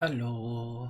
Hello.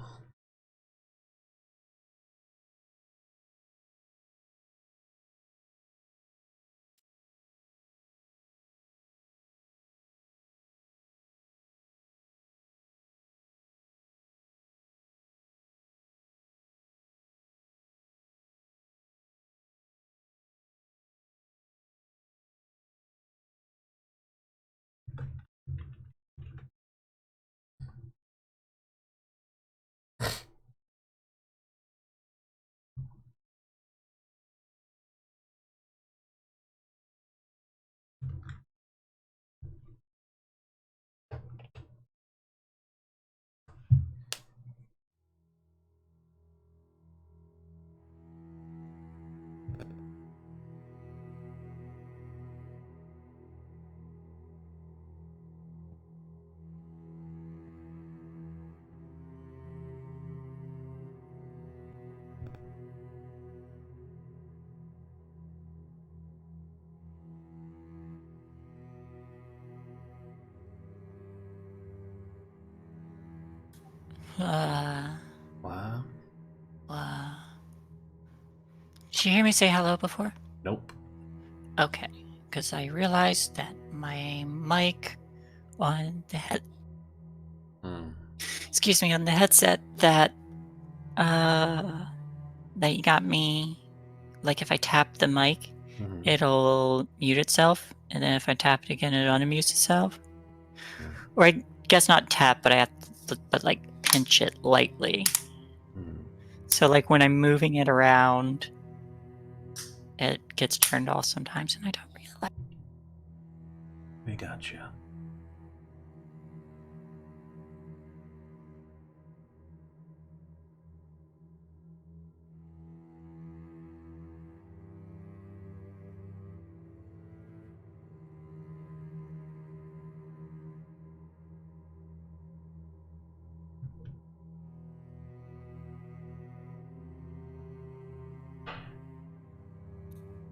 Wow. Did you hear me say hello before? Nope. Okay, because I realized that my mic on the on the headset that you got me, like if I tap the mic, it'll mute itself, and then if I tap it again, it unmutes itself. Or I guess not tap, but I have to, but like pinch it lightly. So like when I'm moving it around, it gets turned off sometimes, and I don't realize. I gotcha.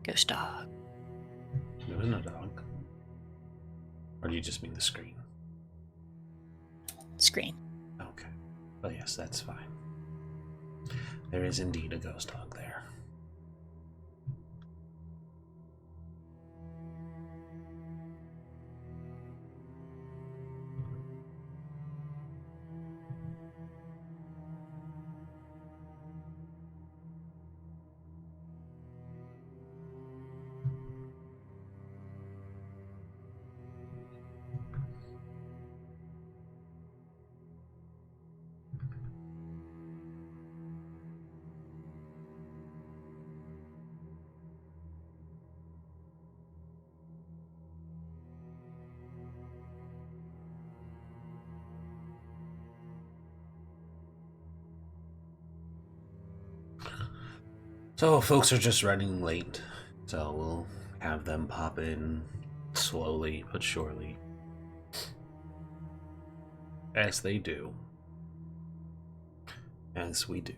Ghost dog. There was no dog. Or do you just mean the screen? Screen. Okay. Well, yes, that's fine. There is indeed a ghost dog there. So, folks are just running late, so we'll have them pop in slowly but surely. As they do. As we do.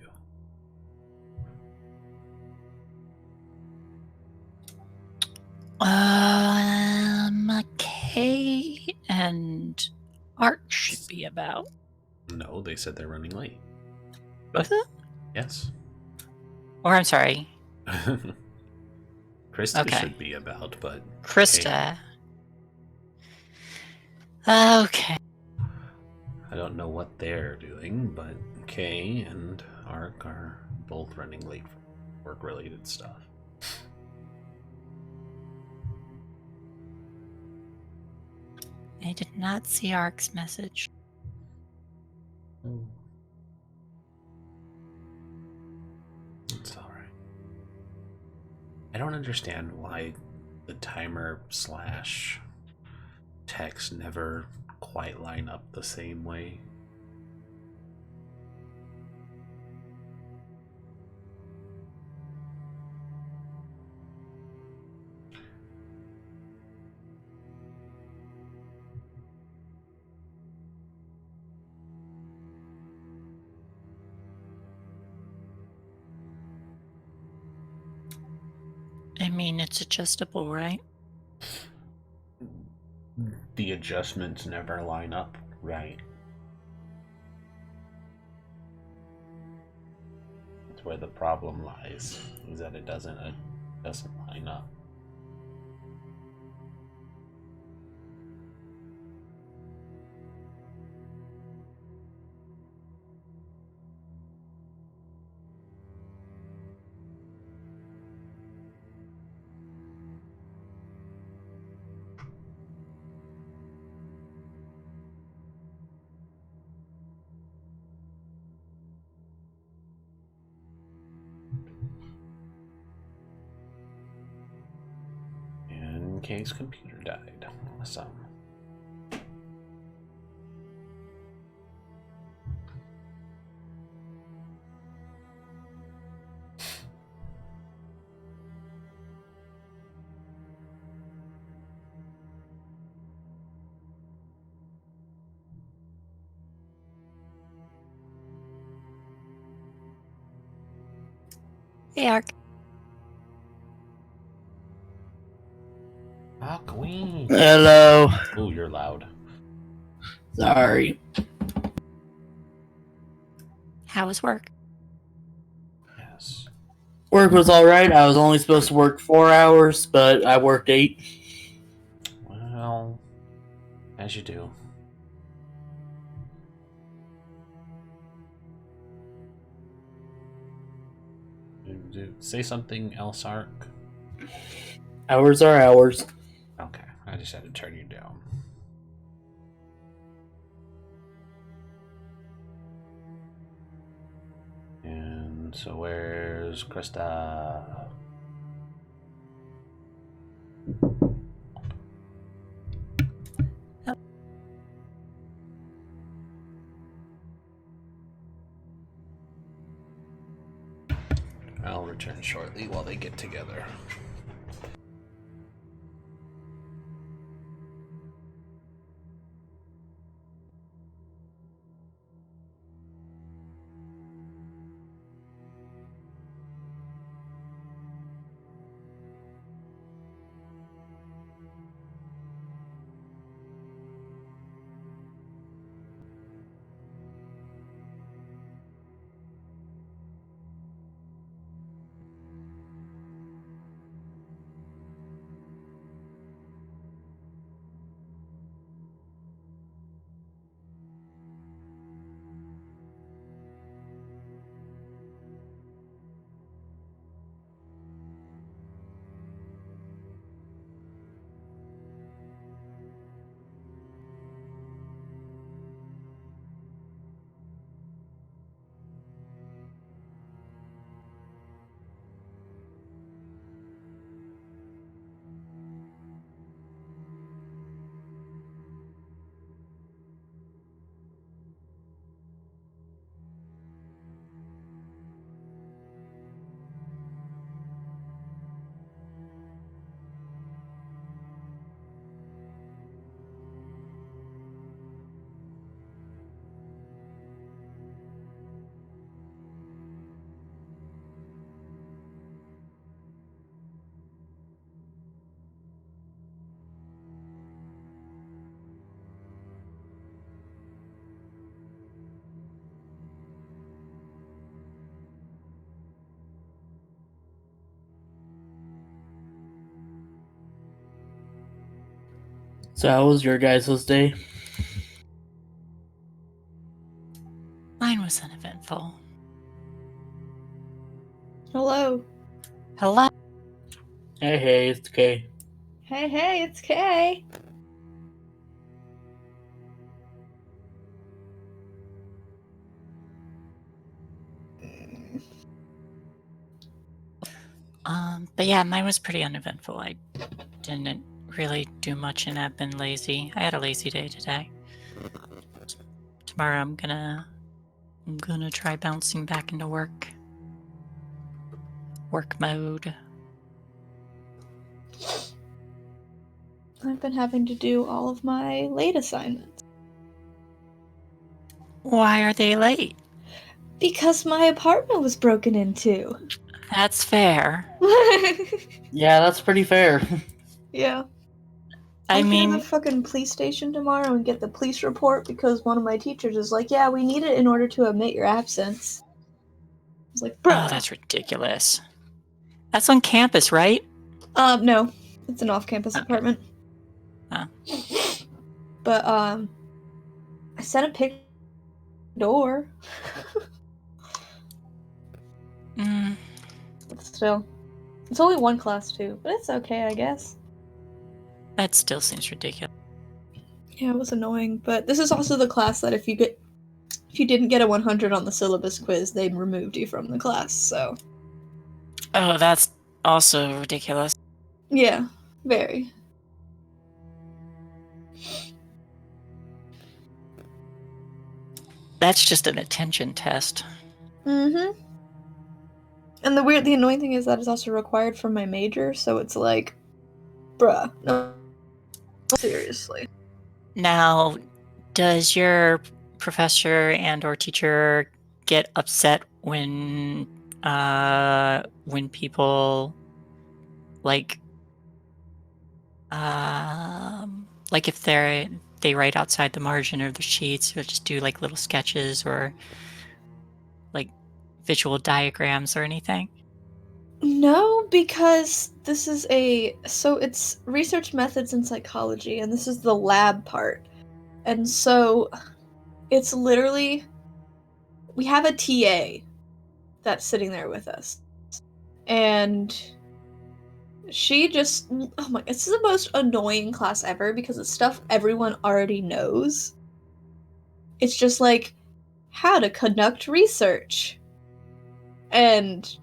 Kay and Art should be about. No, they said they're running late. Both of them? Yes. Or I'm sorry. Krista should be about, but Krista. Okay. I don't know what they're doing, but Kay and Ark are both running late for work-related stuff. I did not see Ark's message. It's alright. I don't understand why the timer / text never quite line up the same way. I mean, it's adjustable, right? The adjustments never line up right. where the problem lies, is that it doesn't line up. Kay's computer died. Awesome. Hey, Ark. Ah, Queen. Hello. Oh, you're loud. Sorry. How was work? Yes. Work was alright. I was only supposed to work 4 hours, but I worked 8. Well, as you do. Say something else, Ark. Hours are hours. Okay, I just had to turn you down. And so where's Krista? I'll return shortly while they get together. So how was your guys' day? Mine was uneventful. Hello. Hello? Hey, it's Kay. Hey, it's Kay. But yeah, mine was pretty uneventful. I didn't really do much and I've been lazy. I had a lazy day today. Tomorrow I'm gonna try bouncing back into work mode. I've been having to do all of my late assignments. Why are they late? Because my apartment was broken into. That's fair. Yeah, that's pretty fair. Yeah. I I'm mean, going to the fucking police station tomorrow and get the police report because one of my teachers is like, yeah, we need it in order to admit your absence. was like, bruh. Oh, that's ridiculous. That's on campus, right? No. It's an off-campus apartment. Oh. But, I sent a pic door. But still. It's only one class, too. But it's okay, I guess. That still seems ridiculous. Yeah, it was annoying. But this is also the class that if you didn't get a 100 on the syllabus quiz, they removed you from the class, so. Oh, that's also ridiculous. Yeah, very. That's just an attention test. Mm-hmm. And the annoying thing is that it's also required for my major, so it's like, bruh, no, seriously. Now, does your professor and or teacher get upset when people like if they write outside the margin of the sheets, or just do like little sketches or like visual diagrams or anything? No, because it's research methods in psychology, and this is the lab part. And so it's literally, we have a TA that's sitting there with us. And she just, oh my, it's the most annoying class ever because it's stuff everyone already knows. It's just like, how to conduct research. And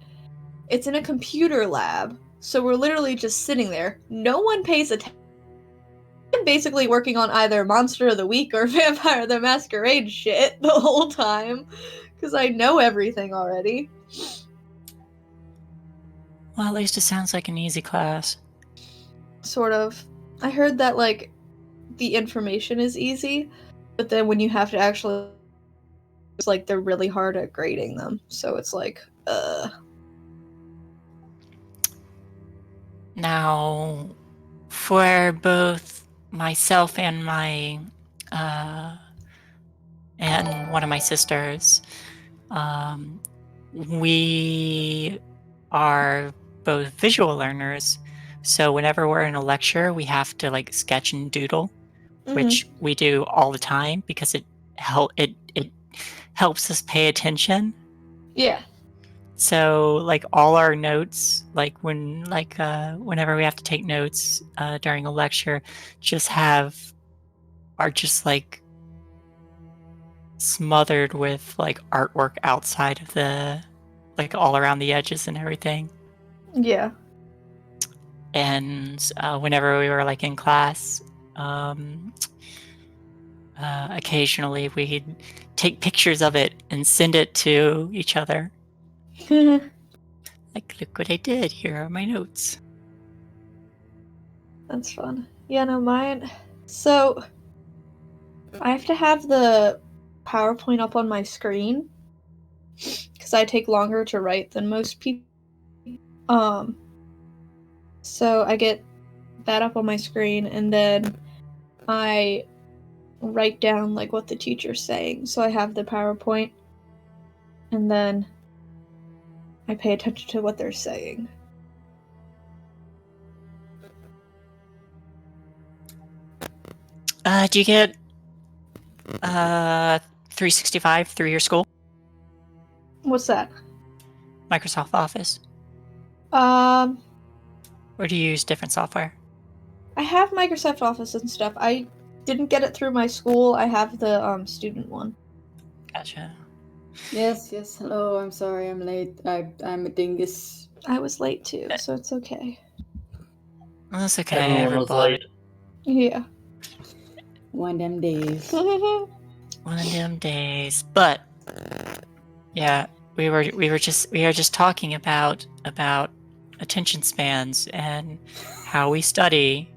it's in a computer lab, so we're literally just sitting there. No one pays attention. I'm basically working on either Monster of the Week or Vampire the Masquerade shit the whole time, because I know everything already. Well, at least it sounds like an easy class. Sort of. I heard that, like, the information is easy, but then when you have to actually, it's like they're really hard at grading them, so it's like, Now, for both myself and and one of my sisters, we are both visual learners. So whenever we're in a lecture, we have to like sketch and doodle, which we do all the time because it helps us pay attention. Yeah. So like all our notes, like whenever we have to take notes during a lecture, are just like smothered with like artwork outside of the, like all around the edges and everything. Yeah. And whenever we were like in class, occasionally we'd take pictures of it and send it to each other. Like, look what I did. Here are my notes. That's fun. Yeah, no, mine. So, I have to have the PowerPoint up on my screen because I take longer to write than most people. So I get that up on my screen, and then I write down like what the teacher's saying. So I have the PowerPoint, and then I pay attention to what they're saying. Do you get 365 through your school? What's that? Microsoft Office? Or do you use different software? I have Microsoft Office and stuff. I didn't get it through my school. I have the student one. Gotcha. Yes, hello, I'm sorry I'm late. I'm a dingus. I was late too, so it's okay. Well, that's okay. Everyone was late. Yeah. One of them days. One of them days. But yeah, we were just talking about attention spans and how we study.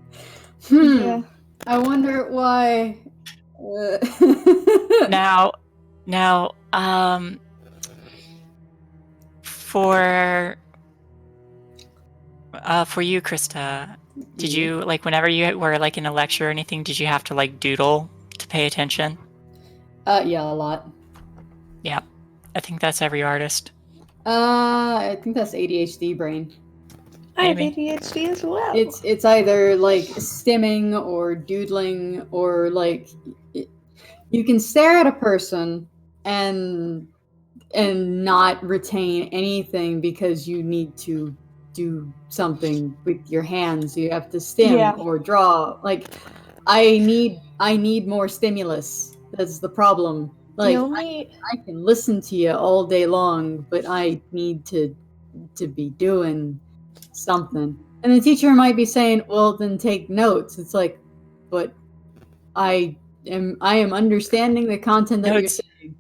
Yeah. I wonder why. Now, for you, Krista, did you like whenever you were like in a lecture or anything, did you have to like doodle to pay attention? Yeah, a lot. Yeah, I think that's every artist. I think that's ADHD brain. I have Maybe. ADHD as well. It's either like stimming or doodling or like you can stare at a person and not retain anything because you need to do something with your hands. You have to stim or draw. Like I need more stimulus. That's the problem. Like I can listen to you all day long, but I need to be doing something. And the teacher might be saying, "Well, then take notes." It's like, but I am understanding the content that you're saying.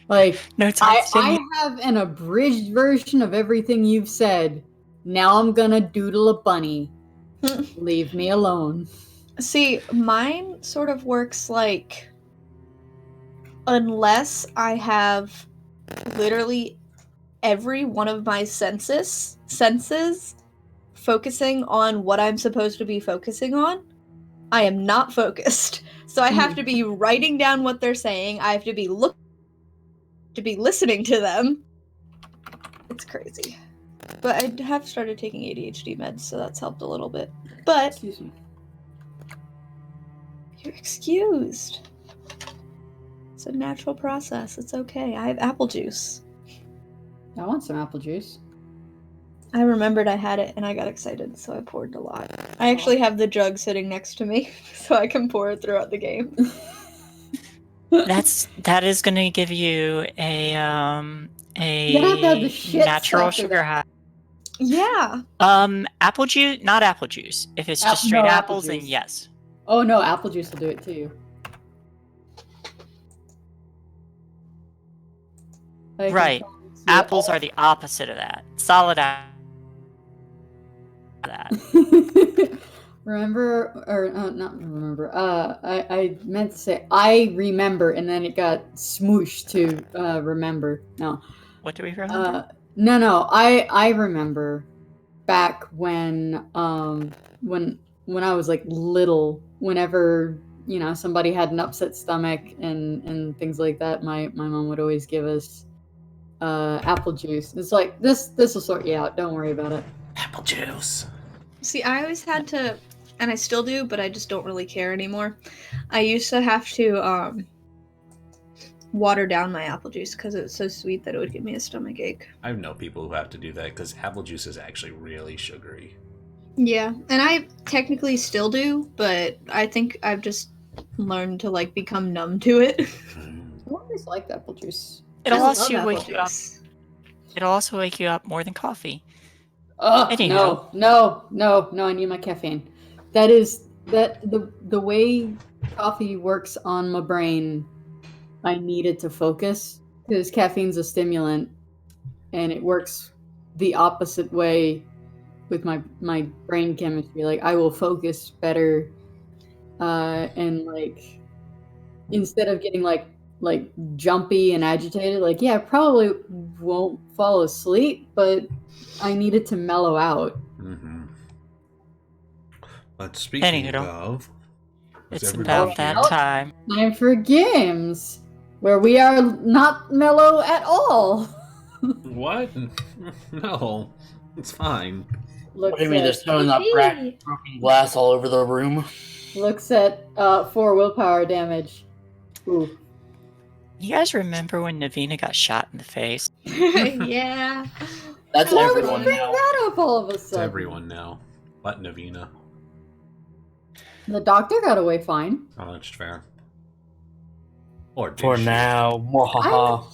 Like, I have an abridged version of everything you've said. Now I'm gonna doodle a bunny. Leave me alone. See, mine sort of works like, unless I have literally every one of my senses focusing on what I'm supposed to be focusing on, I am not focused. So I have to be writing down what they're saying. I have to be listening to them. It's crazy. But I have started taking ADHD meds, so that's helped a little bit. But Excuse me. You're excused. It's a natural process. It's okay. I have apple juice. I want some apple juice. I remembered I had it and I got excited, so I poured a lot. I actually have the jug sitting next to me, so I can pour it throughout the game. That is going to give you a natural sugar high. Yeah. Apple juice, not apple juice. If it's just straight apples, then yes. Oh no, apple juice will do it too. Right. Apples are the opposite of that. Solid apple. That. Remember, or not remember. I meant to say I remember, and then it got smooshed to remember. No. What do we remember? No. I remember back when I was like little. Whenever somebody had an upset stomach and things like that, my mom would always give us apple juice. It's like this will sort you out. Don't worry about it. Apple juice. See, I always had to, and I still do, but I just don't really care anymore. I used to have to water down my apple juice because it was so sweet that it would give me a stomach ache. I know people who have to do that because apple juice is actually really sugary. Yeah, and I technically still do, but I think I've just learned to become numb to it. I always liked apple juice. It'll also wake you up. It'll also wake you up more than coffee. No, I need my caffeine. The way coffee works on my brain, I need it to focus because caffeine's a stimulant and it works the opposite way with my brain chemistry. Like I will focus better and instead of getting like jumpy and agitated, I probably won't fall asleep, but I need it to mellow out. Mm-hmm. But speaking of, it's about that time. Time for games where we are not mellow at all. What? No, it's fine. What do you mean? There's no not broken glass all over the room. Looks at 4 willpower damage. Ooh. You guys remember when Navina got shot in the face? Yeah. That's everyone bring now. that up all of a It's sudden? everyone now. But Navina. The doctor got away fine. Oh, that's fair. Or For now. Mwahaha.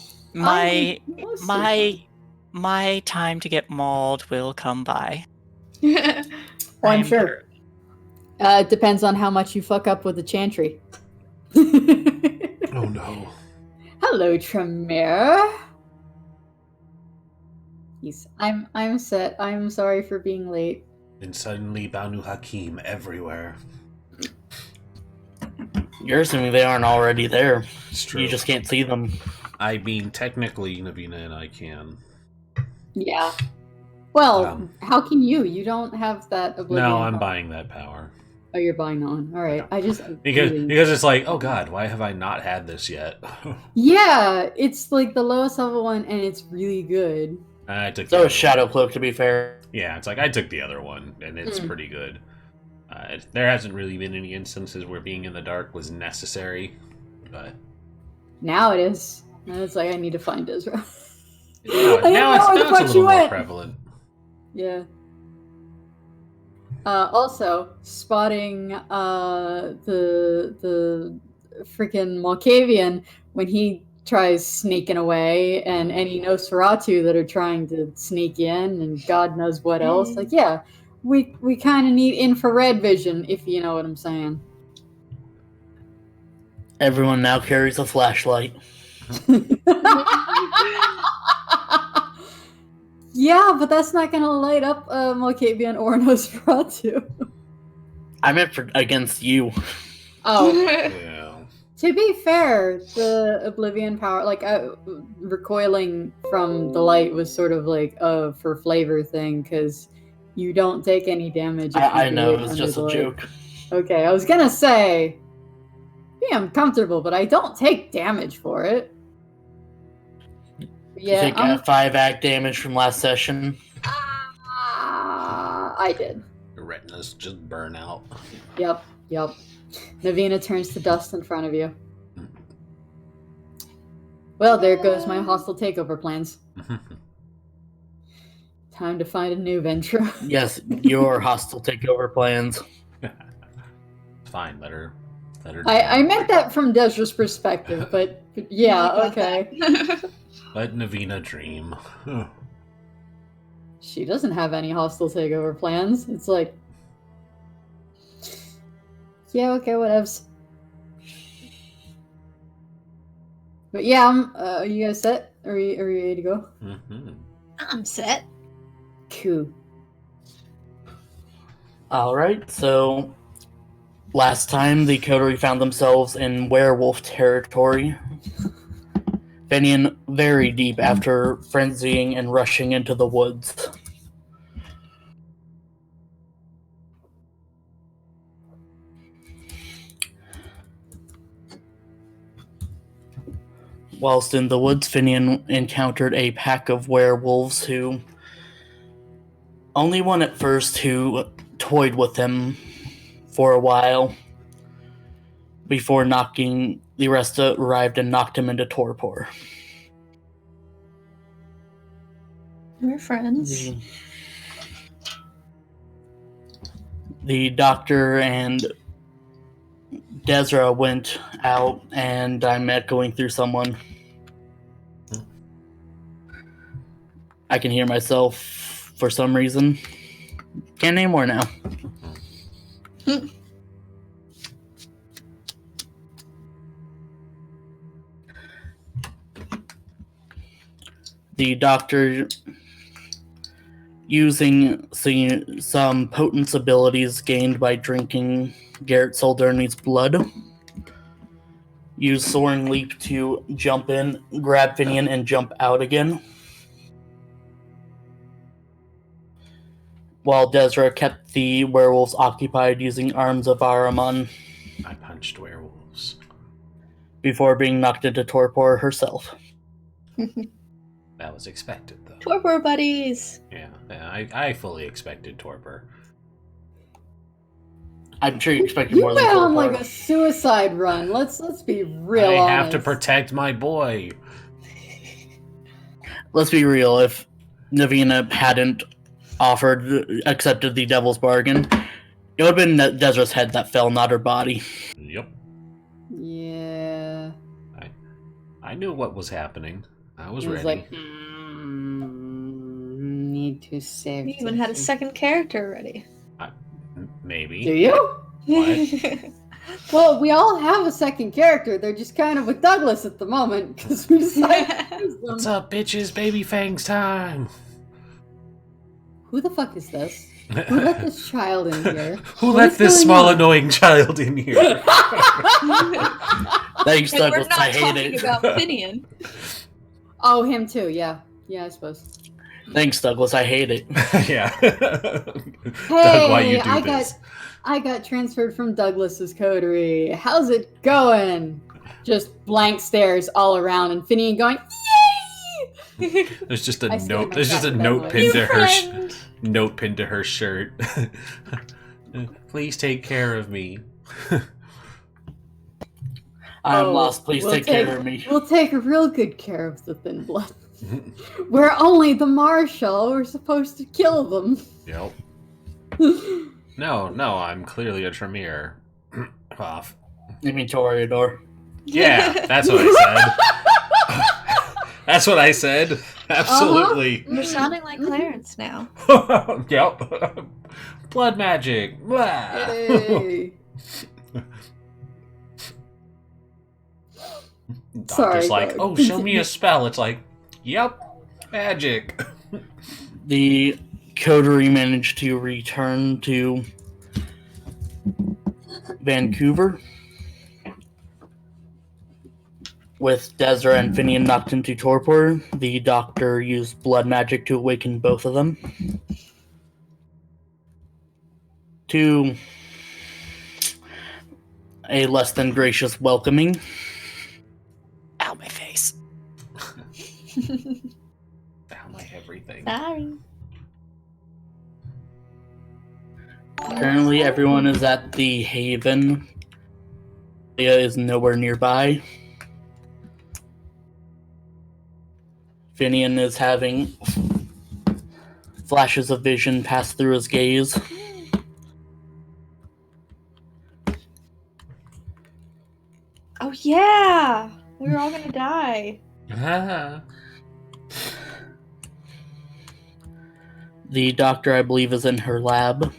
My time to get mauled will come by. I'm sure. It depends on how much you fuck up with the chantry. Oh no. Hello, Tremere. I'm set. I'm sorry for being late. And suddenly Banu Hakim everywhere. You're assuming they aren't already there. It's true. You just can't see them. I mean, technically, Navina and I can. Yeah. Well, how can you? You don't have that ability. No, I'm buying that power. Oh, you're buying on. All right. I just because it's like, oh god, why have I not had this yet? Yeah, it's like the lowest level one, and it's really good. I took. So is Shadow Cloak, to be fair. Yeah, it's like I took the other one, and it's pretty good. There hasn't really been any instances where being in the dark was necessary, but Now it is. And it's like I need to find Ezra. now it's a little more prevalent. Yeah. Also, spotting the freaking Malkavian when he tries sneaking away, and any Nosferatu that are trying to sneak in, and God knows what else. Like, yeah, we kind of need infrared vision, if you know what I'm saying. Everyone now carries a flashlight. Yeah, but that's not gonna light up Malkavian or Nosferatu. I meant against you. Oh. Yeah. To be fair, the Oblivion power, like recoiling from the light, was sort of like a for flavor thing, because you don't take any damage. I know, it was just a joke. Okay, I was gonna say, yeah, I'm comfortable, but I don't take damage for it. Yeah, you take 5 act damage from last session. I did. Your retinas just burn out. Yep. Navina turns to dust in front of you. Well, there goes my hostile takeover plans. Time to find a new venture. Yes, your hostile takeover plans. Fine, let her. I meant that from Desra's perspective, but yeah, okay. Let Navina dream. She doesn't have any hostile takeover plans. It's like, yeah, okay, whatevs. But yeah, are you guys set? Are you ready to go? Mm-hmm. I'm set. Cool. Alright, so last time the coterie found themselves in werewolf territory. Finian very deep after frenzying and rushing into the woods. Whilst in the woods, Finian encountered a pack of werewolves who... Only one at first who toyed with him for a while before knocking... The rest arrived and knocked him into torpor. We're friends. The doctor and Desra went out, and I'm echoing through someone. I can hear myself for some reason. Can't name more now. The doctor, using some potent abilities gained by drinking Garrett Solderney's blood, used Soaring Leap to jump in, grab Finian, and jump out again. While Desra kept the werewolves occupied using Arms of Ahriman. I punched werewolves. Before being knocked into torpor herself. That was expected, though. Torpor buddies! Yeah, I fully expected torpor. I'm sure you expected more You than went on torpor. like a suicide run. Let's be real I honest. have to protect my boy. Let's be real. If Navina hadn't accepted the devil's bargain, it would have been Desra's head that fell, not her body. Yep. Yeah. I knew what was happening. I was He was ready. like, need to save. You even had a second character already. Maybe. Do you? What? Well, we all have a second character. They're just kind of with Douglas at the moment because we decided to use them. What's up, bitches? Baby Fangs time. Who the fuck is this? Who let this child in here? Who What let is this going small on? annoying child in here? Thanks, And we're Douglas. not I hate talking it. about Finian. Oh, him too. Yeah, I suppose. Thanks, Douglas. I hate it. Yeah. Hey, Doug, why you do I this? got transferred from Douglas's coterie. How's it going? Just blank stares all around, and Finian going, yay! There's just a I stand note. by There's just a that, note that pinned You to her. friend. Note pinned to her shirt. Please take care of me. I'm Oh, lost. Please we'll take care of me. We'll take real good care of the Thin Blood. We're only the Marshal. We're supposed to kill them. Yep. No, I'm clearly a Tremere. Off. You mean Toreador? Yeah, that's what I said. That's what I said. Absolutely. You're sounding like Clarence now. Yep. Blood magic. Blah. Hey. Doctor's Sorry, like, Doug. oh, show me a spell. It's like, yep, magic. The coterie managed to return to Vancouver with Desra and Finian knocked into torpor. The doctor used blood magic to awaken both of them. To a less than gracious welcoming. Ow, my face. Ow, my everything. Sorry. Currently, everyone is at the Haven. Leah is nowhere nearby. Finian is having flashes of vision pass through his gaze. Oh yeah, we were all gonna die. The doctor, I believe, is in her lab.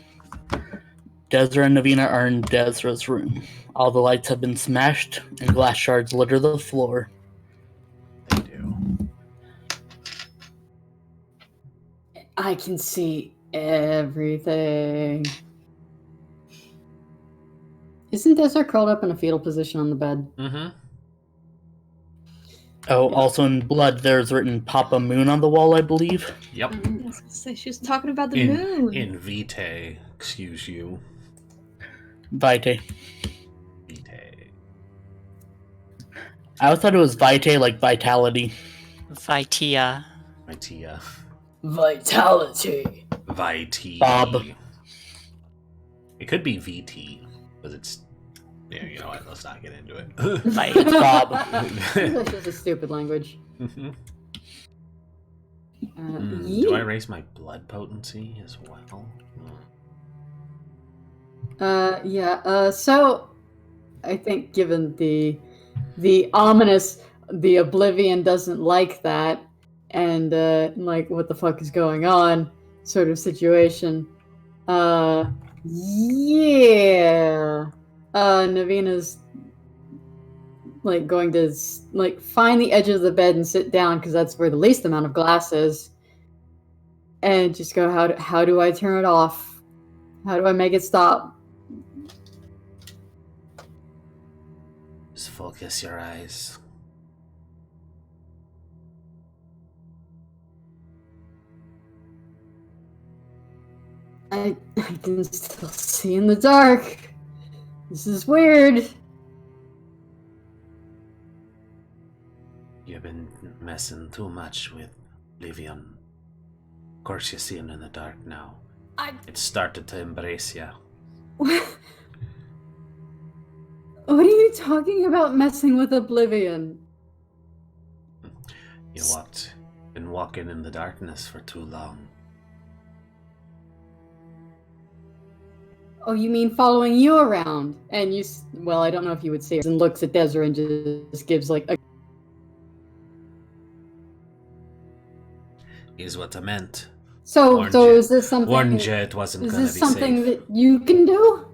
Desra and Navina are in Desra's room. All the lights have been smashed, and glass shards litter the floor. They do. I can see everything. Isn't Desert curled up in a fetal position on the bed? Mm-hmm. Oh, also in blood, there's written Papa Moon on the wall, I believe. Yep. I was gonna say she was talking about the In moon. Vitae, excuse you. Vitae. Vitae. I always thought it was Vitae, like vitality. Vitia. Vitia. Vitality. Vitae. Bob. It could be VT, but it's... Yeah, you know what? Let's not get into it. Vite. Bob. English is a stupid language. Do I raise my blood potency as well? Yeah. So, I think given the ominous, the Oblivion doesn't like that, and like what the fuck is going on, sort of situation. Yeah. Navina's like going to like find the edge of the bed and sit down because that's where the least amount of glass is, and just go, how do I turn it off? How do I make it stop? Just focus your eyes. I can still see in the dark. This is weird. You've been messing too much with Livian. Of course you see him in the dark now. It started to embrace you. What are you talking about messing with Oblivion? You been walking in the darkness for too long. Oh, you mean following you around? And you, well, I don't know if you would say it, and looks at Desert and just gives like a... Is what I meant. So Warned you. is this something... Warned you it wasn't Is gonna this be something safe. that you can do?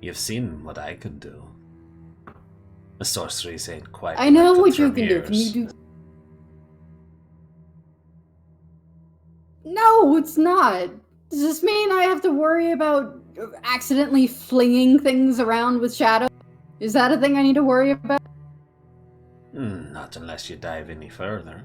You've seen what I can do. The sorceries ain't quite. I know like what the you can do. Can you Tremieres. do... No, it's not. Does this mean I have to worry about accidentally flinging things around with shadow? Is that a thing I need to worry about? Not unless you dive any further.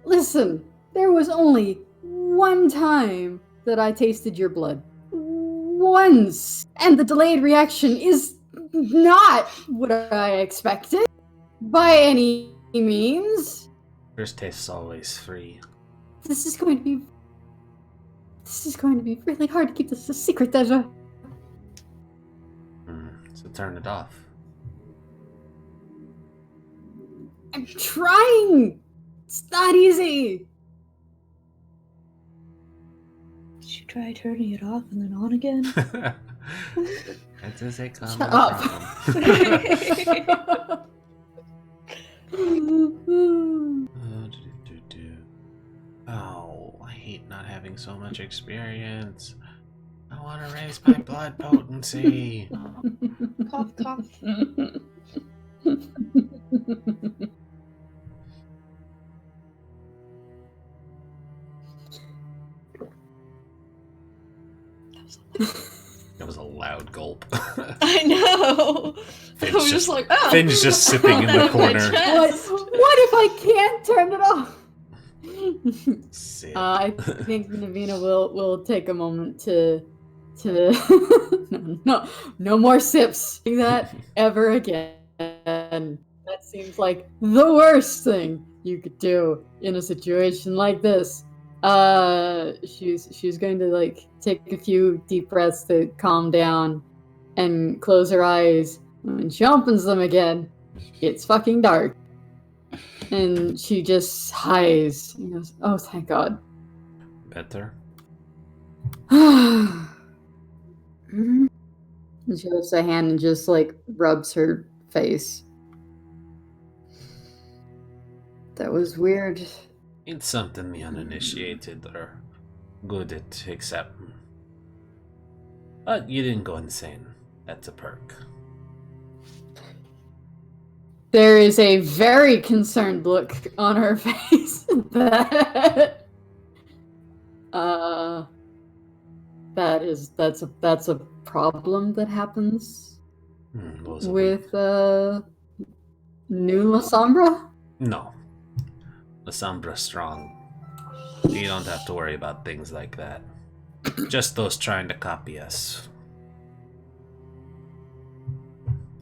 Listen, there was only one time that I tasted your blood. Once! And the delayed reaction is not what I expected by any means. First taste's always free. This is going to be really hard to keep this a secret, Deja. So turn it off. I'm trying. It's not easy. Did you try turning it off and then on again? That is a common Shut up. problem. Oh, I hate not having so much experience. I want to raise my blood potency. Cough, cough. That was a loud gulp. I know. I was just like, oh. Finn's just sipping in the corner. What if I can't turn it off? Sip. I think Navina will take a moment to no more sips. Do that ever again. That seems like the worst thing you could do in a situation like this. She's going to like take a few deep breaths to calm down and close her eyes. When she opens them again, it's fucking dark. And she just sighs and goes, "Oh, thank God." Better? And she lifts a hand and just like rubs her face. That was weird. It's something the uninitiated are good at accepting. But you didn't go insane. That's a perk. There is a very concerned look on her face. That's a problem that happens with New La Sombra? No. La Sombra's strong. You don't have to worry about things like that. Just those trying to copy us.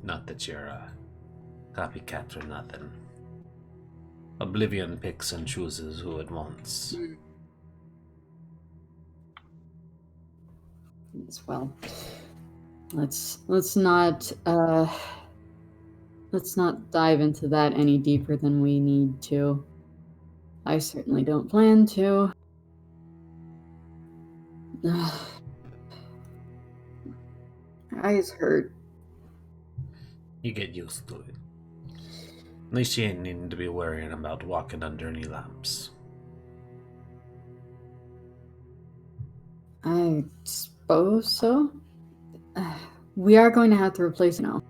Not that you're a copycat or nothing. Oblivion picks and chooses who it wants. As well. Let's not dive into that any deeper than we need to. I certainly don't plan to. Her eyes hurt. You get used to it. At least you ain't needing to be worrying about walking under any lamps. I suppose so. We are going to have to replace it now.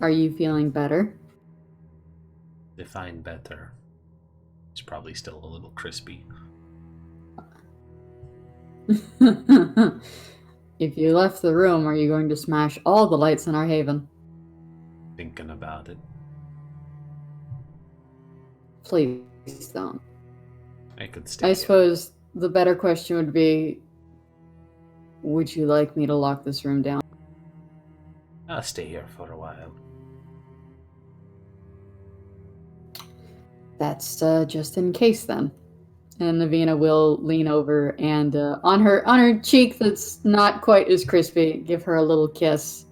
Are you feeling better? Define better. It's probably still a little crispy. If you left the room, are you going to smash all the lights in our haven? Thinking about it. Please don't. I could stay. I suppose the better question would be, would you like me to lock this room down? I'll stay here for a while. That's just in case then. And Navina will lean over and on her cheek that's not quite as crispy, give her a little kiss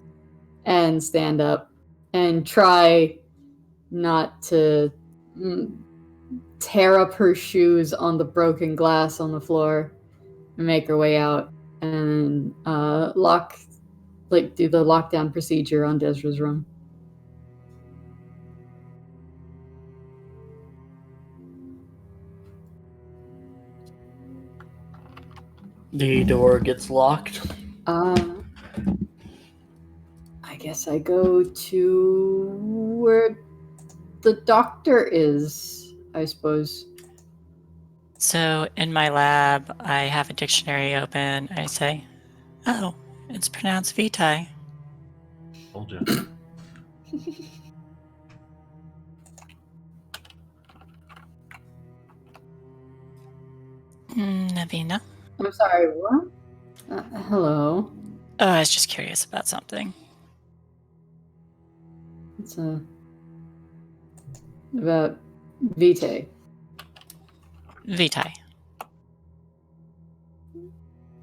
and stand up and try not to tear up her shoes on the broken glass on the floor and make her way out and do the lockdown procedure on Desra's room. The door gets locked. I guess I go to where the doctor is, I suppose. So in my lab, I have a dictionary open. I say, "Oh, it's pronounced Vitae." Told you. Navina. I'm sorry, what? Hello. Oh, I was just curious about something. It's about Vitae. Vitae.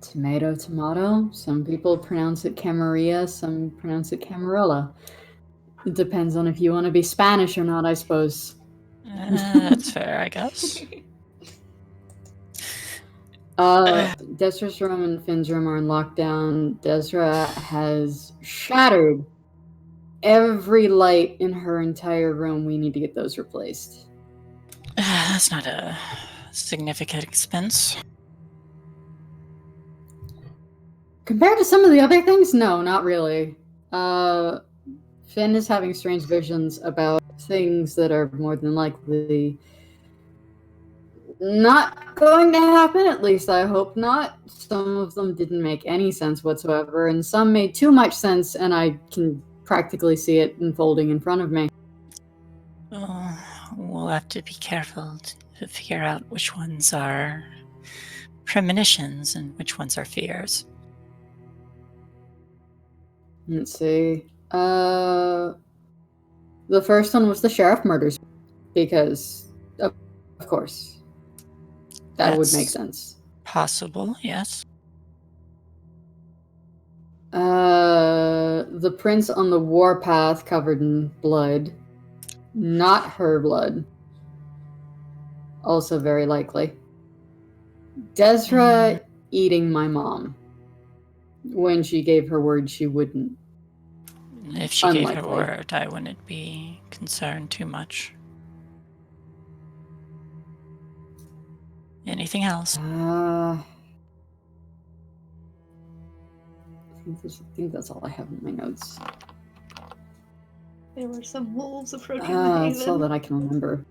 Tomato, tomato. Some people pronounce it Camarilla, some pronounce it Camarilla. It depends on if you want to be Spanish or not, I suppose. That's fair, I guess. Desra's room and Finn's room are in lockdown. Desra has shattered every light in her entire room. We need to get those replaced. That's not a significant expense. Compared to some of the other things, no, not really. Finn is having strange visions about things that are more than likely not going to happen, at least I hope not. Some of them didn't make any sense whatsoever, and some made too much sense, and I can practically see it unfolding in front of me. Oh, we'll have to be careful to figure out which ones are premonitions and which ones are fears. Let's see. The first one was the sheriff murders, because, of course, that would make sense. Possible, yes. The prince on the warpath covered in blood. Not her blood. Also very likely. Desra eating my mom. When she gave her word she wouldn't. If she gave her Unlikely. word, I wouldn't be concerned too much. Anything else? I think that's all I have in my notes. There were some wolves approaching the That's all haven. that I can remember.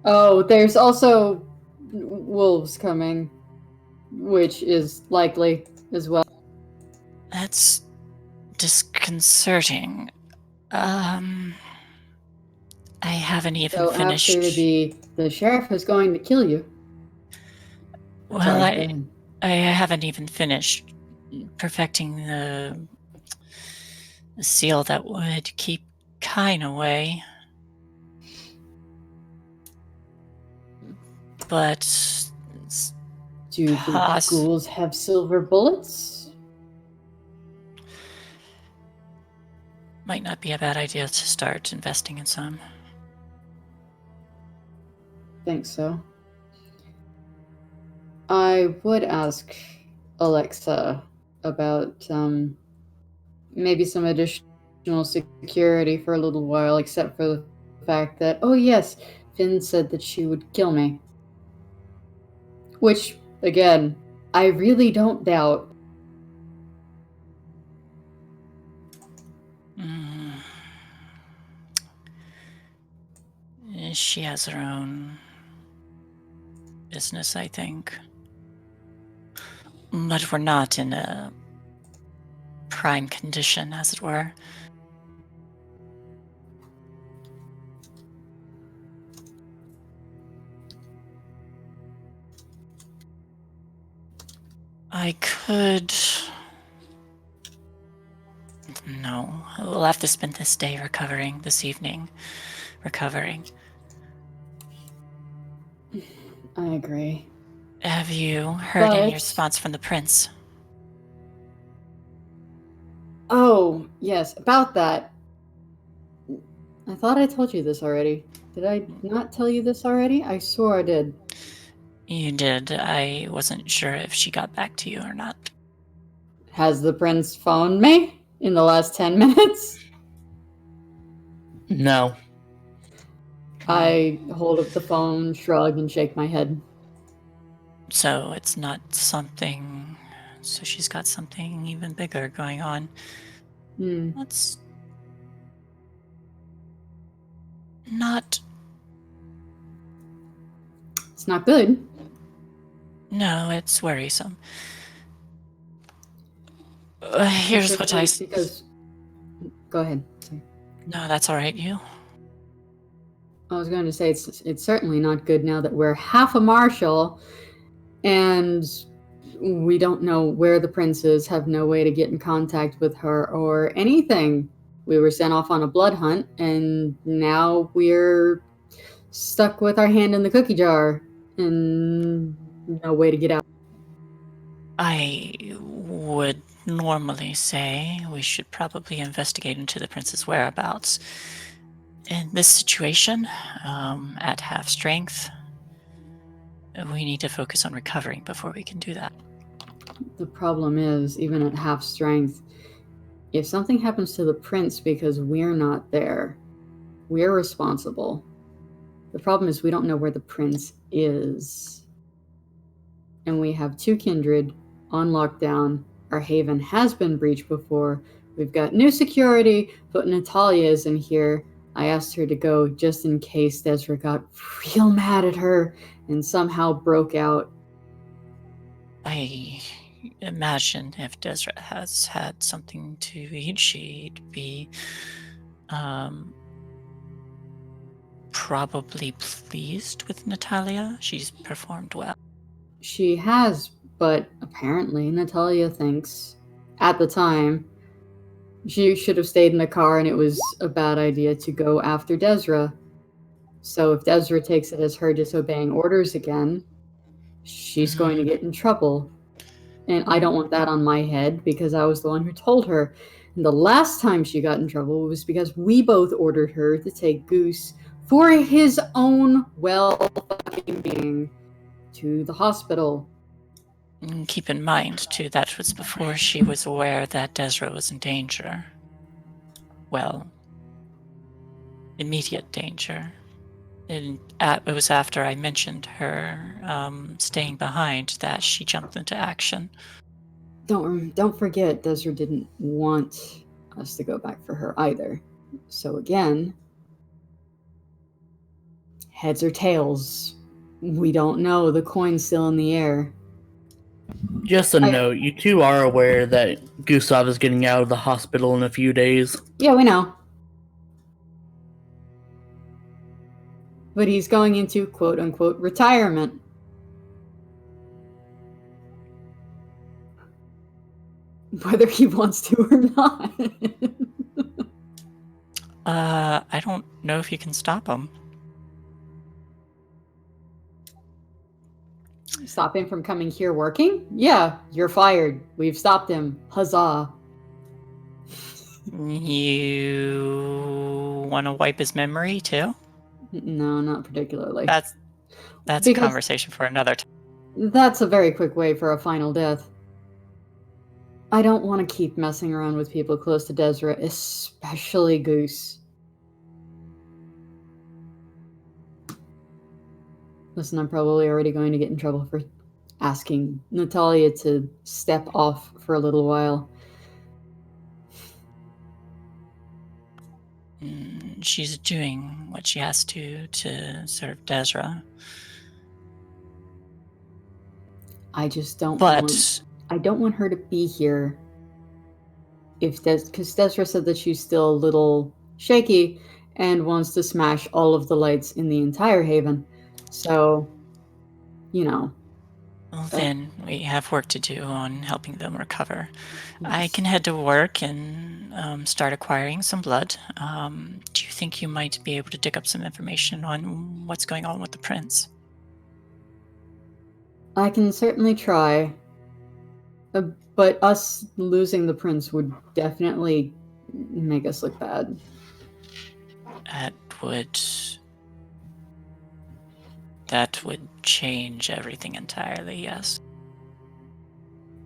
Oh, there's also wolves coming, which is likely as well. That's disconcerting. I haven't even So finished. after the sheriff is going to kill you. Well, Sorry, go ahead. I haven't even finished perfecting the seal that would keep Kine away. But Do the ghouls have silver bullets? might not be a bad idea to start investing in some. Think so. I would ask Alexa about maybe some additional security for a little while, except for the fact that, oh yes, Finn said that she would kill me. Which, again, I really don't doubt. She has her own business, I think. But we're not in a prime condition, as it were. I could... No, we'll have to spend this day recovering, this evening recovering. I agree. Have you heard any response from the prince? Oh, yes, about that. I thought I told you this already. Did I not tell you this already? I swore I did. You did. I wasn't sure if she got back to you or not. Has the prince phoned me in the last 10 minutes? No. I hold up the phone, shrug, and shake my head. So it's not something... So she's got something even bigger going on. That's... not... It's not good. No, it's worrisome. Here's what I... Because... Go ahead. Sorry. No, that's all right, you. I was going to say it's certainly not good now that we're half a marshal and we don't know where the prince is, have no way to get in contact with her or anything. We were sent off on a blood hunt, and now we're stuck with our hand in the cookie jar and no way to get out. I would normally say we should probably investigate into the prince's whereabouts. In this situation, at half strength, we need to focus on recovering before we can do that. The problem is, even at half strength, if something happens to the prince because we're not there, we're responsible. The problem is we don't know where the prince is. And we have 2 kindred on lockdown. Our haven has been breached before. We've got new security, but Natalia is in here. I asked her to go just in case Desra got real mad at her and somehow broke out. I imagine if Desra has had something to eat, she'd be probably pleased with Natalia. She's performed well. She has, but apparently Natalia thinks, at the time, she should have stayed in the car and it was a bad idea to go after Desra. So if Desra takes it as her disobeying orders again, she's going to get in trouble. And I don't want that on my head because I was the one who told her. And the last time she got in trouble was because we both ordered her to take Goose for his own well-being to the hospital. And keep in mind, too, that was before she was aware that Desra was in danger. Well, immediate danger. It was after I mentioned her staying behind that she jumped into action. Don't forget, Desra didn't want us to go back for her either. So again, heads or tails, we don't know. The coin's still in the air. Just a note, you two are aware that Gustav is getting out of the hospital in a few days. Yeah, we know. But he's going into quote-unquote retirement. Whether he wants to or not. I don't know if you can stop him. Stop him from coming here working? Yeah, you're fired. We've stopped him. Huzzah. You want to wipe his memory too? No, not particularly. That's a conversation for another time. That's a very quick way for a final death. I don't want to keep messing around with people close to Desra, especially Goose. Listen, I'm probably already going to get in trouble for asking Natalia to step off for a little while. She's doing what she has to serve Desra. I just don't But I don't want her to be here. Because Desra said that she's still a little shaky and wants to smash all of the lights in the entire haven. So, you know. well, then we have work to do on helping them recover. Yes. I can head to work and start acquiring some blood. Do you think you might be able to dig up some information on what's going on with the prince? I can certainly try. But us losing the prince would definitely make us look bad. That would change everything entirely, yes.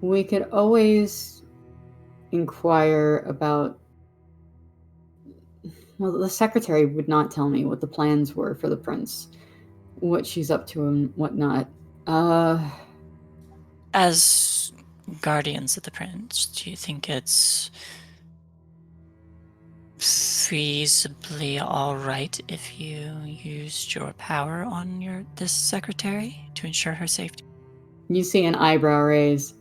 We could always inquire about... Well, the secretary would not tell me what the plans were for the prince, what she's up to and whatnot. As guardians of the prince, do you think it's feasibly all right if you used your power on this secretary to ensure her safety? You see an eyebrow raise.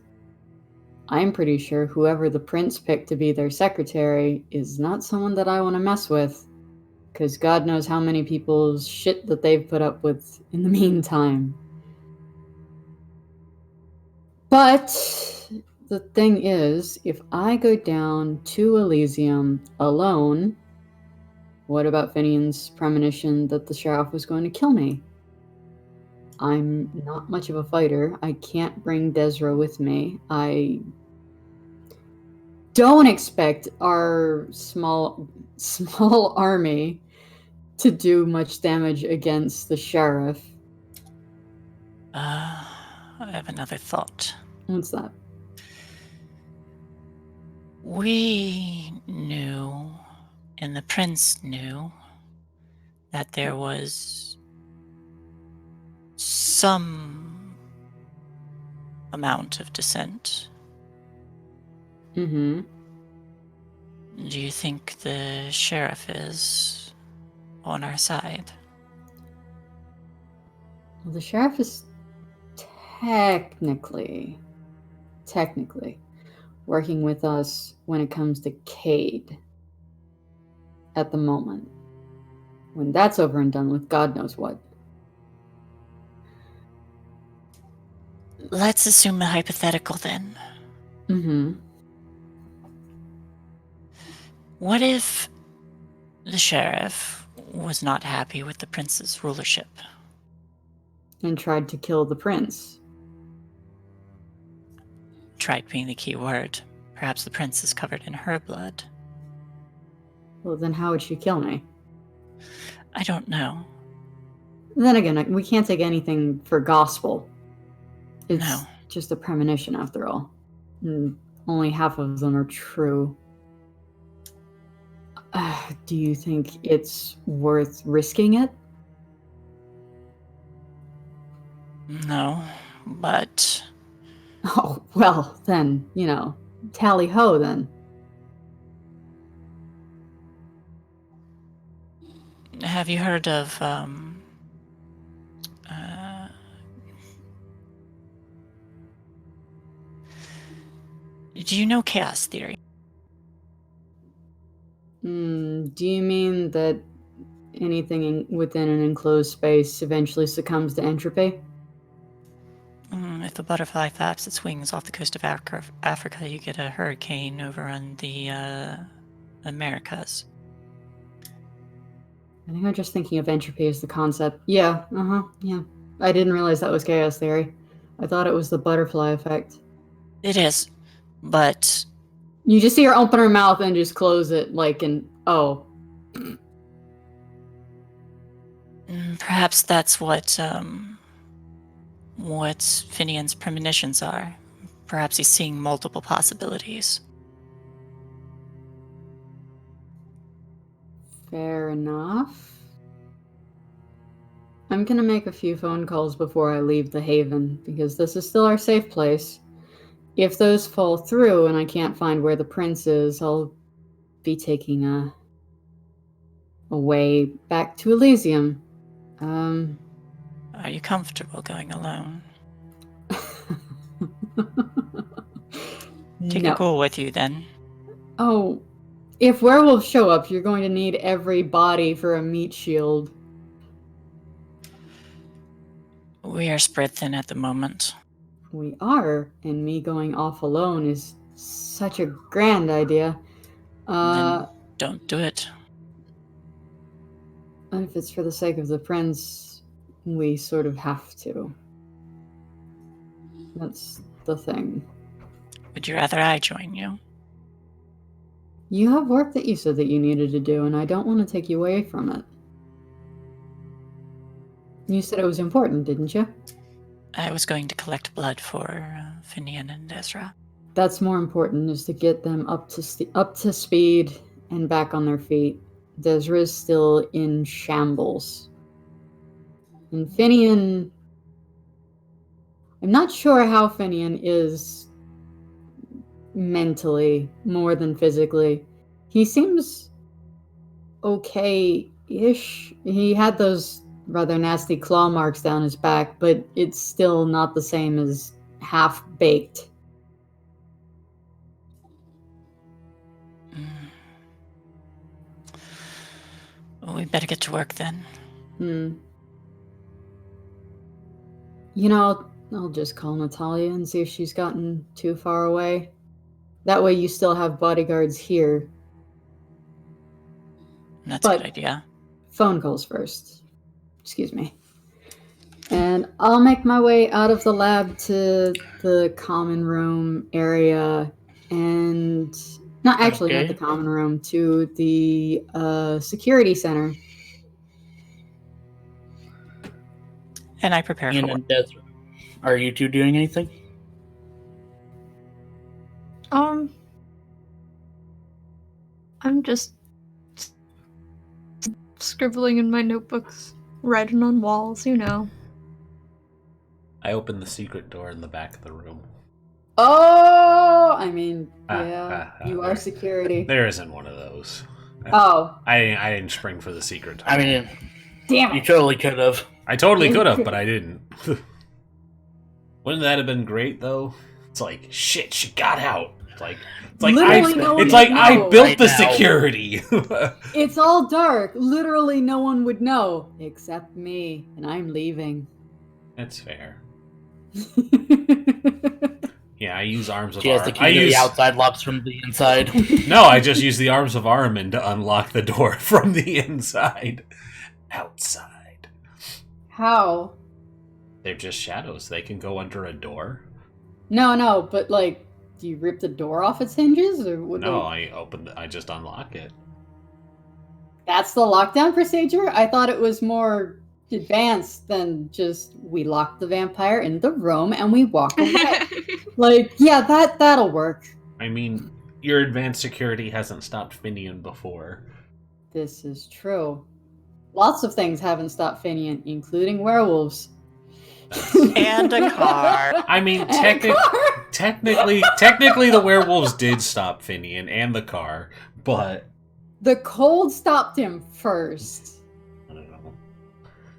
I'm pretty sure whoever the prince picked to be their secretary is not someone that I want to mess with, because God knows how many people's shit that they've put up with in the meantime. But the thing is, if I go down to Elysium alone, what about Finian's premonition that the sheriff was going to kill me? I'm not much of a fighter. I can't bring Desra with me. I don't expect our small army to do much damage against the sheriff. I have another thought. What's that? We knew, and the prince knew, that there was some amount of dissent. Mm-hmm. Do you think the sheriff is on our side? Well, the sheriff is technically working with us when it comes to Cade at the moment. When that's over and done with, God knows what. Let's assume a hypothetical then. Mm-hmm. What if the sheriff was not happy with the prince's rulership? And tried to kill the prince. Tried being the key word. Perhaps the prince is covered in her blood. Well, then how would she kill me? I don't know. Then again, we can't take anything for gospel. It's No. just a premonition after all. And only half of them are true. Do you think it's worth risking it? No, but Oh, well, then, tally ho then. have you heard of, do you know chaos theory? Do you mean that anything within an enclosed space eventually succumbs to entropy? If a butterfly flaps its wings off the coast of Africa, you get a hurricane over on the Americas. I think I'm just thinking of entropy as the concept. Yeah, yeah. I didn't realize that was chaos theory. I thought it was the butterfly effect. It is, but You just see her open her mouth and just close it oh. perhaps that's what Finian's premonitions are. Perhaps he's seeing multiple possibilities. Fair enough. I'm gonna make a few phone calls before I leave the Haven, because this is still our safe place. If those fall through and I can't find where the prince is, I'll be taking a way back to Elysium. Are you comfortable going alone? Take a ghoul with you then. Oh, if werewolves show up, you're going to need every body for a meat shield. We are spread thin at the moment. We are, and me going off alone is such a grand idea. Then don't do it. If it's for the sake of the prince, we sort of have to. That's the thing. Would you rather I join you? You have work that you said that you needed to do, and I don't want to take you away from it. You said it was important, didn't you? I was going to collect blood for Finian and Ezra. That's more important, is to get them up to speed and back on their feet. Desra is still in shambles. And Finian... I'm not sure how Finian is mentally more than physically. He seems okay-ish. He had those rather nasty claw marks down his back, but it's still not the same as half-baked. Well, we better get to work then. You know, I'll just call Natalia and see if she's gotten too far away. That way you still have bodyguards here. That's a But- good idea. Phone calls first. Excuse me. And I'll make my way out of the lab to the common room area and... Not actually, not Okay. the common room, to the security center. And I prepare for Ian work. and Desert. Are you two doing anything? I'm just scribbling in my notebooks, writing on walls, you know. I open the secret door in the back of the room. Oh, I mean, you there- are security. There isn't one of those. Oh, I didn't spring for the secret I tunnel. mean, damn you it. totally could have. I totally could have, but I didn't. Wouldn't that have been great though? It's like shit. She got out. It's like Literally no one it's like would I know. built Right the now. security. It's all dark. Literally no one would know except me, and I'm leaving. That's fair. Yeah, I use arms of She has the Arm. key to the outside, locks from the inside. No, I just use the arms of Armin to unlock the door from the inside. Outside. How? They're just shadows. They can go under a door. No, but like, do you rip the door off its hinges, or would No, like, I just unlock it. that's the lockdown procedure? I thought it was more advanced than just we lock the vampire in the room and we walk away. Like, yeah, that'll work. I mean, your advanced security hasn't stopped Finian before. This is true. Lots of things haven't stopped Finian, including werewolves. And a car. I mean, And a car. technically, the werewolves did stop Finian and the car, but The cold stopped him first. I don't know.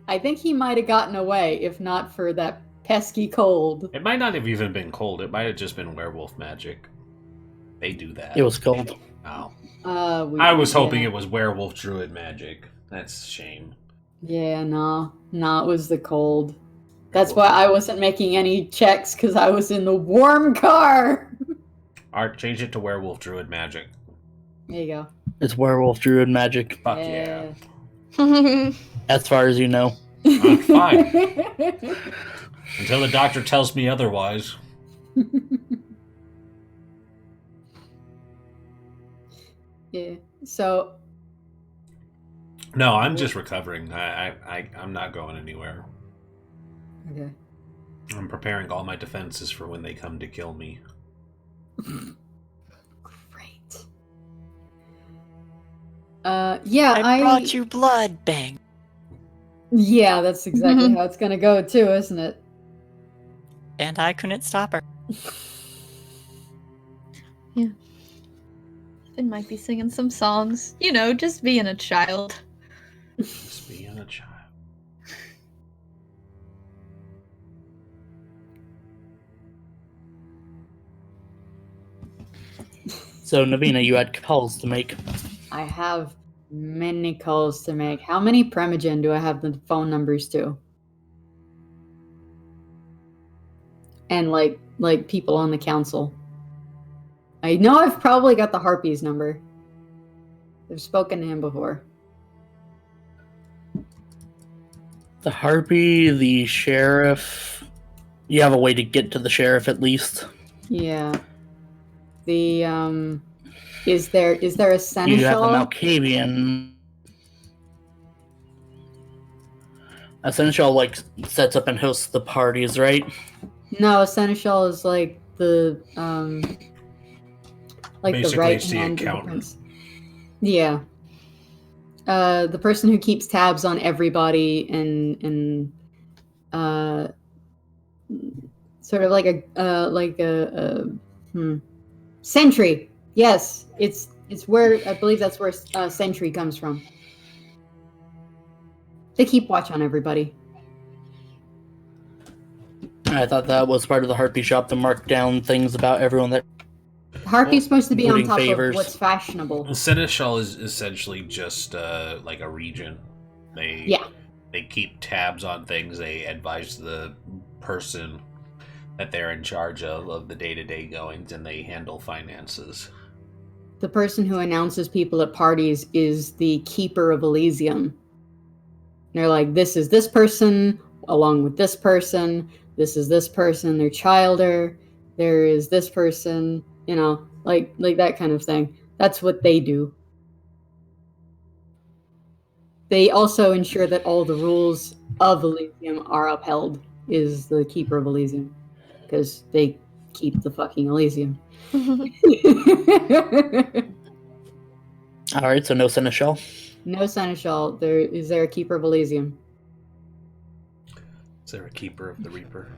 I think he might have gotten away if not for that pesky cold. It might not have even been cold. It might have just been werewolf magic. They do that. It was cold. Oh. I I was hoping it was werewolf druid magic. That's a shame. Yeah, no, it was the cold. That's why I wasn't making any checks, because I was in the warm car. Art, change it to werewolf druid magic. There you go. It's werewolf druid magic, Fuck yeah. as far as you know. Fine. Until the doctor tells me otherwise. Yeah. So, No, I'm just recovering. I'm not going anywhere. okay. I'm preparing all my defenses for when they come to kill me. Great. Yeah, I brought you blood, bang. Yeah, that's exactly how it's gonna go too, isn't it? And I couldn't stop her. Finn might be singing some songs. You know, just being a child. Just being a child. So, Navina, you had calls to make. I have many calls to make. How many Primogen do I have the phone numbers to? And like people on the council. I know I've probably got the Harpy's number. I've spoken to him before. The Harpy, the sheriff. You have a way to get to the sheriff at least. Yeah. The is there a You have an seneschal? Alcavian. A seneschal sets up and hosts the parties, right? No, a seneschal is like the Basically, the right it's the hand of the accountant. prince. Yeah. The person who keeps tabs on everybody and sort of like a sentry. Yes, it's where I believe that's where sentry comes from. They keep watch on everybody. I thought that was part of the Harpy shop to mark down things about everyone that. Harpy's supposed to be on Including top favors. of what's fashionable. Seneschal is essentially just like a regent. They Yeah. They keep tabs on things. They advise the person That they're in charge of the day-to-day goings and they handle finances. The person who announces people at parties is the Keeper of Elysium. They're like, this is this person, along with this person. This is this person, their childer. There is this person, like that kind of thing. That's what they do. They also ensure that all the rules of Elysium are upheld, is the Keeper of Elysium. Because they keep the fucking Elysium. Alright, so no Seneschal. No Seneschal. Is there a Keeper of Elysium? Is there a Keeper of the Reaper?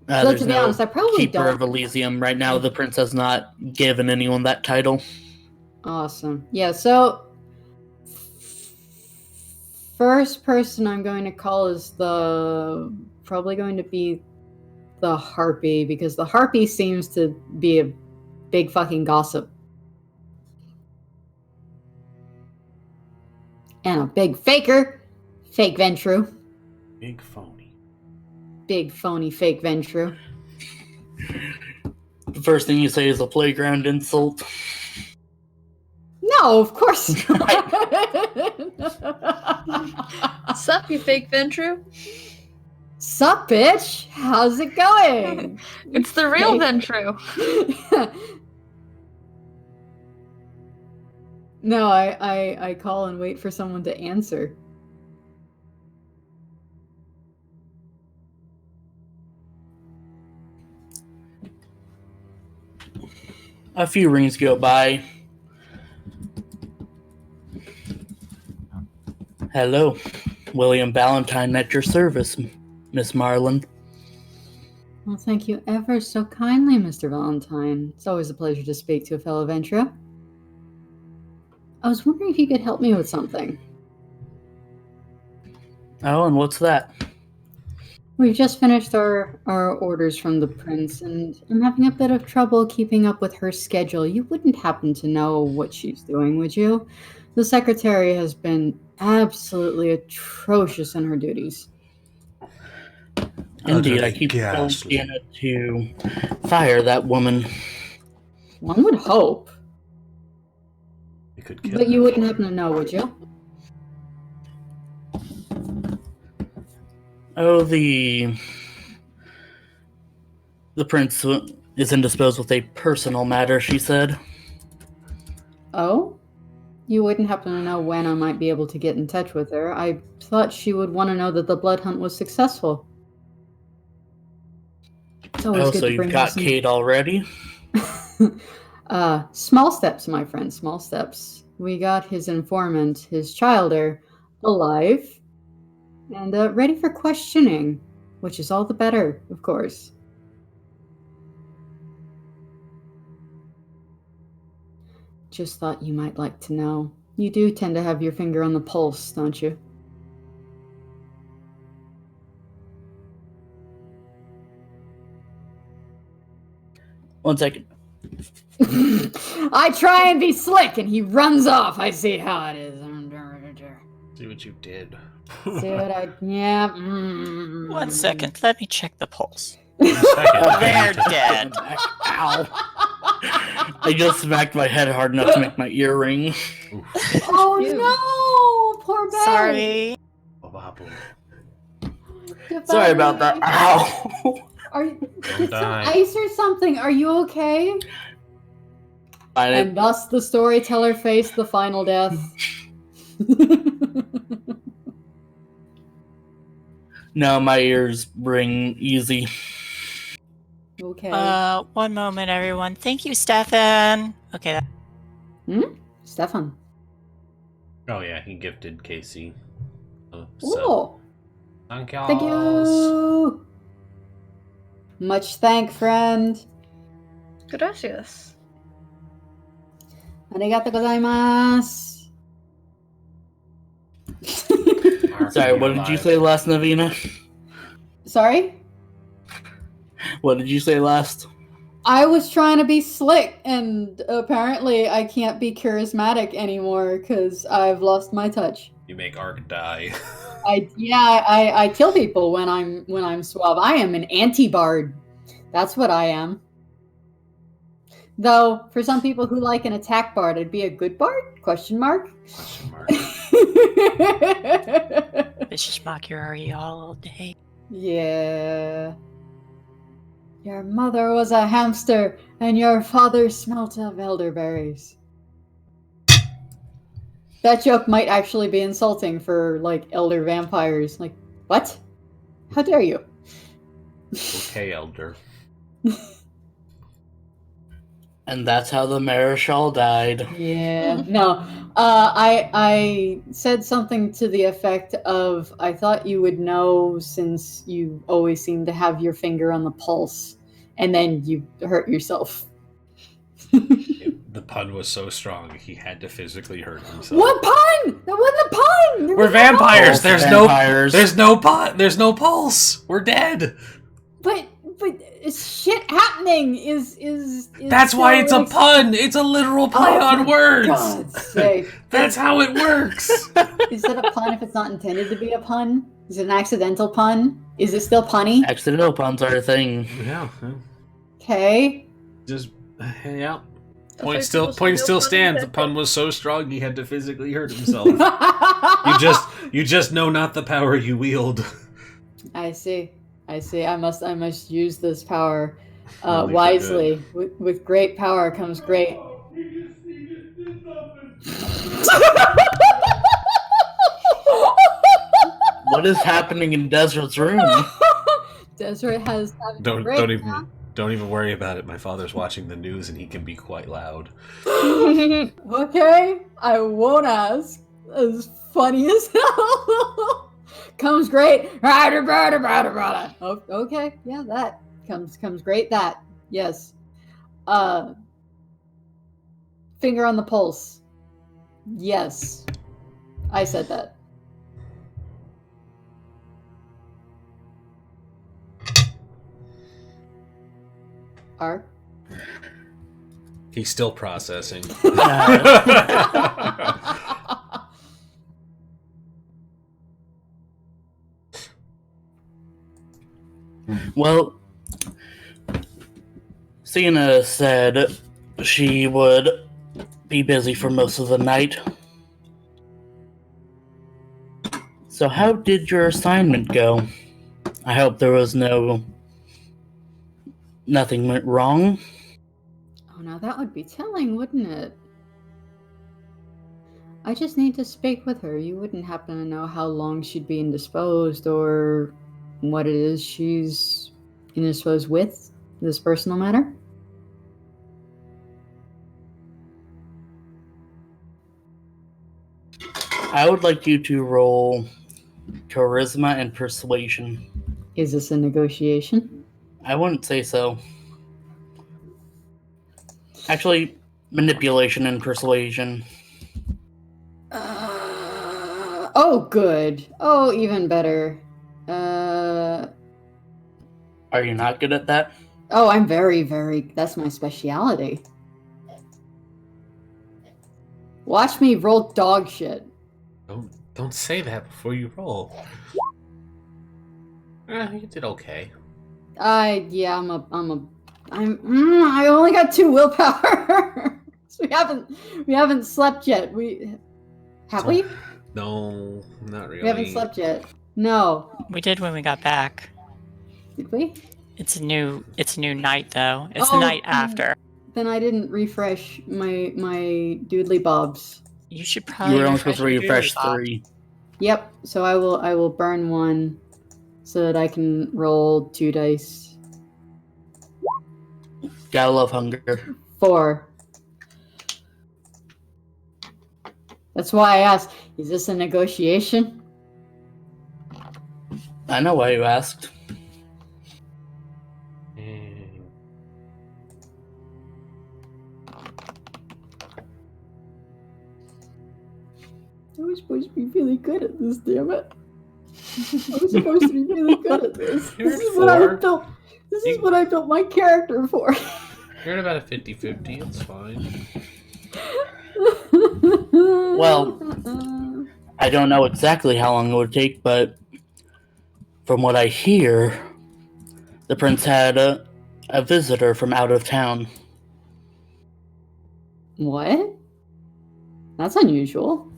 So to be honest, I probably Keeper of Elysium. Right now, the prince has not given anyone that title. Awesome. Yeah, so first person I'm going to call is probably going to be the Harpy, because the Harpy seems to be a big fucking gossip. And a big faker. Fake Ventru. Big phony. Big phony fake Ventru. The first thing you say is a playground insult. No, of course not. Sup, you fake Ventru? Sup, bitch? How's it going? It's the real Ventru. No, I call and wait for someone to answer. A few rings go by. Hello, William Valentine at your service, Miss Marlin. Well, thank you ever so kindly, Mr. Valentine. It's always a pleasure to speak to a fellow venturer. I was wondering if you could help me with something. Oh, and what's that? We've just finished our orders from the prince, and I'm having a bit of trouble keeping up with her schedule. You wouldn't happen to know what she's doing, would you? The secretary has been absolutely atrocious in her duties. Indeed, I keep telling Sienna to fire that woman. One would hope. You could kill But you her. wouldn't happen to know, would you? Oh, the prince is indisposed with a personal matter, she said. Oh? You wouldn't happen to know when I might be able to get in touch with her. I thought she would want to know that the blood hunt was successful. It's always Oh, good so to bring you've got her some... Kate already? Small steps, my friend, small steps. We got his informant, his childer, alive and ready for questioning, which is all the better, of course. Just thought you might like to know. You do tend to have your finger on the pulse, don't you? One second. I try and be slick, and he runs off. I see how it is. See what you did. See what I... Yeah. 1 second, let me check the pulse. Second. They're dead. Ow. I just smacked my head hard enough to make my ear ring. Oh no! Poor Belle. Sorry. Sorry about that. Ow. Are you... Get some die. ice or something. Are you okay? And thus the storyteller faced the final death. No, my ears ring easy. Okay. 1 moment, everyone. Thank you, Stefan. Okay. Stefan. Oh yeah, he gifted Casey. Oh. Thank Thank you. Much thank, friend. Gracias. Arigato gozaimasu. Sorry, what did you say last, Navina? Sorry? What did you say last? I was trying to be slick, and apparently I can't be charismatic anymore because I've lost my touch. You make Ark die. I kill people when I'm suave. I am an anti-bard. That's what I am. Though, for some people who like an attack bard, I'd be a good bard? Question mark. Vicious mockery all day. Yeah. Your mother was a hamster, and your father smelt of elderberries. That joke might actually be insulting for, like, elder vampires. Like, what? How dare you? Okay, elder. And that's how the Marischal died. Yeah. No. I said something to the effect of, I thought you would know since you always seem to have your finger on the pulse, and then you hurt yourself. The pun was so strong, he had to physically hurt himself. What pun? That wasn't a pun! We're vampires! There's Vampires. no pun! There's no pulse! We're dead! But shit happening is That's why it's a pun! It's a literal play on words! God's sake. That's how it works! Is it a pun if it's not intended to be a pun? Is it an accidental pun? Is it still punny? Accidental puns are a thing. Yeah. Okay. Just, yeah. Point still stands. The pun was so strong, he had to physically hurt himself. You just know not the power you wield. I see. I must use this power Only for wisely. With great power comes great. What is happening in Desert's room? Desert has Don't even worry about it. My father's watching the news and he can be quite loud. Okay, I won't ask. As funny as hell. Comes great. Oh, okay, yeah, that comes great. That, yes. Finger on the pulse. Yes, I said that. R. He's still processing. Well, Sienna said she would be busy for most of the night. So how did your assignment go? I hope there was nothing went wrong. Oh, now that would be telling, wouldn't it? I just need to speak with her. You wouldn't happen to know how long she'd be indisposed or what it is she's indisposed with? This personal matter? I would like you to roll charisma and persuasion. Is this a negotiation? I wouldn't say so. Actually, manipulation and persuasion. Oh, good. Oh, even better. Are you not good at that? Oh, I'm very, very... That's my speciality. Watch me roll dog shit. Don't say that before you roll. You did okay. I only got 2 willpower. So we haven't slept yet. Have we? No, not really. We haven't slept yet. No. We did when we got back. Did we? It's a new night though. It's the night after. Then I didn't refresh my doodly bobs. You should probably. You were only supposed to refresh your 3. Yep. So I will burn 1 so that I can roll 2 dice. Gotta love hunger. 4. That's why I asked, is this a negotiation? I know why you asked. I was supposed to be really good at this, damn it. I was supposed to be really good at this. This is what I built. This is what I built my character for. You're at about a 50-50, it's fine. Well, I don't know exactly how long it would take, but from what I hear, the prince had a visitor from out of town. What? That's unusual.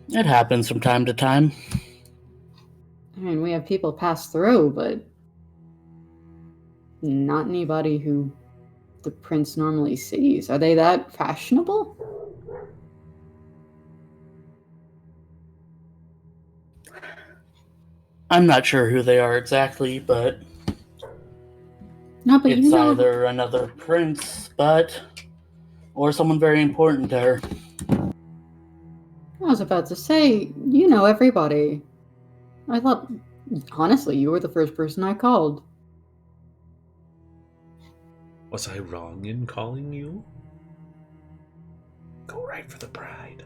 It happens from time to time. I mean, we have people pass through, but not anybody who the prince normally sees. Are they that fashionable? I'm not sure who they are exactly, but No, but it's either another prince, or someone very important to her. I was about to say, you know everybody. I thought, honestly, you were the first person I called. Was I wrong in calling you? Go right for the bride.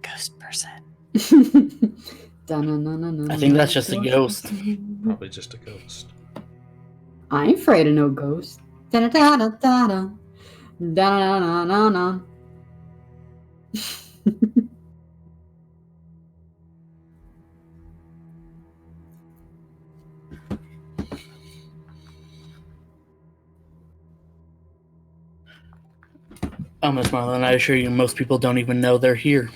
Ghost person. I think that's just a ghost. Probably just a ghost. I ain't afraid of no ghost. Da-da-da-da-da-da. Da-da-da-da-da-da. Oh, Miss Marlin, I assure you, most people don't even know they're here.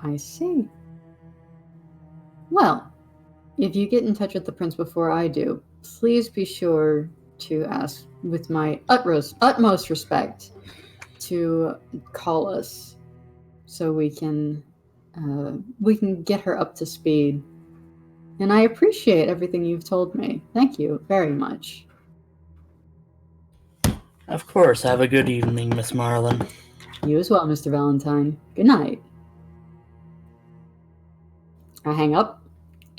I see. Well, if you get in touch with the prince before I do, please be sure to ask, with my utmost respect, to call us so we can get her up to speed. And I appreciate everything you've told me. Thank you very much. Of course. Have a good evening, Miss Marlin. You as well, Mr. Valentine. Good night. I hang up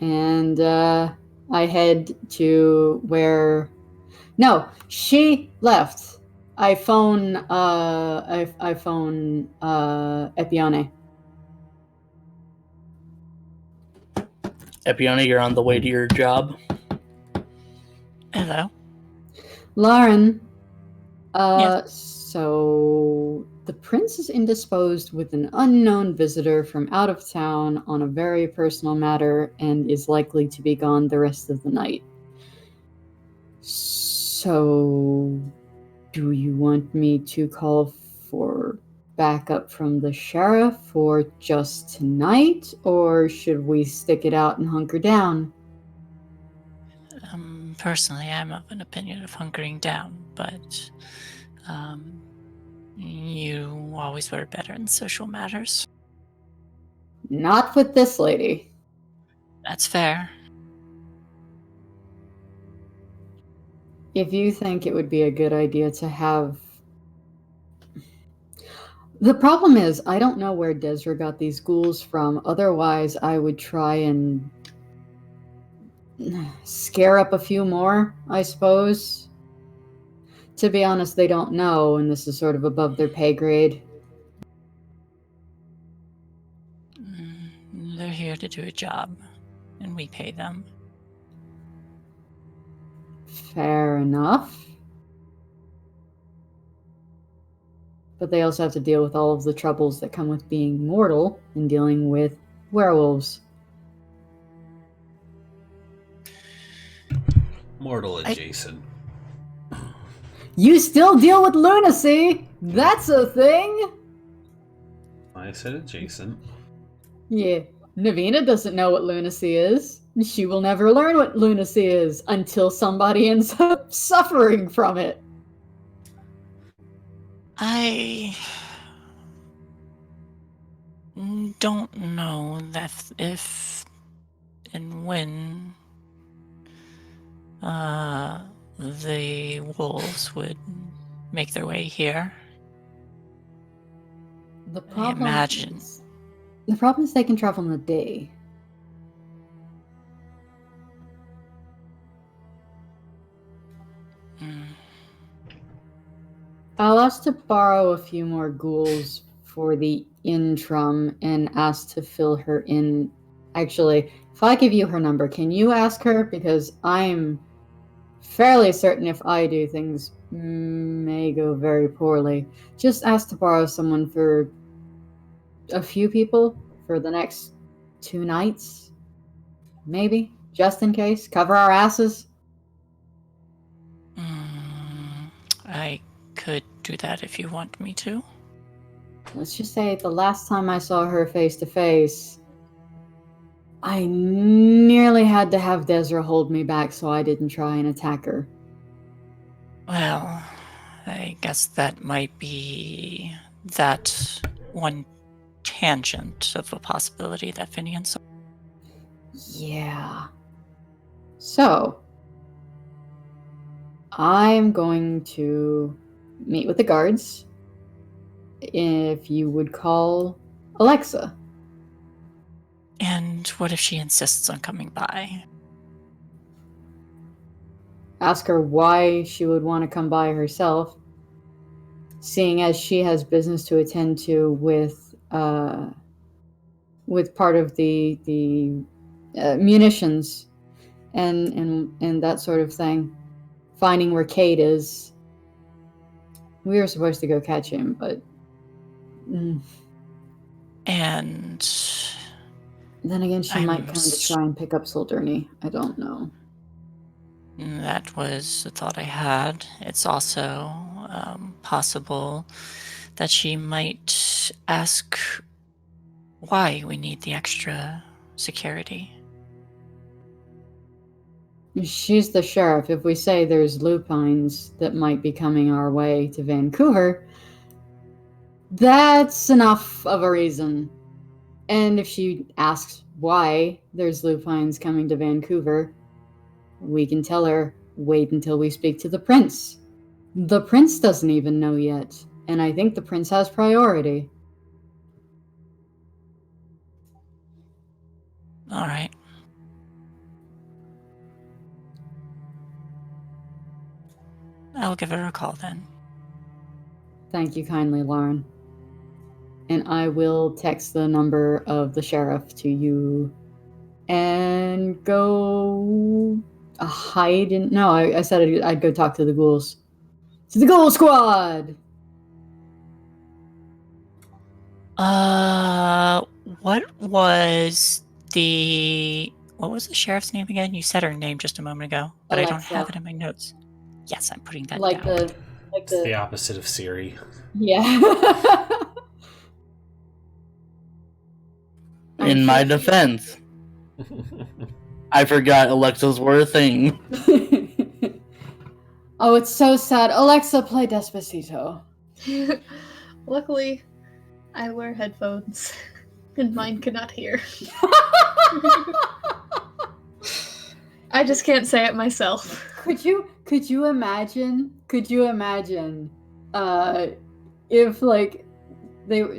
and I head to where... No, she left. I phone Epione. Epione, you're on the way to your job. Hello. Lauren. Yes. So the prince is indisposed with an unknown visitor from out of town on a very personal matter and is likely to be gone the rest of the night. So, do you want me to call for backup from the sheriff for just tonight, or should we stick it out and hunker down? Personally, I'm of an opinion of hunkering down, but you always were better in social matters. Not with this lady. That's fair. If you think it would be a good idea to have... The problem is, I don't know where Desra got these ghouls from. Otherwise, I would try and scare up a few more, I suppose. To be honest, they don't know, and this is sort of above their pay grade. They're here to do a job, and we pay them. Fair enough. But they also have to deal with all of the troubles that come with being mortal and dealing with werewolves. Mortal adjacent. You still deal with lunacy! That's a thing! I said adjacent. Yeah, Navina doesn't know what lunacy is. She will never learn what lunacy is until somebody ends up suffering from it. I don't know that if and when the wolves would make their way here. The problem imagine. The problem is they can travel in the day. I'll ask to borrow a few more ghouls for the interim and ask to fill her in. Actually, if I give you her number, can you ask her? Because I'm fairly certain if I do, things may go very poorly. Just ask to borrow someone for a few people for the next 2 nights. Maybe. Just in case. Cover our asses. I could do that if you want me to. Let's just say the last time I saw her face to face, I nearly had to have Desra hold me back so I didn't try and attack her. Well, I guess that might be that one tangent of a possibility that Finian saw. Yeah. So, I'm going to meet with the guards. If you would call Alexa. And what if she insists on coming by? Ask her why she would want to come by herself, seeing as she has business to attend to with part of the munitions and that sort of thing. Finding where Kate is. We were supposed to go catch him, but And then again, she might come to try and pick up Soldurni. I don't know. That was the thought I had. It's also possible that she might ask why we need the extra security. She's the sheriff. If we say there's lupines that might be coming our way to Vancouver, that's enough of a reason. And if she asks why there's lupines coming to Vancouver, we can tell her, wait until we speak to the prince. The prince doesn't even know yet, and I think the prince has priority. All right. I'll give her a call then. Thank you kindly, Lauren. And I will text the number of the sheriff to you and go hide in... No, I said I'd go talk to the ghouls. To the Ghoul Squad! What was the sheriff's name again? You said her name just a moment ago, but Alexa. I don't have it in my notes. Yes, I'm putting that Like down. It's the opposite of Siri. Yeah. In my defense, I forgot Alexas were a thing. Oh, it's so sad. Alexa, play Despacito. Luckily, I wear headphones, and mine cannot hear. I just can't say it myself. Could you imagine? If like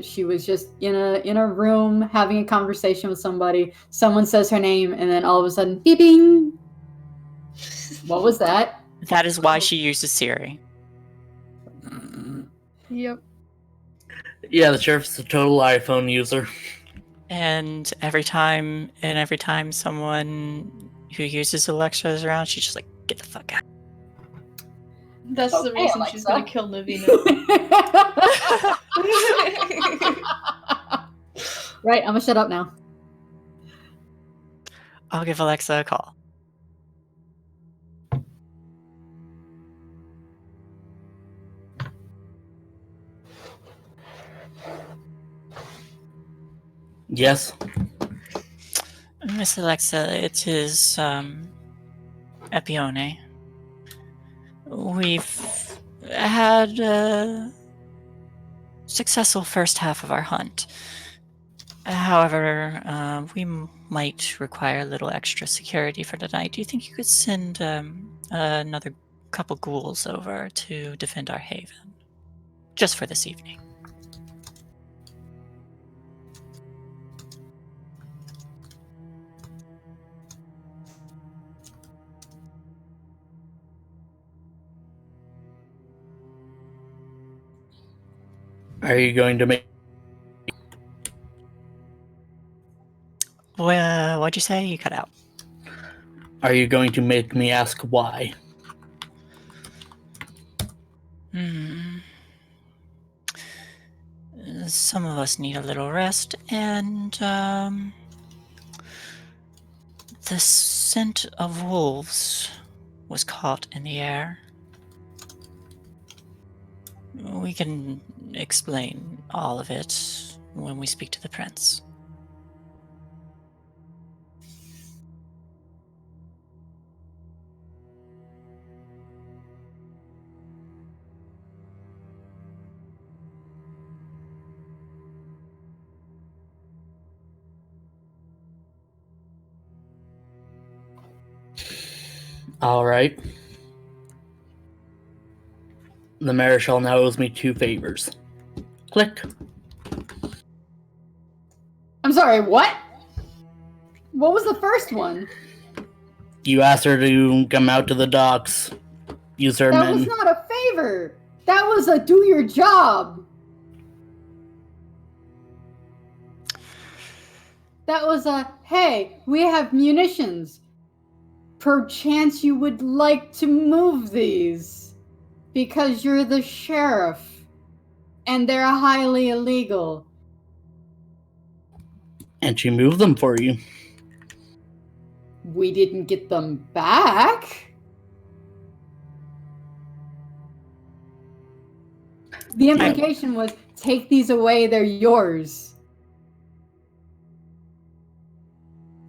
she was just in a room having a conversation with somebody. Someone says her name, and then all of a sudden, beeping. What was that? That is why she uses Siri. Yep. Yeah, the sheriff's a total iPhone user. And every time someone who uses Alexa is around, she's just like, get the fuck out. That's the Okay, reason Alexa. she's gonna kill Navina. Right, I'm gonna shut up now. I'll give Alexa a call. Yes. Miss Alexa, it is Epione. We've had a successful first half of our hunt. However, we might require a little extra security for tonight. Do you think you could send another couple ghouls over to defend our haven? Just for this evening. Are you going to make... Well, what'd you say? You cut out. Are you going to make me ask why? Some of us need a little rest, and the scent of wolves was caught in the air. We can explain all of it when we speak to the prince. All right. The Marischal now owes me 2 favors. Click. I'm sorry, what? What was the first one? You asked her to come out to the docks. Use her That men. was not a favor. That was a do your job. That was a, hey, we have munitions. Perchance you would like to move these. Because you're the sheriff. And they're highly illegal. And she moved them for you. We didn't get them back. The implication was, take these away, they're yours.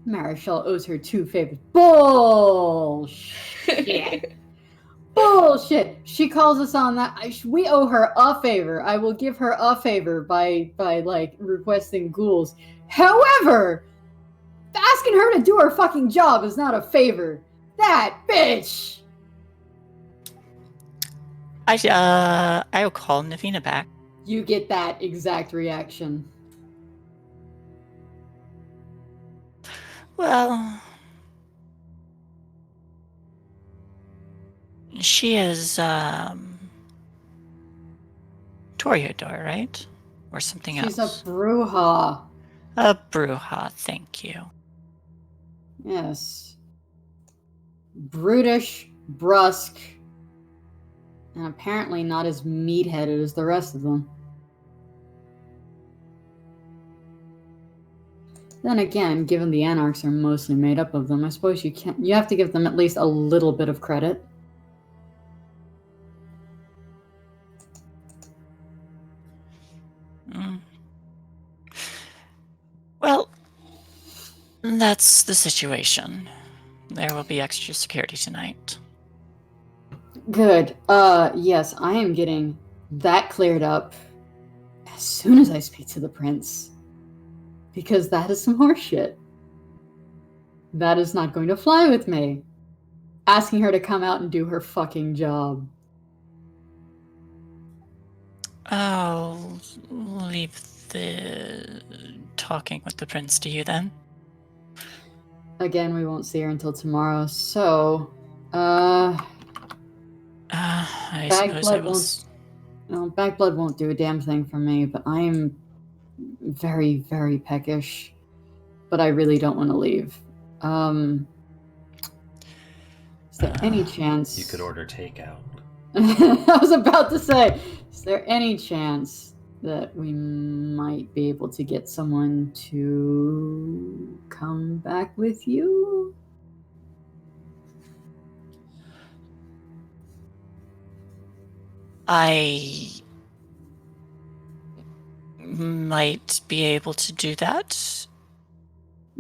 Marischal owes her 2 favors. Bullshit. Bullshit. She calls us on that. We owe her a favor. I will give her a favor by like requesting ghouls. However, asking her to do her fucking job is not a favor. That bitch. I'll call Navina back. You get that exact reaction. Well, she is Toreador, right? Or something She's else. a Bruja. A Bruja, thank you. Yes. Brutish, brusque, and apparently not as meat-headed as the rest of them. Then again, given the Anarchs are mostly made up of them, I suppose you have to give them at least a little bit of credit. Well, that's the situation. There will be extra security tonight. Good. Yes, I am getting that cleared up as soon as I speak to the prince. Because that is some horseshit. That is not going to fly with me. Asking her to come out and do her fucking job. I'll leave the talking with the prince to you then. Again, we won't see her until tomorrow, so... I Bag suppose I blood will... Back blood won't do a damn thing for me, but I'm very, very peckish. But I really don't want to leave. Is there any chance... You could order takeout. I was about to say, is there any chance that we might be able to get someone to come back with you? I might be able to do that.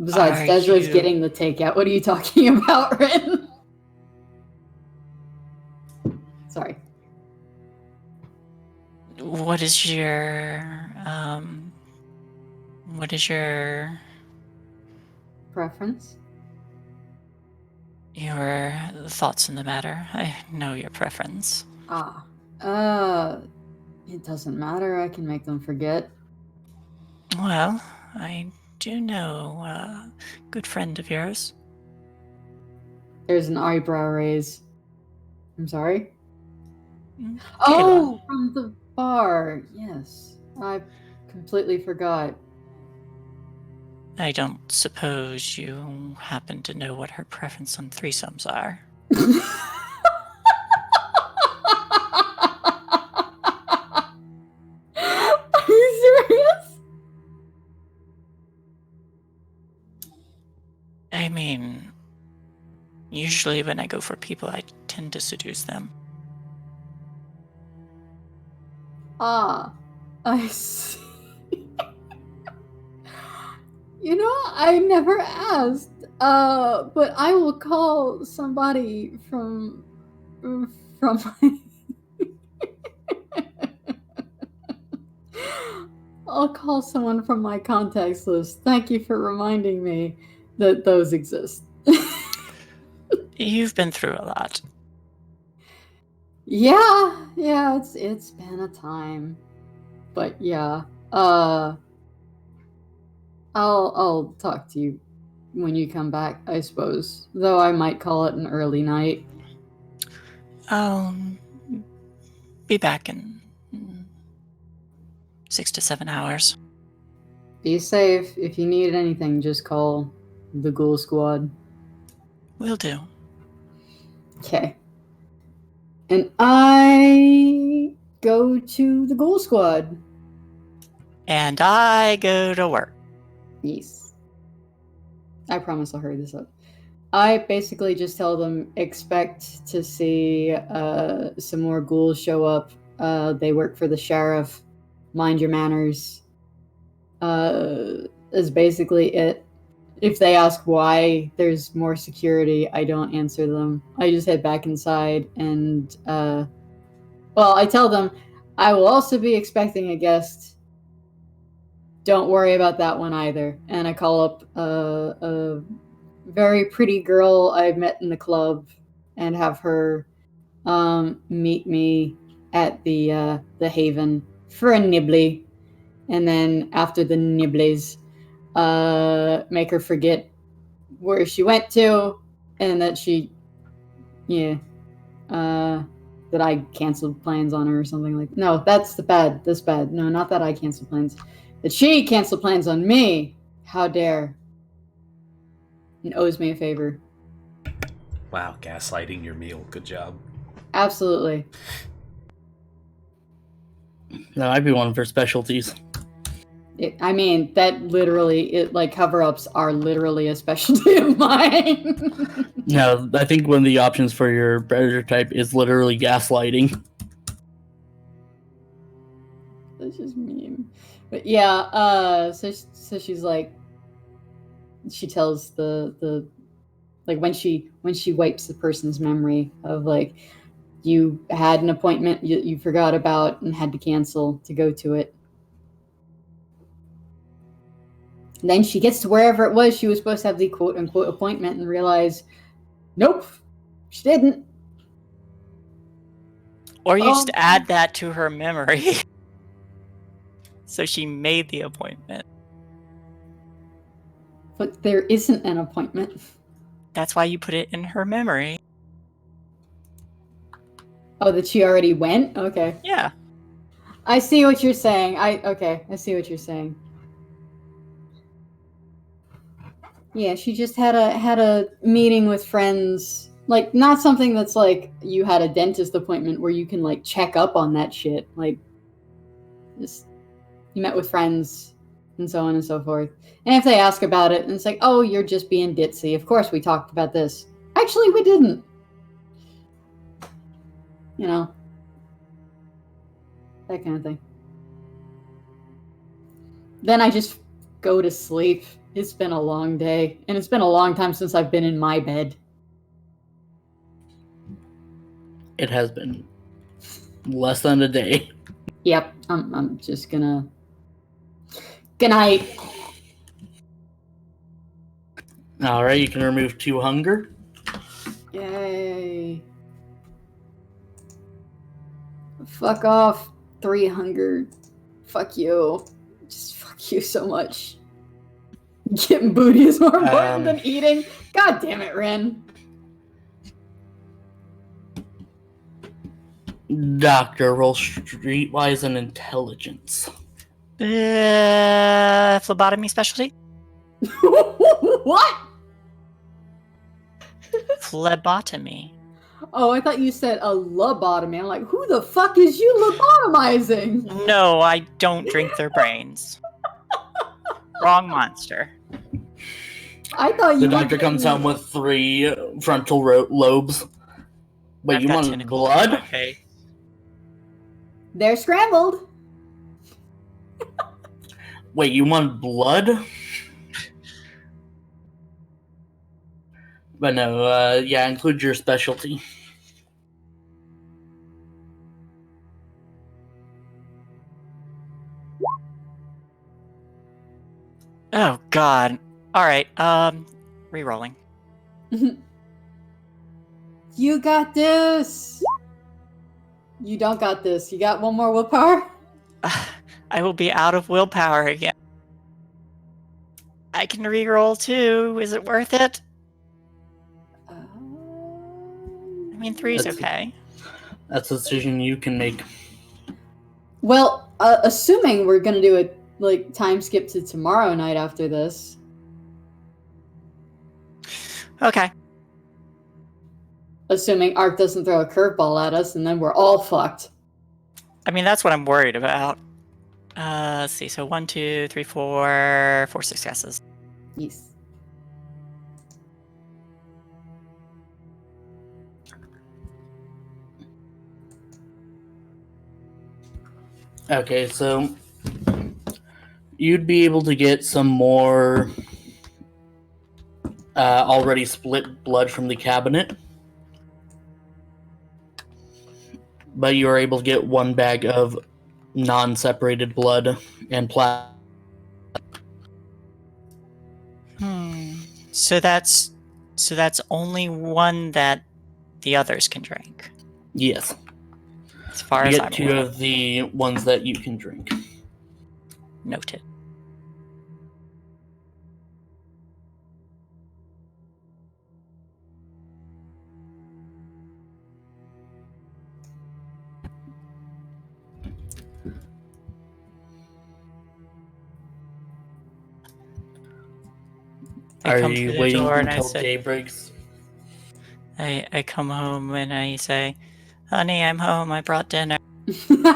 Besides, Desra's getting the takeout. What are you talking about, Rin? Sorry. What is your Preference? your thoughts on the matter? I know your preference. It doesn't matter. I can make them forget. Well, I do know a good friend of yours. There's an eyebrow raise. I'm sorry? Kayla. Oh, from the bar. Yes. I completely forgot. I don't suppose you happen to know what her preference on threesomes are. Are you serious? I mean, usually when I go for people, I tend to seduce them. Ah, I see. I never asked. But I will call somebody from my I'll call someone from my contacts list. Thank you for reminding me that those exist. You've been through a lot. Yeah, it's been a time. But yeah, I'll talk to you when you come back, I suppose. Though I might call it an early night. I'll be back in 6 to 7 hours. Be safe. If you need anything, just call the Ghoul Squad. Will do. Okay. And I go to the Ghoul Squad. And I go to work. Yes. I promise I'll hurry this up. I basically just tell them, expect to see some more ghouls show up. They work for the sheriff. Mind your manners. Is basically it. If they ask why there's more security, I don't answer them. I just head back inside and, I tell them, I will also be expecting a guest. Don't worry about that one either. And I call up a very pretty girl I've met in the club and have her meet me at the Haven for a nibbly. And then after the nibblies, make her forget where she went to and that that I canceled plans on her or something like that. No, that's bad. No, not that I canceled plans. That she canceled plans on me. How dare. And owes me a favor. Wow, gaslighting your meal. Good job. Absolutely. That might be one of her specialties. That literally, cover-ups are literally a specialty of mine. No, I think one of the options for your predator type is literally gaslighting. That's just mean. But yeah, so she's like, she tells the when she wipes the person's memory of you had an appointment you forgot about and had to cancel to go to it. And then she gets to wherever it was she was supposed to have the quote-unquote appointment and realize, nope, she didn't. Or you just add that to her memory. So she made the appointment. But there isn't an appointment. That's why you put it in her memory. Oh, that she already went? Okay. Yeah. I see what you're saying. I see what you're saying. Yeah, she just had a meeting with friends. Not something that's you had a dentist appointment where you can check up on that shit. Just you met with friends and so on and so forth. And if they ask about it, and it's oh, you're just being ditzy. Of course we talked about this. Actually, we didn't. That kind of thing. Then I just go to sleep. It's been a long day, and it's been a long time since I've been in my bed. It has been less than a day. Yep, I'm just gonna. Good night. All right, you can remove 2 hunger. Yay. Fuck off, 3 hunger. Fuck you. Just fuck you so much. Getting booty is more important than eating. God damn it, Ren. Doctor, roll streetwise and intelligence. Phlebotomy specialty? What? Phlebotomy. Oh, I thought you said a lobotomy. I'm like, who the fuck is you lobotomizing? No, I don't drink their brains. Wrong monster. I thought you. The doctor comes home with 3 frontal lobes. Wait, I've you got want tentacles in my blood? face. They're scrambled. Wait, you want blood? But no, yeah, include your specialty. Oh god. Alright, re-rolling. You got this. You don't got this. You got one more willpower? I will be out of willpower again. I can re-roll too. Is it worth it? I mean, 3's That's- okay. That's a decision you can make. Well, assuming we're gonna do a time skip to tomorrow night after this. Okay. Assuming Ark doesn't throw a curveball at us, and then we're all fucked. I mean, that's what I'm worried about. Let's see. So 1, 2, 3, 4 successes. Yes. Okay, so you'd be able to get some more already split blood from the cabinet. But you are able to get 1 bag of non-separated blood and plasma. So that's only one that the others can drink. Yes. As far You as get I'm 2 aware. of the ones that you can drink. Noted. Are come to you the waiting door and I until say- day breaks? I come home and I say, "Honey, I'm home. I brought dinner." Food.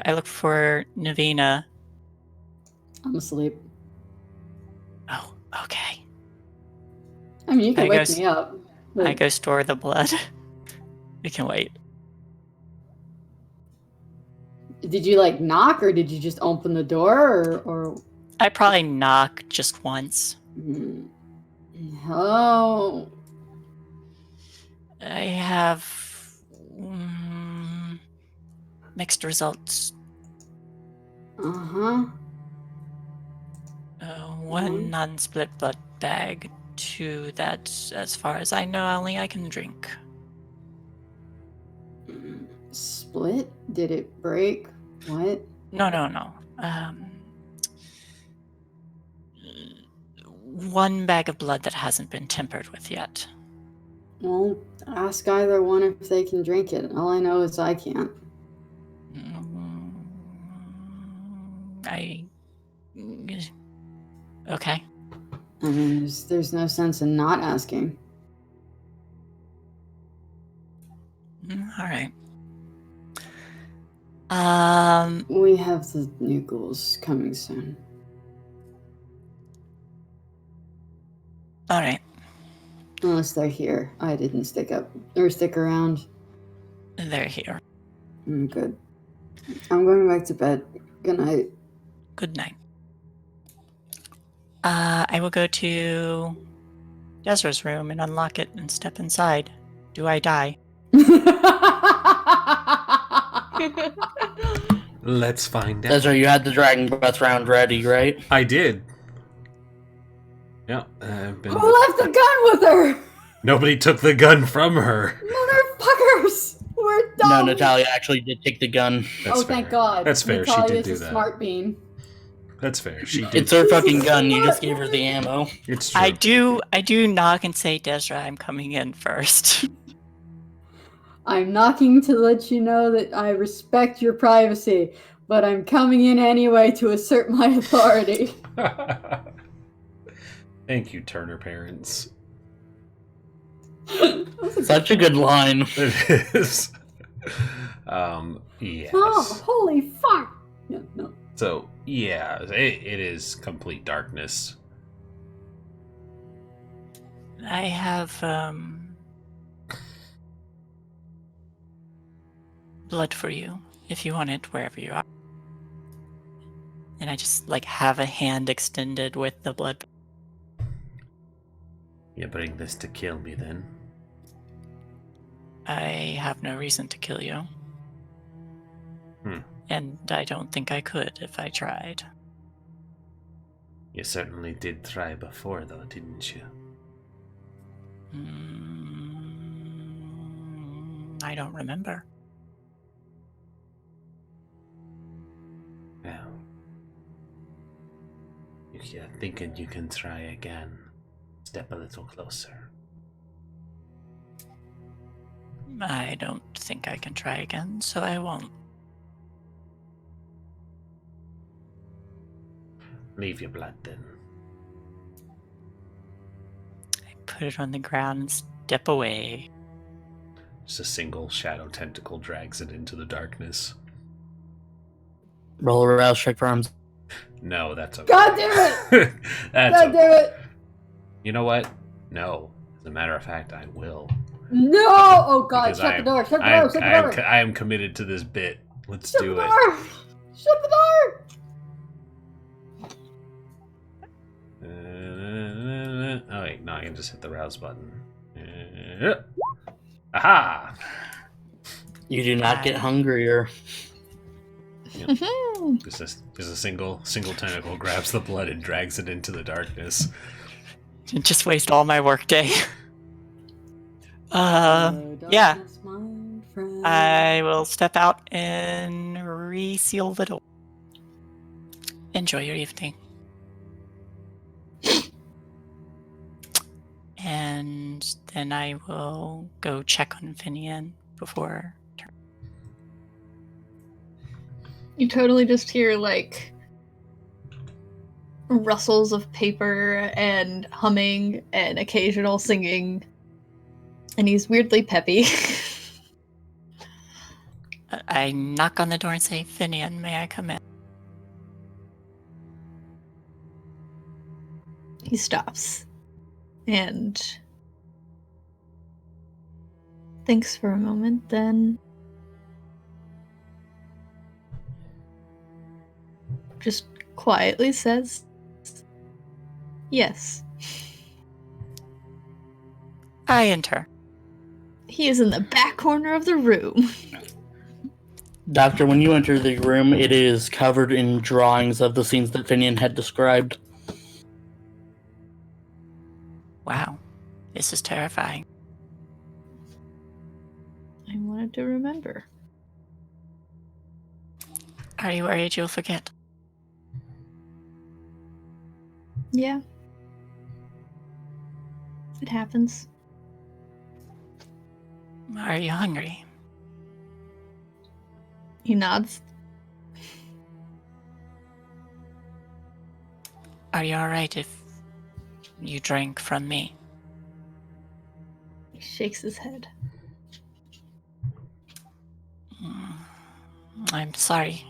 I look for Navina. I'm asleep. Oh, okay. I mean, you can I wake go me up. but- I go store the blood. We can wait. Did you knock, or did you just open the door, or? I probably knock just once. Hello. I have mixed results. Uh-huh. 1 non-split blood bag. 2 that, as far as I know, only I can drink. Split? Did it break? What? No. 1 bag of blood that hasn't been tampered with yet. Well, ask either one if they can drink it. All I know is I can't. Okay. I mean, there's no sense in not asking. All right. We have the new ghouls coming soon. All right. Unless they're here. I didn't stick around. They're here. Good. I'm going back to bed. Good night. Good night. I will go to Jezra's room and unlock it and step inside. Do I die? Let's find out. Ezra, you had the Dragon Breath round ready, right? I did. Yeah, I've been. Who left the gun with her? Nobody took the gun from her. Motherfuckers! We're dumb! No, Natalia actually did take the gun. That's oh, thank fair. God. That's fair. Natalia's She did do a that. smart bean. That's fair. She did. It's her fucking gun. You just gave her the ammo. It's true. I do knock and say, Desra, I'm coming in first. I'm knocking to let you know that I respect your privacy, but I'm coming in anyway to assert my authority. Thank you, Turner parents. Such a good line. It is. Yes. Oh, holy fuck! No. So, yeah, it is complete darkness. I have blood for you if you want it wherever you are. And I just have a hand extended with the blood. You bring this to kill me then? I have no reason to kill you. And I don't think I could if I tried. You certainly did try before, though, didn't you? I don't remember. Well, if you're thinking you can try again, step a little closer. I don't think I can try again, so I won't. Leave your blood then. I put it on the ground and step away. Just a single shadow tentacle drags it into the darkness. Roll a rouse check for arms. No, that's okay. God damn it! That's God damn okay. it! You know what? No. As a matter of fact, I will. No! Oh god, Because shut the door, shut the door, shut the door! I am committed to this bit. Let's Shut do the it. door! Shut the door! Oh wait, no, I can just hit the rouse button. Aha! You do not get hungrier. Just a single tentacle grabs the blood and drags it into the darkness. Just waste all my workday. Oh, Yeah. darkness, my friend. I will step out and reseal the door. Enjoy your evening. And then I will go check on Finian before turn. You totally just hear rustles of paper and humming and occasional singing. And he's weirdly peppy. I knock on the door and say, Finian, may I come in? He stops and thinks for a moment, then just quietly says, yes. I enter. He is in the back corner of the room. Doctor, when you enter the room, it is covered in drawings of the scenes that Finian had described. Wow, this is terrifying. I wanted to remember. Are you worried you'll forget? Yeah. It happens. Are you hungry? He nods. Are you alright if you drink from me? He shakes his head. I'm sorry.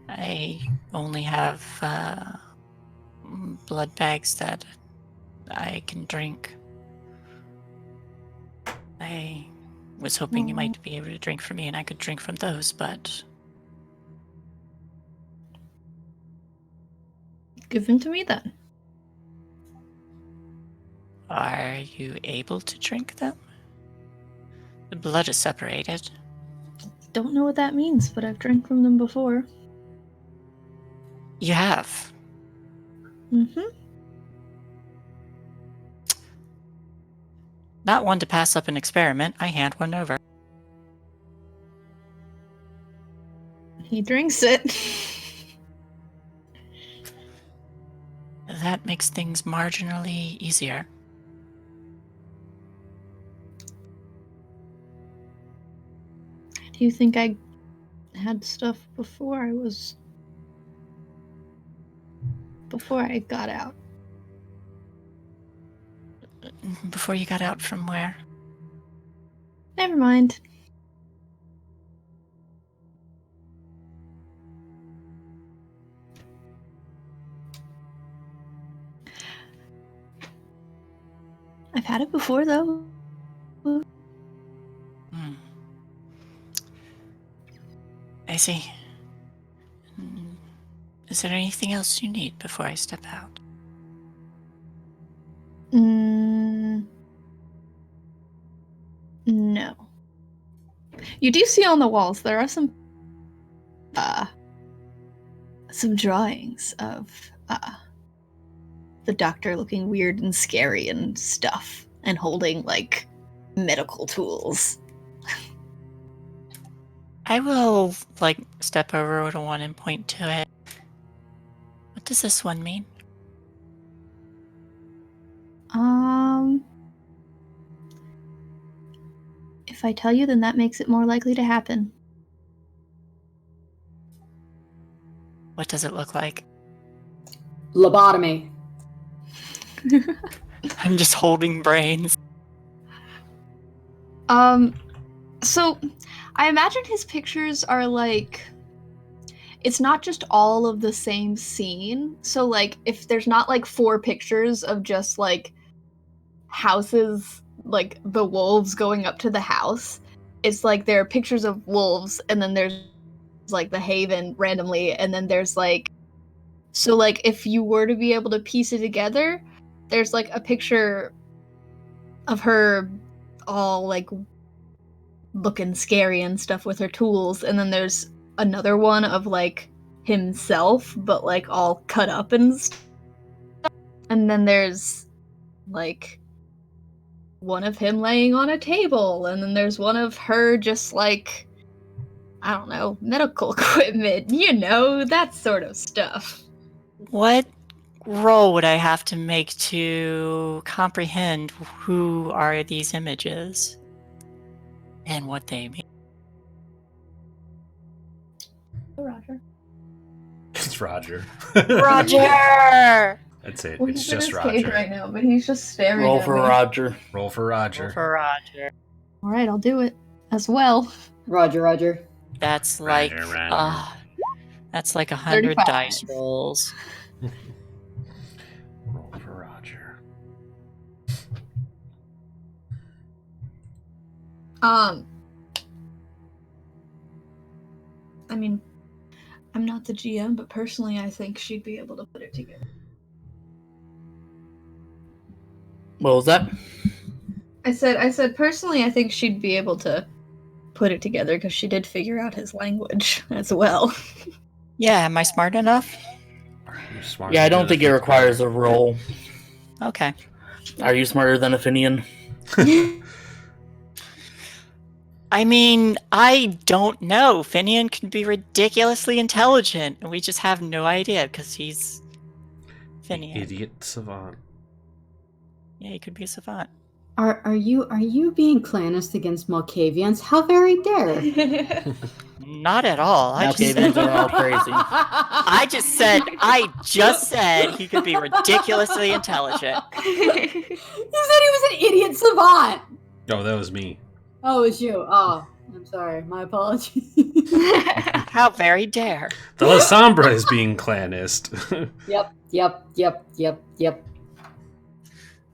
I only have blood bags that I can drink. I was hoping you might be able to drink from me and I could drink from those, but... Give him to me then. Are you able to drink them? The blood is separated. Don't know what that means, but I've drank from them before. You have. Mm-hmm. Not one to pass up an experiment, I hand one over. He drinks it. that makes things marginally easier. Do you think I had stuff before I got out? Before you got out from where? Never mind. I've had it before, though. I see. Is there anything else you need before I step out? No. You do see on the walls there are some drawings of the doctor looking weird and scary and stuff, and holding like medical tools. I will step over to one and point to it. What does this one mean? If I tell you, then that makes it more likely to happen. What does it look like? Lobotomy. I'm just holding brains. So I imagine his pictures are like, it's not just all of the same scene. So like if there's not like 4 pictures of just like houses, like the wolves going up to the house, it's like there are pictures of wolves, and then there's like the haven randomly, and then there's like, so like if you were to be able to piece it together, there's like a picture of her all like looking scary and stuff with her tools, and then there's another one of like himself but like all cut up and stuff. And then there's like one of him laying on a table, and then there's one of her just like, I don't know, medical equipment, you know, that sort of stuff. What roll would I have to make to comprehend who are these images and what they mean? Roger. It's Roger. Roger! That's it. Well, It's he's in just his cage Roger. right now, but he's just staring Roll at for me. Roger. Roll for Roger. Roll for Roger. All right, I'll do it as well. Roger, Roger. That's like Roger. that's like 100 35. dice rolls. Roll for Roger. I mean, I'm not the GM, but personally I think she'd be able to put it together. What was that? I said personally I think she'd be able to put it together because she did figure out his language as well. Yeah, am I smart enough? You're smart. Yeah, I don't think it requires a roll. Okay. Are you smarter than a Finian? I mean, I don't know. Finian can be ridiculously intelligent, and we just have no idea because he's Finian. Idiot savant. Yeah, he could be a savant. Are you being clanist against Malkavians? How very dare! Not at all. I Malkavians are all crazy. I just said he could be ridiculously intelligent. You said he was an idiot savant! Oh, that was me. Oh, it was you. Oh, I'm sorry. My apologies. How very dare. The La Sombra is being clanist. Yep.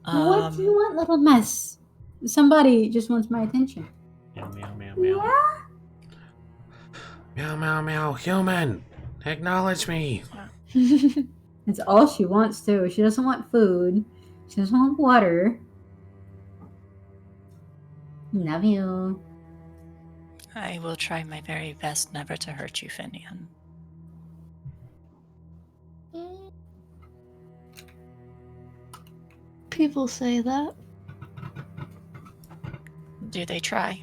What do you want, little mess? Somebody just wants my attention. Meow, meow, meow, meow. Meow, meow, meow. Human, acknowledge me. It's all she wants too. She doesn't want food. She doesn't want water. Love you. I will try my very best never to hurt you, Finian. People say that. Do they try?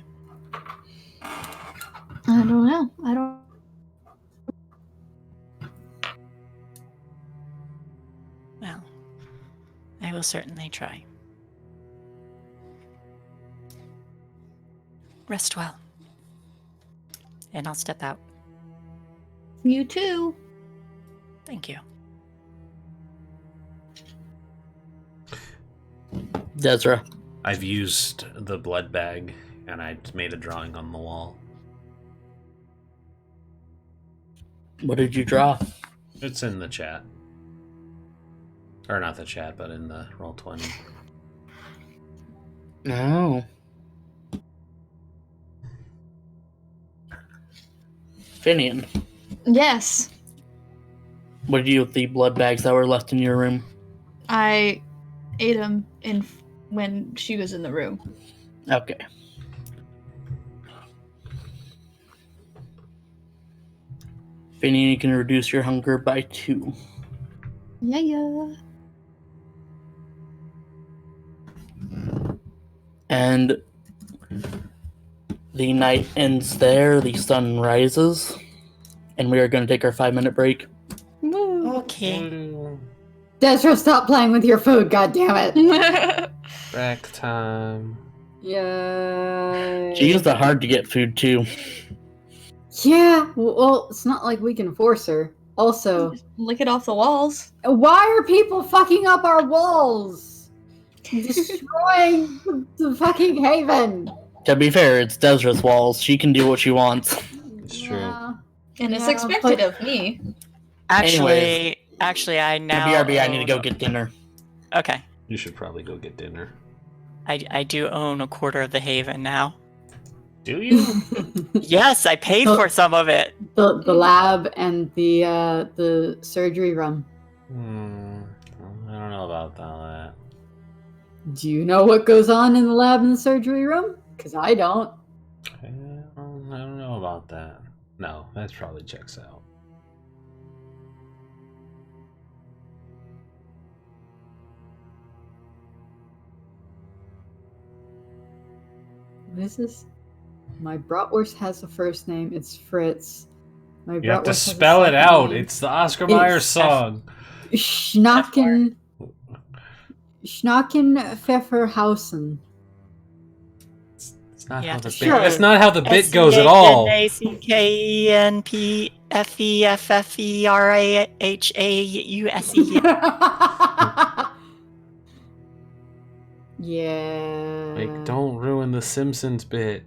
I don't know. I don't. Well, I will certainly try. Rest well. And I'll step out. You too. Thank you. Desra. I've used the blood bag, and I made a drawing on the wall. What did you draw? It's in the chat. Or not the chat, but in the Roll20. Oh. Finian, Yes. what did you do with the blood bags that were left in your room? I ate them when she was in the room. Okay. Finian, you can reduce your hunger by 2. Yeah. And the night ends there, the sun rises, and we are going to take our 5-minute break. Woo. Okay. Desra, stop playing with your food, goddammit. Break time. Yeah. She used the hard to get food too. Yeah, well, it's not like we can force her. Also, Just lick it off the walls. why are people fucking up our walls? Destroying the fucking haven. To be fair, it's Desra's walls. She can do what she wants. It's true. And it's Yeah, expected but- of me. Actually, I now. BRB, I need to go get dinner. Okay. You should probably go get dinner. I do own a quarter of the haven now. Do you? Yes, I paid Oh. for some of it. the lab and the surgery room. I don't know about that. Do you know what goes on in the lab and the surgery room? Because I don't. I don't know about that. No, that probably checks out. What is this? My bratwurst has a first name. It's Fritz. My You have to bratwurst has a spell it second out. name. It's the Oscar Mayer It's song. Schnacken Pfefferhausen. It's not You how have the to bit. spell it. That's not how the bit goes at all. SCHNPFEFFERAHAUSE. Yeah. Like, don't ruin the Simpsons bit.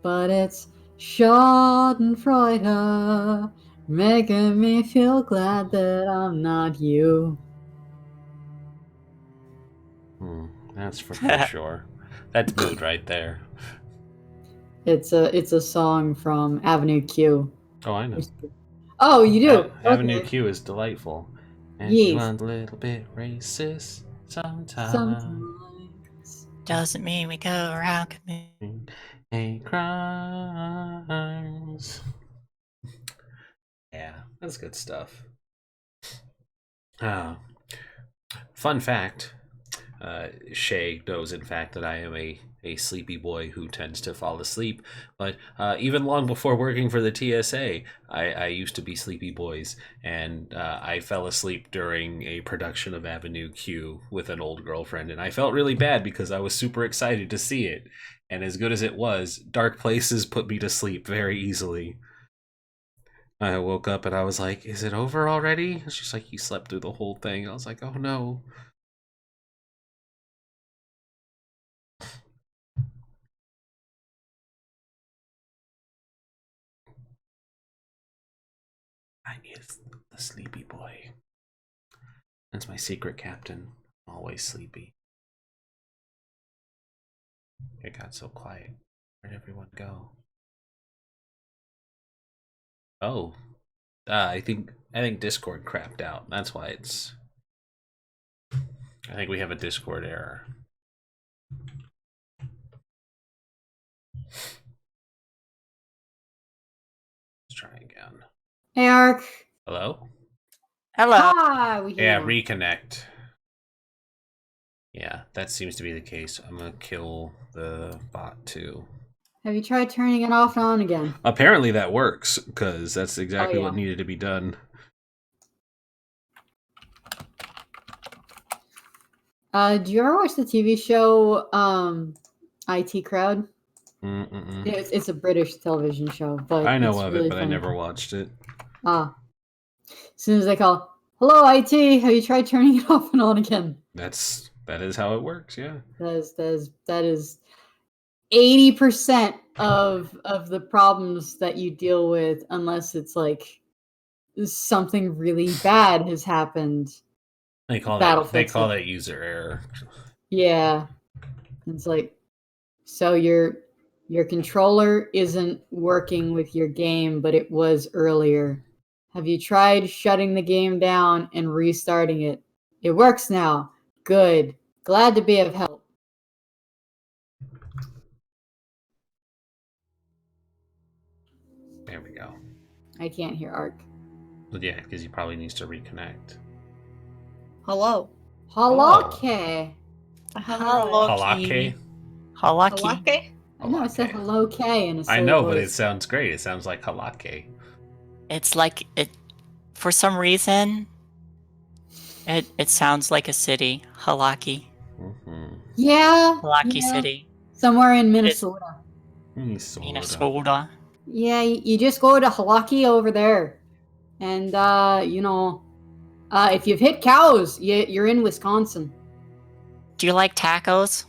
But it's Schadenfreude, making me feel glad that I'm not you. That's for sure. That's mood right there. It's a song from Avenue Q. Oh, I know. Oh, you do? Avenue Okay. Q is delightful. And Yes. you want a little bit racist sometimes. Sometimes. Doesn't mean we go around committing. Hate crimes. Yeah, that's good stuff. Fun fact. Shay knows, in fact, that I am a sleepy boy who tends to fall asleep. But even long before working for the TSA, I used to be sleepy boys. And I fell asleep during a production of Avenue Q with an old girlfriend. And I felt really bad because I was super excited to see it. And as good as it was, Dark Places put me to sleep very easily. I woke up and I was like, is it over already? She's like, you slept through the whole thing. I was like, oh no. I is the sleepy boy. That's my secret captain. Always sleepy. It got so quiet. Where'd everyone go? Oh. I think Discord crapped out. That's why it's... I think we have a Discord error. Let's try again. Hey, Ark. Hello? Hello. Hi. We Yeah, hear. reconnect. Yeah, that seems to be the case. I'm gonna kill the bot too. Have you tried turning it off and on again? Apparently that works, because that's exactly Oh, yeah. what needed to be done. Do you ever watch the TV show IT Crowd? Mm-mm. It's a British television show, but I know it's of really it, but I funny. never watched it. As soon as they call, hello IT, have you tried turning it off and on again? That is how it works. Yeah. That is 80% of the problems that you deal with, unless it's like something really bad has happened. They call That'll that fix it. user error. Yeah. It's like, so your controller isn't working with your game, but it was earlier. Have you tried shutting the game down and restarting it? It works now. Good. Glad to be of help. There we go. I can't hear Ark. But yeah, because he probably needs to reconnect. Hello. Halake. Hello. Halake? Halaki. Halake? I know I said Halake. hello K in a silly I know, but it voice. sounds great. It sounds like halake. It's like it. For some reason, it sounds like a city. Halaki. Mm-hmm. Yeah. Halaki yeah. City. Somewhere in Minnesota. Minnesota. Yeah, you just go to Halaki over there. And, if you've hit cows, you're in Wisconsin. Do you like tacos?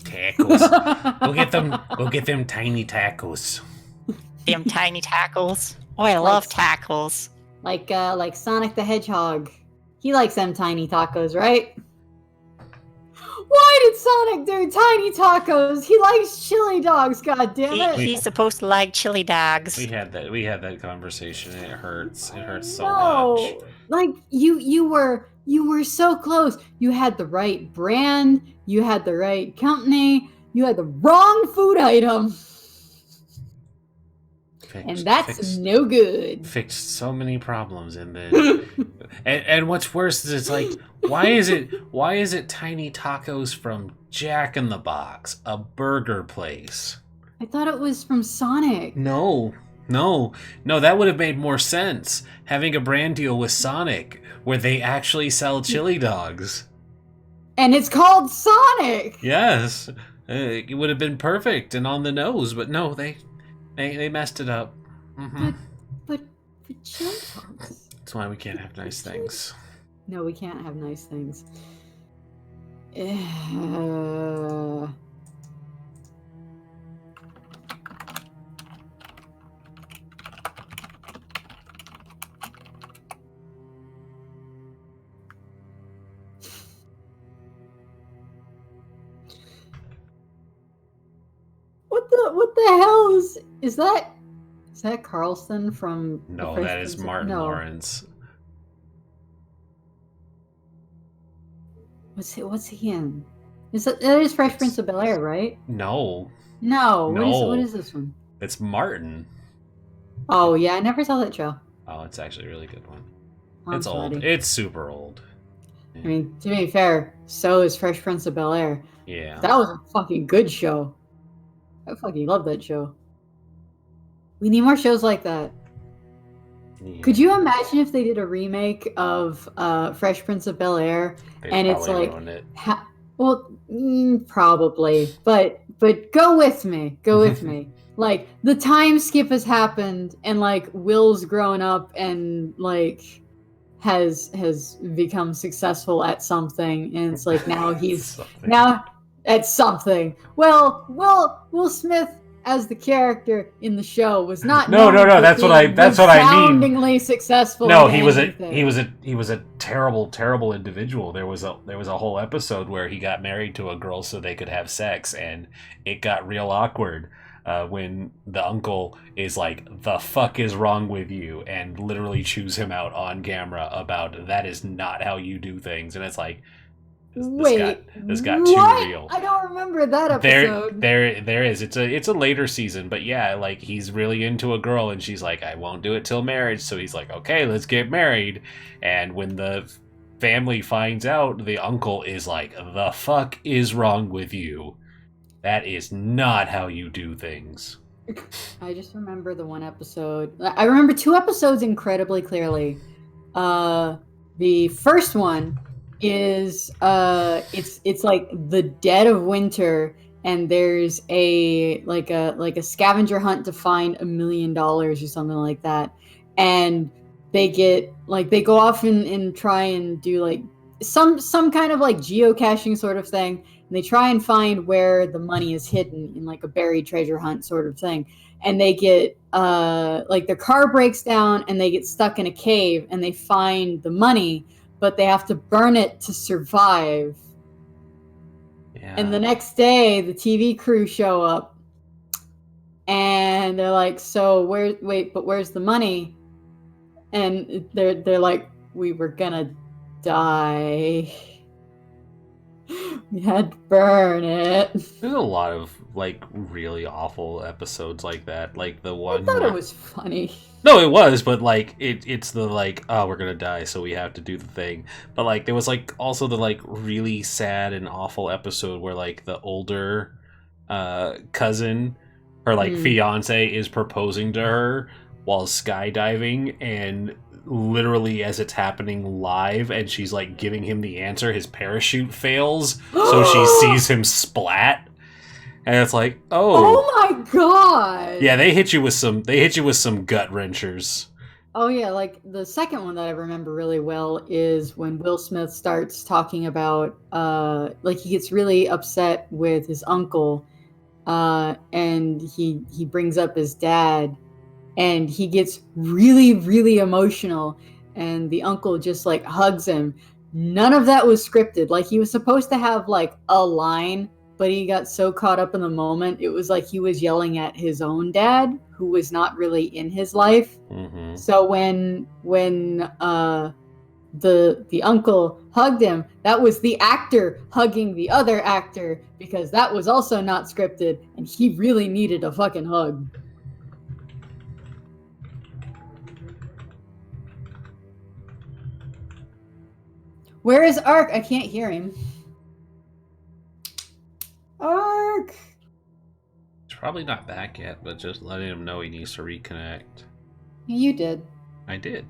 Tacos. Go get them tiny tacos. Them tiny tacos. Oh, I love tacos. Like Sonic the Hedgehog. He likes them tiny tacos, right? Why did Sonic do tiny tacos? He likes chili dogs, god damn it. He's supposed to like chili dogs. We had that conversation. And it hurts. It hurts so No. much. Like you were so close. You had the right brand, you had the right company, you had the wrong food item. And that's no good. Fixed so many problems, and then and what's worse is it's like, why is it tiny tacos from Jack in the Box, a burger place? I thought it was from Sonic. No, that would have made more sense, having a brand deal with Sonic where they actually sell chili dogs. And it's called Sonic. Yes, it would have been perfect and on the nose, but no, they messed it up. Mm-hmm. But chili dogs. That's why we can't have nice things. No, we can't have nice things. What the hell is that? Is that Carlson from? No, that is Martin Lawrence. What's he in? That is Fresh Prince of Bel-Air, right? No. What is this one? It's Martin. Oh yeah, I never saw that show. Oh, it's actually a really good one. I'm It's sorry. old. It's super old. I mean, to be fair, so is Fresh Prince of Bel-Air. Yeah. That was a fucking good show. I fucking love that show. We need more shows like that. Yeah. Could you imagine if they did a remake of Fresh Prince of Bel-Air and it's like, probably, but go with me. Like the time skip has happened, and like Will's grown up and like has become successful at something, and it's like now he's now at something. Well, Will Smith as the character in the show was not no. That's what I mean. Resoundingly successful. No, he was a terrible individual. There was a whole episode where he got married to a girl so they could have sex, and it got real awkward when the uncle is like, "The fuck is wrong with you?" and literally chews him out on camera about that is not how you do things, and it's like. This got what? too real. I don't remember that episode. There is. It's a later season, but yeah, like he's really into a girl, and she's like, "I won't do it till marriage." So he's like, "Okay, let's get married." And when the family finds out, the uncle is like, "The fuck is wrong with you? That is not how you do things." I just remember the one episode. I remember two episodes incredibly clearly. The first one is it's like the dead of winter, and there's a scavenger hunt to find $1 million or something like that, and they go off and try and do like some kind of like geocaching sort of thing, and they try and find where the money is hidden in like a buried treasure hunt sort of thing, and they get like their car breaks down and they get stuck in a cave and they find the money, but they have to burn it to survive. Yeah. And the next day, the TV crew show up, and they're like, "So where's the money?" And they're like, "We were gonna die. We had to burn it." There's a lot of like really awful episodes like that. Like the one. I thought it was funny. No, it was, but like it's the like, oh, we're gonna die, so we have to do the thing. But like there was like also the like really sad and awful episode where like the older cousin, her like fiance, is proposing to her while skydiving, and literally as it's happening live and she's like giving him the answer, his parachute fails, so she sees him splat. And it's like, oh my god! Yeah, they hit you with some gut wrenchers. Oh yeah, like the second one that I remember really well is when Will Smith starts talking about like he gets really upset with his uncle, and he brings up his dad, and he gets really, really emotional, and the uncle just like hugs him. None of that was scripted. Like he was supposed to have like a line, but he got so caught up in the moment. It was like he was yelling at his own dad, who was not really in his life. Mm-hmm. So when the uncle hugged him, that was the actor hugging the other actor, because that was also not scripted, and he really needed a fucking hug. Where is Ark? I can't hear him. Ark! He's probably not back yet, but just letting him know he needs to reconnect. You did. I did.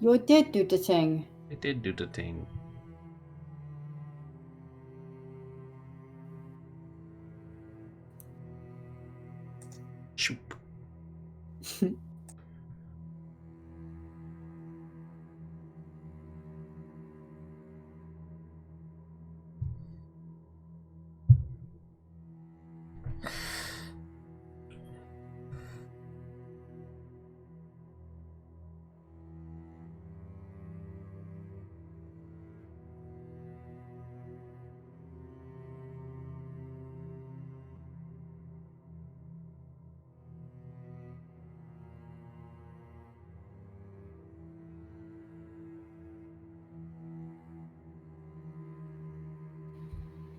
You did do the thing. I did do the thing. Shoop.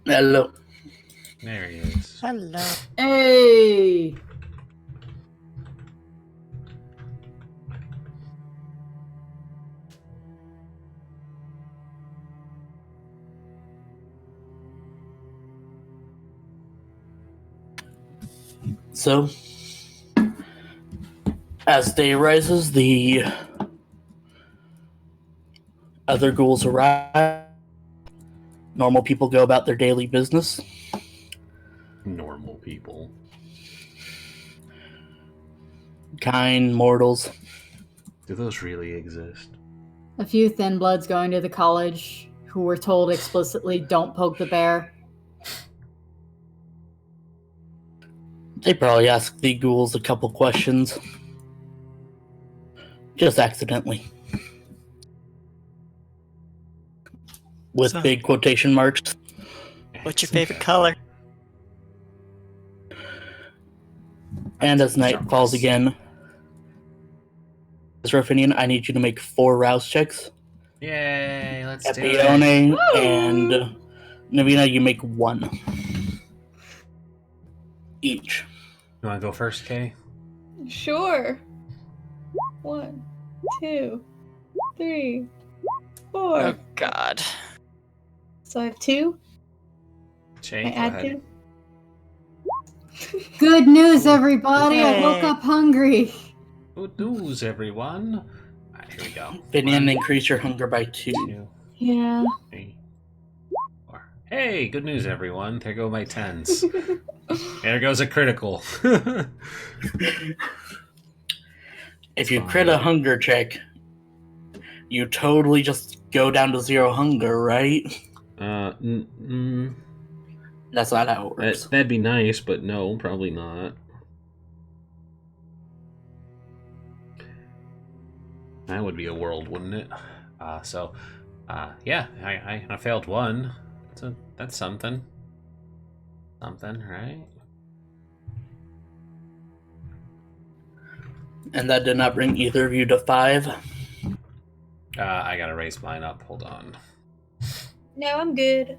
Hello. There he is. Hello. Hey! So, as day rises, the other ghouls arrive. Normal people go about their daily business. Normal people. Kind mortals. Do those really exist? A few thin bloods going to the college who were told explicitly, don't poke the bear. They probably ask the ghouls a couple questions. Just accidentally. With So- big quotation marks. What's your favorite color? And as night falls again, Ruffinian, I need you to make 4 rouse checks. Yay, let's do it. Epione and Navina, you make 1 each. You want to go first, Kay? Sure. 1, 2, 3, 4. Oh God. So I have 2. Shay, I go add ahead. 2. Good news, everybody! I woke Yay. up hungry. Good news, everyone. Alright, here we go. Finian, increase your hunger by 2. 2. Yeah. 3, 4. Hey, good news, everyone. There go my 10s. There goes a critical. If you crit a hunger check, you totally just go down to 0 hunger, right? That's not how it works. That'd be nice, but no, probably not. That would be a world, wouldn't it? Yeah, I failed 1. That's something. Something, right? And that did not bring either of you to 5. I gotta raise mine up. Hold on. No, I'm good.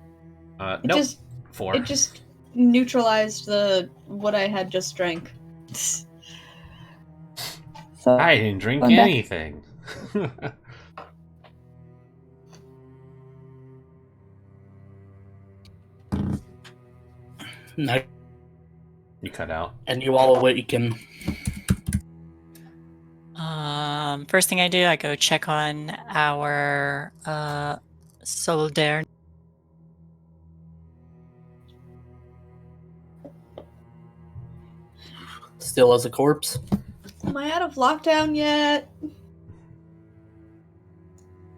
Nope. 4. It just neutralized what I had just drank. So I didn't drink I'm back. anything. No, You cut out. and you all awaken. First thing I do, I go check on our Soldaire. Still as a corpse. Am I out of lockdown yet?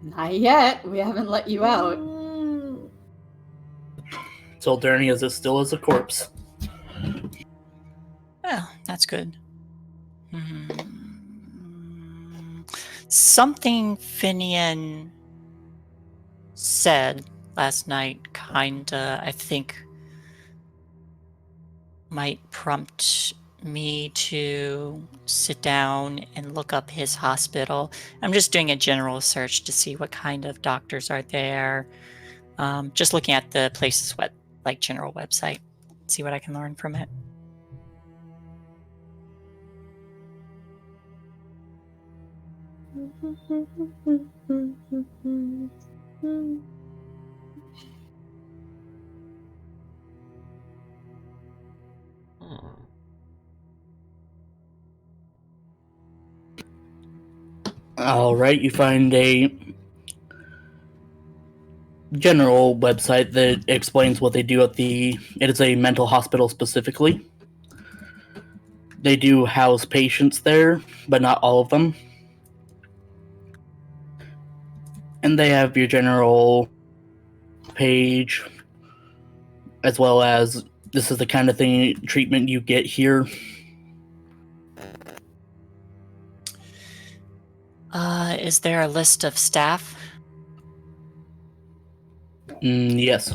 Not yet. We haven't let you out. Soldurni is still as a corpse. Oh, that's good. Something Finian said last night kinda, I think, might prompt me to sit down and look up his hospital. I'm just doing a general search to see what kind of doctors are there. Just looking at the place's general website, see what I can learn from it. Alright, you find a general website that explains what they do at it is a mental hospital specifically. They do house patients there, but not all of them. And they have your general page, as well as this is the kind of treatment you get here. Is there a list of staff? Yes.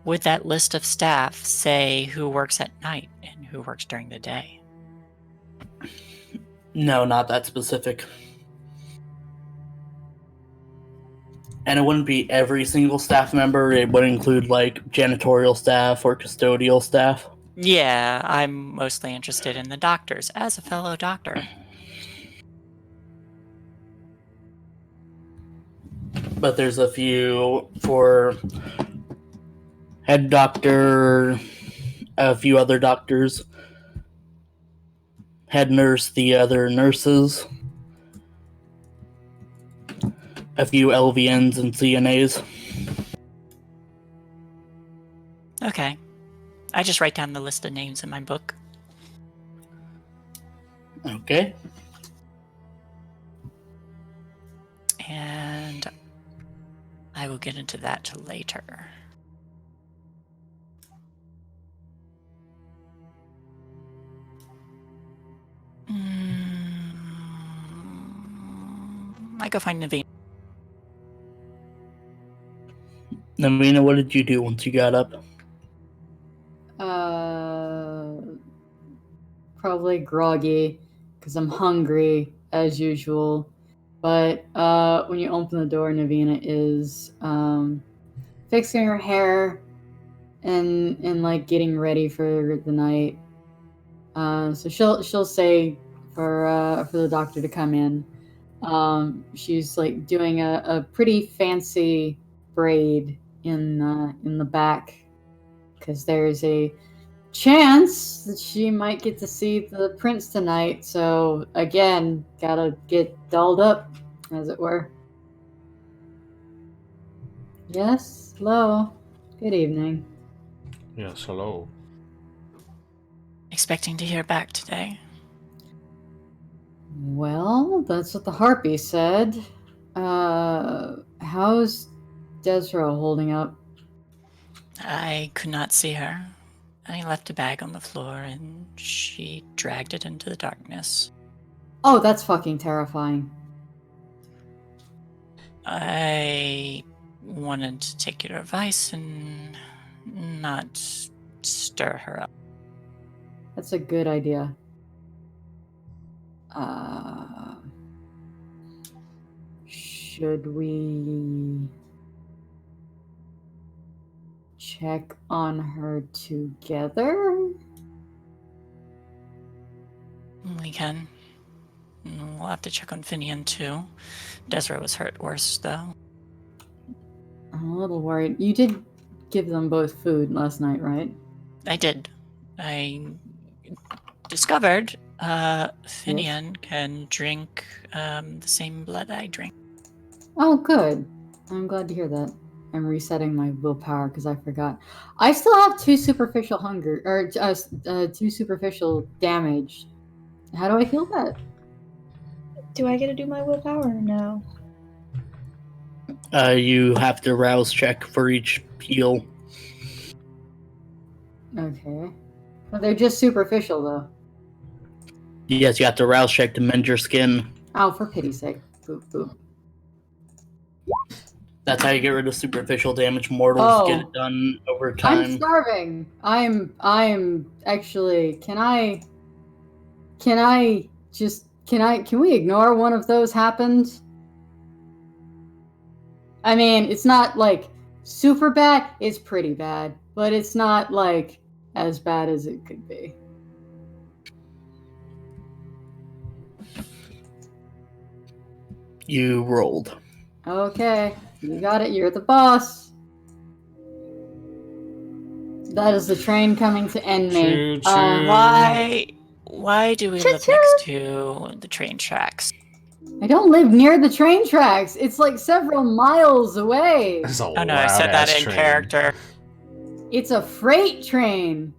Would that list of staff say who works at night and who works during the day? No, not that specific. And it wouldn't be every single staff member. It would include janitorial staff or custodial staff. Yeah, I'm mostly interested in the doctors as a fellow doctor. But there's a few for head doctor, a few other doctors, head nurse, the other nurses, a few LVNs and CNAs. Okay. I just write down the list of names in my book. Okay. And I will get into that later. I go find Naveen. Navina, what did you do once you got up? Probably groggy because I'm hungry as usual. But when you open the door, Navina is fixing her hair and getting ready for the night. So she'll say for the doctor to come in. She's doing a pretty fancy braid in the back because there's a chance that she might get to see the prince tonight. So again, gotta get dolled up, as it were. Yes, hello. Good evening. Yes, hello. Expecting to hear back today. Well, that's what the harpy said. How's Desra holding up? I could not see her. I left a bag on the floor and she dragged it into the darkness. Oh, that's fucking terrifying. I wanted to take your advice and not stir her up. That's a good idea. Should we check on her together? We can. We'll have to check on Finian too. Desra was hurt worse, though. I'm a little worried. You did give them both food last night, right? I did. I discovered Finian can drink the same blood I drink. Oh, good. I'm glad to hear that. I'm resetting my willpower because I forgot. I still have 2 superficial hunger, or 2 superficial damage. How do I heal that? Do I get to do my willpower or no? You have to rouse check for each heal. Okay. But they're just superficial, though. Yes, you have to rouse check to mend your skin. Oh, for pity's sake. Boop, boop. That's how you get rid of superficial damage. Mortals get Oh. it done over I'm time. starving. I'm actually, can we ignore one of those happened? I mean, it's not like super bad, it's pretty bad, but it's not like as bad as it could be. You rolled. Okay, you got it, you're the boss. That is the train coming to end me. Why do we live next to the train tracks? I don't live near the train tracks. It's like several miles away. Oh no, I said that in character. It's a freight train.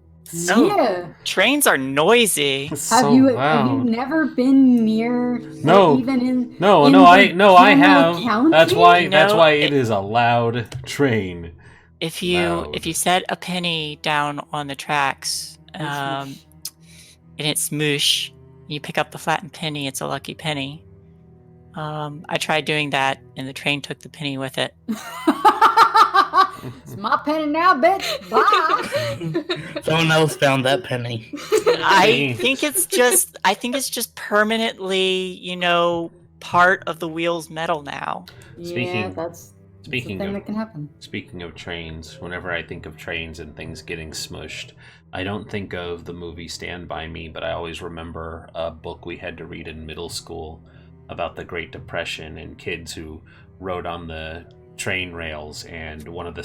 Oh, Yeah. Trains are noisy. Have you never been near? No. Even in I have. County? That's why it is a loud train. If you set a penny down on the tracks, and it's moosh, you pick up the flattened penny. It's a lucky penny. I tried doing that, and the train took the penny with it. It's my penny now, bitch. Bye. Someone else found that penny. I think it's just permanently, part of the wheel's metal now. That's a thing that can happen. Speaking of trains, whenever I think of trains and things getting smushed, I don't think of the movie Stand By Me, but I always remember a book we had to read in middle school about the Great Depression and kids who rode on the train rails, and one of the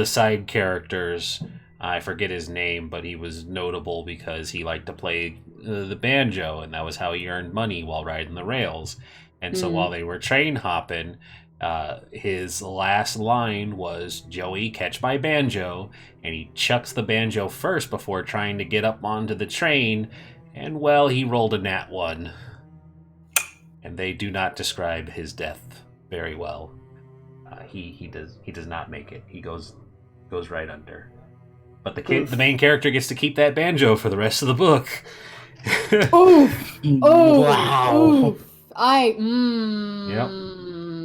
side characters, I forget his name, but he was notable because he liked to play the banjo, and that was how he earned money while riding the rails. And so while they were train hopping, his last line was, "Joey, catch my banjo," and he chucks the banjo first before trying to get up onto the train, and well, he rolled a nat 1. And they do not describe his death very well. He does not make it. He goes right under. But the main character gets to keep that banjo for the rest of the book. Wow. Yep.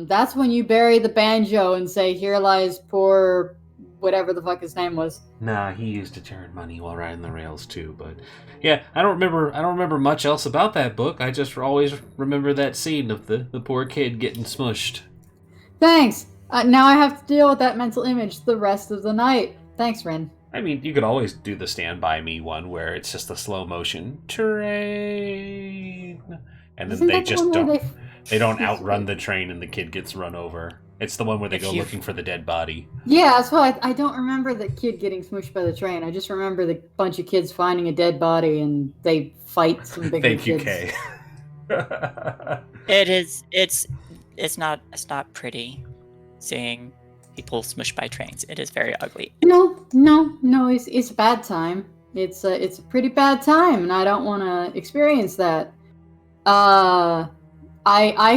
That's when you bury the banjo and say, "Here lies poor," whatever the fuck his name was. Nah, he used to turn money while riding the rails too. But yeah, I don't remember much else about that book. I just always remember that scene of the poor kid getting smushed. Thanks. Now I have to deal with that mental image the rest of the night. Thanks, Ren. I mean, you could always do the Stand By Me one where it's just a slow motion train, and then they just don't outrun the train and the kid gets run over. It's the one where they go looking for the dead body. Yeah, that's why I don't remember the kid getting smushed by the train. I just remember the bunch of kids finding a dead body and they fight some bigger Thank you, kids. Kay. It's not pretty seeing people smushed by trains. It is very ugly. No, it's a bad time. It's a pretty bad time, and I don't want to experience that. I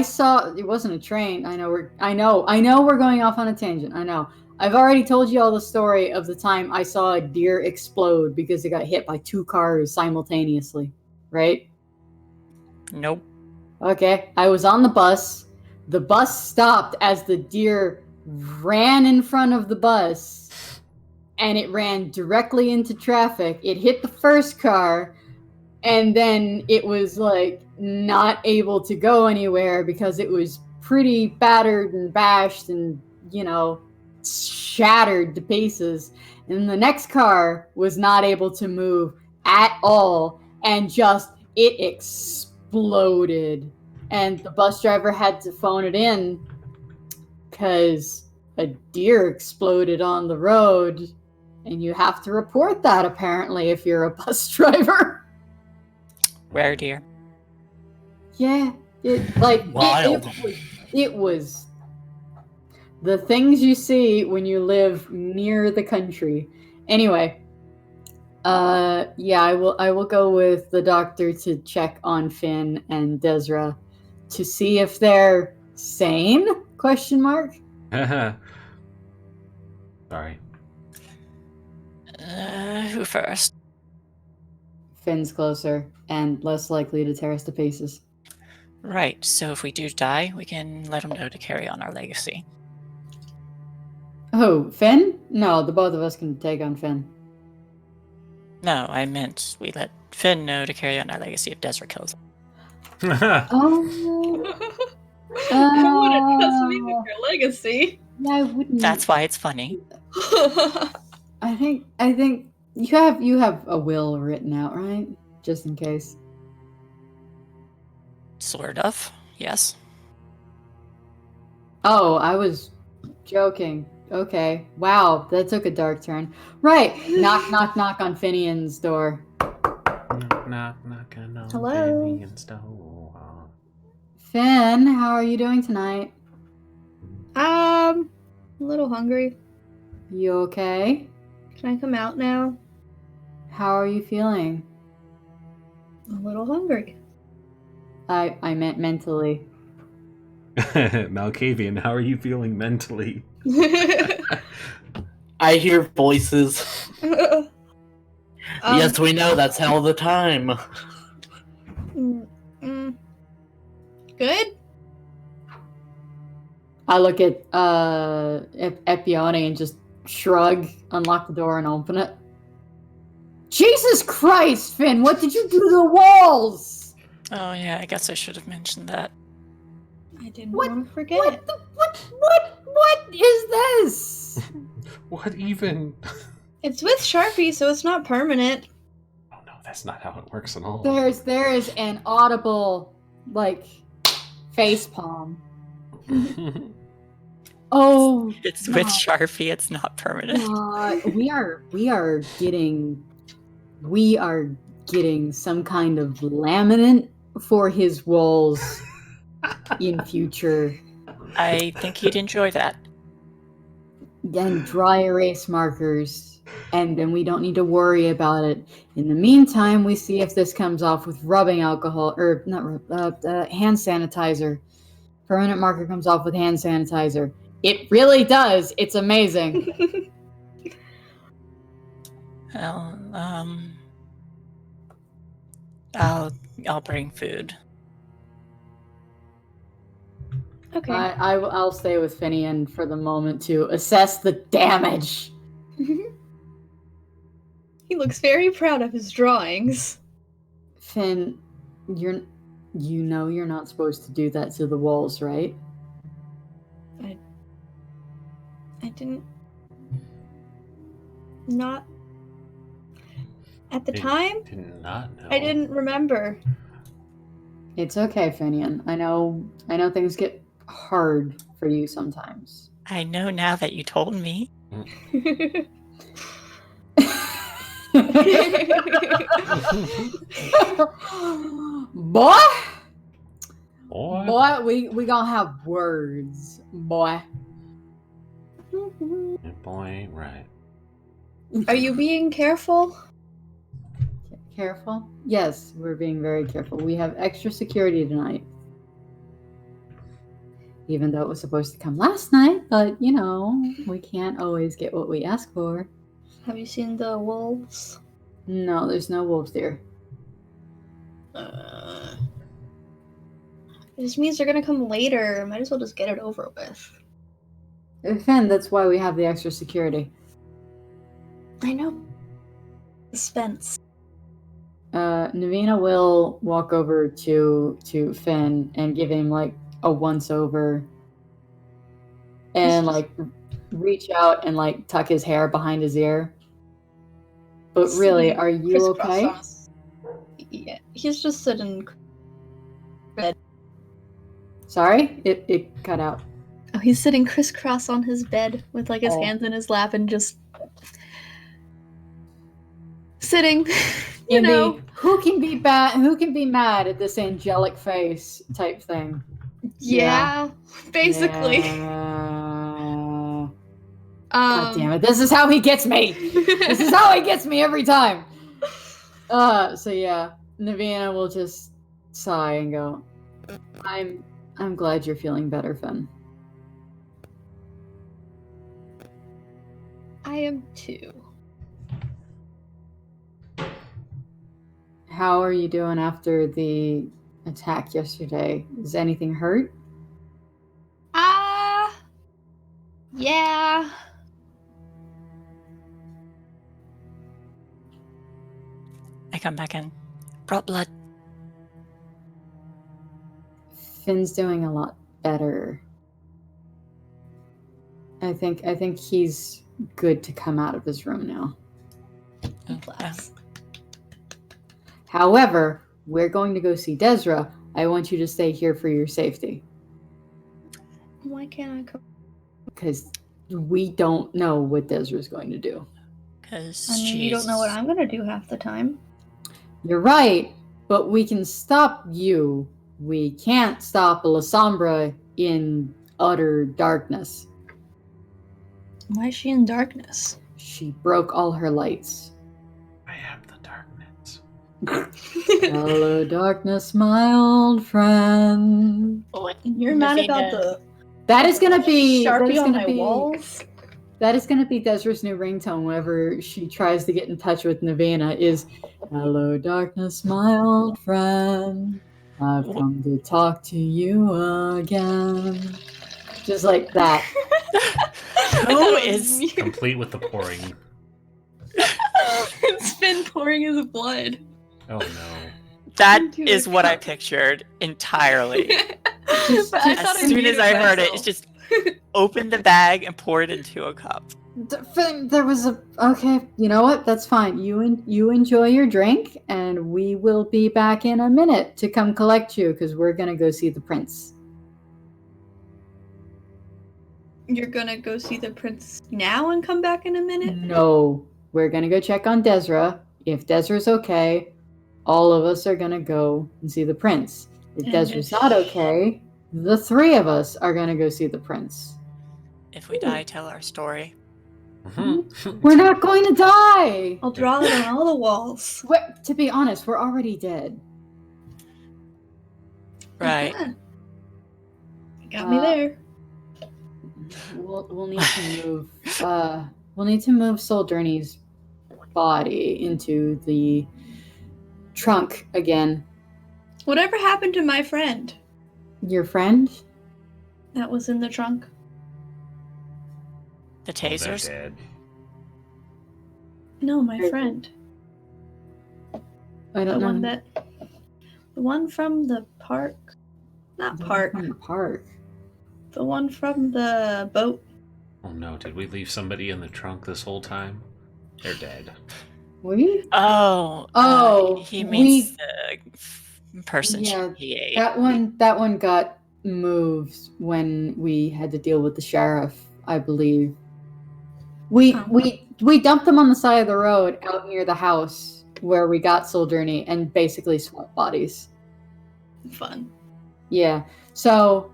saw it wasn't a train. I know we're going off on a tangent. I know. I've already told you all the story of the time I saw a deer explode because it got hit by 2 cars simultaneously, right? Nope. Okay, I was on the bus. The bus stopped as the deer ran in front of the bus, and it ran directly into traffic. It hit the first car, and then it was like not able to go anywhere because it was pretty battered and bashed and, shattered to pieces. And the next car was not able to move at all, and it exploded. And the bus driver had to phone it in because a deer exploded on the road, and you have to report that apparently if you're a bus driver. Rare deer. Yeah, Wild. It was the things you see when you live near the country. Anyway, I will go with the doctor to check on Finn and Desra to see if they're sane? ? Sorry. Who first? Finn's closer and less likely to tear us to pieces. Right, so if we do die, we can let him know to carry on our legacy. Oh, Finn? No, the both of us can take on Finn. No, I meant we let Finn know to carry on our legacy if Desra kills him. Oh. You wouldn't trust me with your legacy. Yeah, I wouldn't. That's why it's funny. I think you have a will written out, right? Just in case. Sort of, yes. Oh, I was joking. Okay. Wow, that took a dark turn. Right. Knock, knock, knock on Finian's door. Knock on Hello? Finian's door. Finn, how are you doing tonight? A little hungry. You okay? Can I come out now? How are you feeling? A little hungry. I meant mentally. Malkavian, how are you feeling mentally? I hear voices. Yes, we know that's all the time. Good? I look at Epione and just shrug, unlock the door, and open it. Jesus Christ, Finn! What did you do to the walls? Oh yeah, I guess I should have mentioned that. I didn't want to forget. What is this? What even? It's with Sharpie, so it's not permanent. Oh no, that's not how it works at all. There is an audible, face palm. Oh, It's with Sharpie, it's not permanent. we are getting some kind of laminate for his walls in future. I think he'd enjoy that. And dry erase markers, and then we don't need to worry about it. In the meantime, we see if this comes off with rubbing alcohol, or not hand sanitizer. Permanent marker comes off with hand sanitizer. It really does. It's amazing. Well, I'll bring food. Okay. I'll stay with Finian for the moment to assess the damage. He looks very proud of his drawings. Finn, you're not supposed to do that to the walls, right? I didn't. Not. At the time? Did not know. I didn't remember. It's okay, Finian. I know things get hard for you sometimes. I know now that you told me. Boy, Boy. we gonna have words, boy. Boy, right. Are you being careful? Careful? Yes, we're being very careful. We have extra security tonight. Even though it was supposed to come last night, but you know, we can't always get what we ask for. Have you seen the wolves? No, there's no wolves there. This means they're gonna come later. Might as well just get it over with. Finn, that's why we have the extra security. I know. Suspense. Navina will walk over to Finn and give him like a once over and like reach out and like tuck his hair behind his ear. But really, are you okay? Yeah, he's just sitting. Sorry? It cut out. Oh, he's sitting crisscross on his bed with like his Oh. hands in his lap and just sitting. You In know. the who can be bad, who can be mad at this angelic face type thing. Yeah, basically. Yeah. God damn it! This is how he gets me. This is Um, how he gets me every time. So yeah, Navina will just sigh and go, I'm glad you're feeling better, Finn. I am too. How are you doing after the attack yesterday? Is anything hurt? Yeah. I come back in. Brought blood. Finn's doing a lot better. I think he's good to come out of his room now. Bless. However, we're going to go see Desra. I want you to stay here for your safety. Why can't I come? Because we don't know what Desra's going to do. Because I mean, you don't know what I'm gonna do half the time. You're right, but we can stop you. We can't stop Lasombra in utter darkness. Why is she in darkness? She broke all her lights. I am the darkness. Hello, darkness, my old friend. You're mad about the That is gonna be Sharpie on my walls? That is gonna be Desra's new ringtone whenever she tries to get in touch with Navina. Is hello, darkness, my old friend. I've come to talk to you again. Just like that. Who is Complete with the pouring. It's been pouring his blood. Oh no. that Into a is what I cup. pictured entirely. But I As thought I soon as muted I heard it, myself. it's just open the bag and pour it into a cup. Finn, there was a okay. You know what? That's fine. You enjoy your drink, and we will be back in a minute to come collect you because we're gonna go see the prince. You're gonna go see the prince now and come back in a minute? No, we're gonna go check on Desra. If Desra's okay, all of us are gonna go and see the prince. If And Desra's if- not okay, the three of us are gonna go see the prince. If we die, tell our story. Mhm. We're not going to die. I'll draw it on all the walls. To be honest, we're already dead. Right. Yeah. You got me Uh, there. We'll need to move Soul Journey's body into the trunk again. Whatever happened to my friend Your friend? that was in the trunk? The Oh, they're tasers. dead. No, my friend. I The don't know. one that. The one from the park. Not park. From the park. The one from the boat. Oh no, did we leave somebody in the trunk this whole time? They're dead. We? Oh. He we- means the person Yeah, he ate. That one got moved when we had to deal with the sheriff, I believe. We dumped them on the side of the road out near the house where we got Soul Journey and basically swapped bodies. Fun. Yeah. So,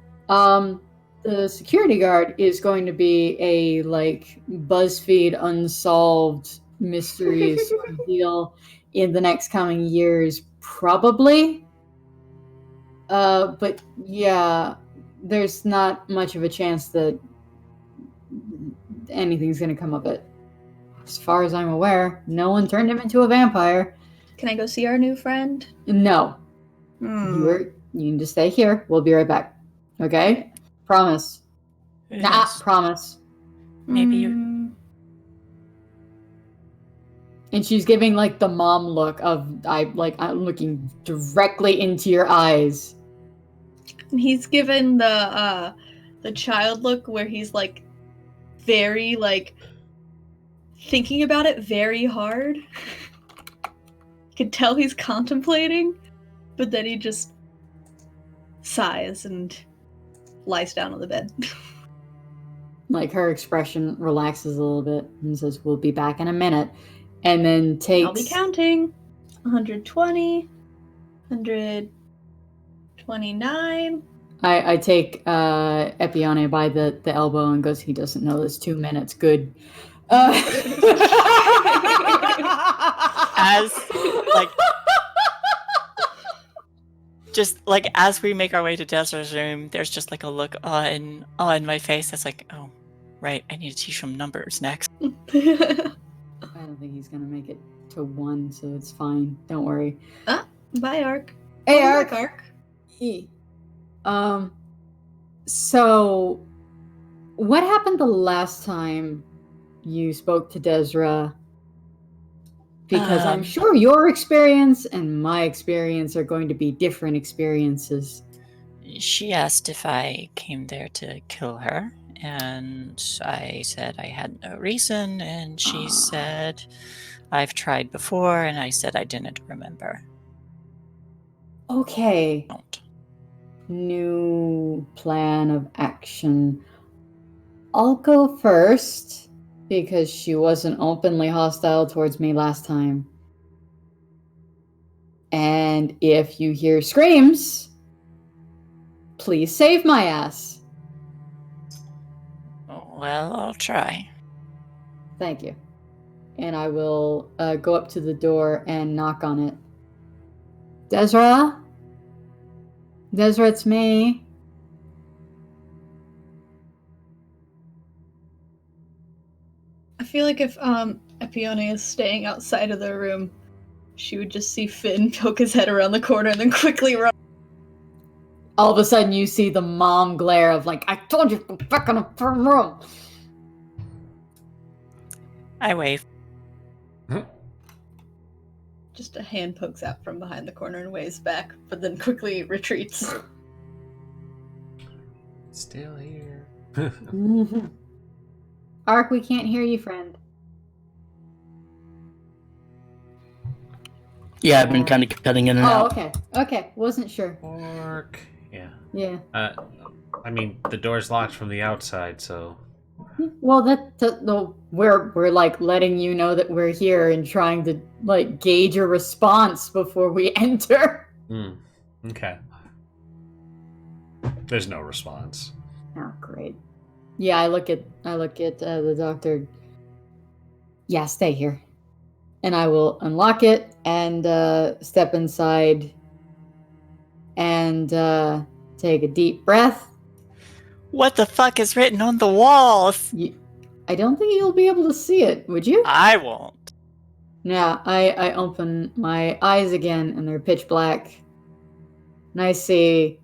the security guard is going to be a like BuzzFeed unsolved mysteries sort of deal in the next coming years, probably. But yeah, there's not much of a chance that anything's going to come of it. As far as I'm aware, no one turned him into a vampire. Can I go see our new friend? No, Hmm. you need to stay here. We'll be right back. Okay? Promise. Nah, Yes. promise. Maybe you. Mm, And she's giving like the mom look of I'm looking directly into your eyes. He's given the child look where he's like very like thinking about it very hard. You can tell he's contemplating, but then he just sighs and lies down on the bed. Like her expression relaxes a little bit and says, "We'll be back in a minute," and then takes. I'll be counting. 120, 129. I take Epione by the elbow and goes, "He doesn't know this. 2 minutes. Good." As like just like as we make our way to Desert's room, there's just like a look on my face that's like, oh, right, I need to teach him numbers next. I don't think he's gonna make it to 1, so it's fine. Don't worry. Bye, Ark. Hey, Welcome back, Ark. Ark. So what happened the last time you spoke to Desra? Because I'm sure your experience and my experience are going to be different experiences. She asked if I came there to kill her, and I said I had no reason, and she said I've tried before, and I said I didn't remember. Okay. Don't. New plan of action. I'll go first because she wasn't openly hostile towards me last time. And if you hear screams, please save my ass. Well, I'll try. Thank you. And I will go up to the door and knock on it. Desra? Desra, it's me. I feel like if Epione is staying outside of the room, she would just see Finn poke his head around the corner and then quickly run. All of a sudden you see the mom glare of like, I told you to go back in the room. I wave. Just a hand pokes out from behind the corner and waves back, but then quickly retreats. Still here. Ark, we can't hear you, friend. Yeah, I've been kind of cutting in and out. Okay. Okay. Wasn't sure. Orc. Yeah. Yeah. I mean, the door's locked from the outside, so. Well, we're like letting you know that we're here and trying to like gauge a response before we enter. Okay. There's no response. Oh, great. Yeah, I look at the doctor. Yeah, stay here, and I will unlock it and step inside and take a deep breath. What the fuck is written on the walls? I don't think you'll be able to see it, would you? I won't. Yeah, I open my eyes again, and they're pitch black. And I see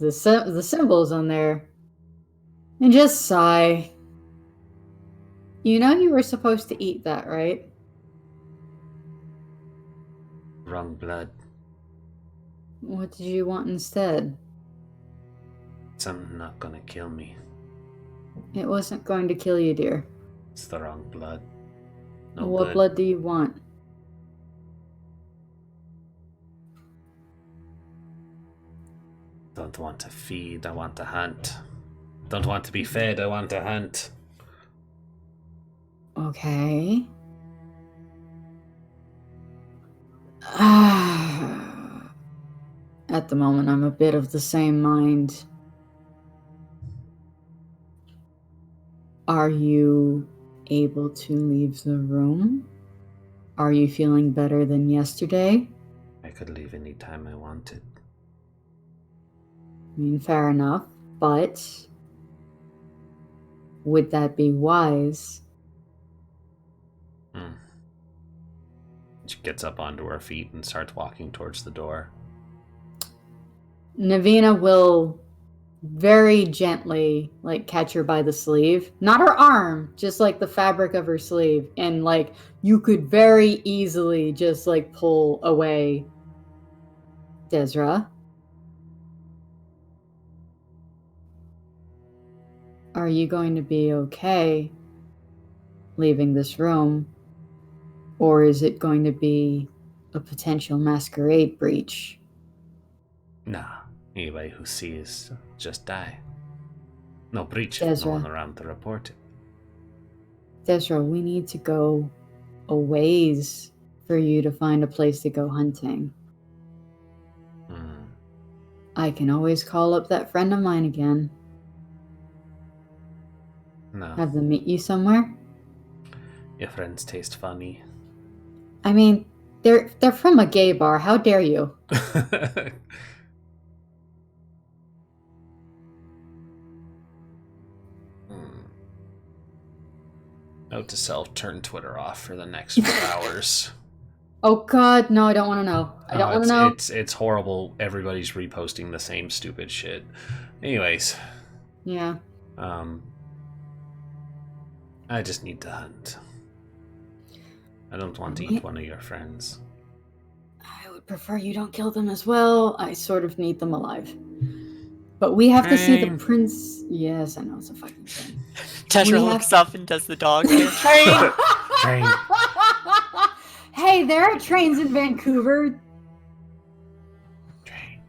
the symbols on there. And just sigh. You know you were supposed to eat that, right? Wrong blood. What did you want instead? Something not gonna kill me. It wasn't going to kill you, dear. It's the wrong blood. No What good. blood do you want? Don't want to feed, I want to hunt. Don't want to be fed, I want to hunt. Okay. At the moment, I'm a bit of the same mind. Are you able to leave the room? Are you feeling better than yesterday? I could leave any time I wanted. I mean, fair enough, but would that be wise? She gets up onto her feet and starts walking towards the door. Navina will very gently, like, catch her by the sleeve. Not her arm, just, like, the fabric of her sleeve. And, like, you could very easily just, like, pull away. Desra? Are you going to be okay leaving this room? Or is it going to be a potential masquerade breach? Nah, anybody who sees just die. No breach if Desra. no one around to report it. Desra, we need to go a ways for you to find a place to go hunting. I can always call up that friend of mine again. No. Have them meet you somewhere? Your friends taste funny. I mean, they're from a gay bar. How dare you? Note to self, turn Twitter off for the next 4 hours. Oh God, no! I don't want to know. I don't want to know. It's horrible. Everybody's reposting the same stupid shit. Anyways. Yeah. I just need to hunt. I don't want to eat one of your friends. I would prefer you don't kill them as well. I sort of need them alive. But we have to see the prince. Yes, I know, it's a fucking thing. Tetra looks up and does the dog. Train! Train. Hey, there are trains in Vancouver. Train.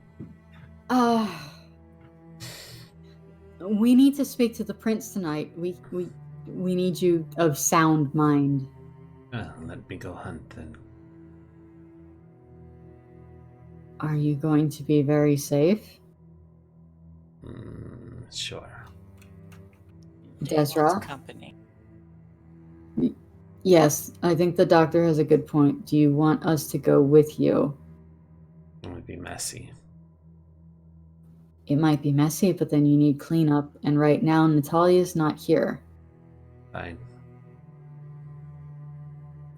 We need to speak to the prince tonight. We need you of sound mind. Well, let me go hunt then. Are you going to be very safe? Sure. Desra? Company. Yes, I think the doctor has a good point. Do you want us to go with you? It would be messy. It might be messy, but then you need cleanup, and right now Natalia's not here. Fine.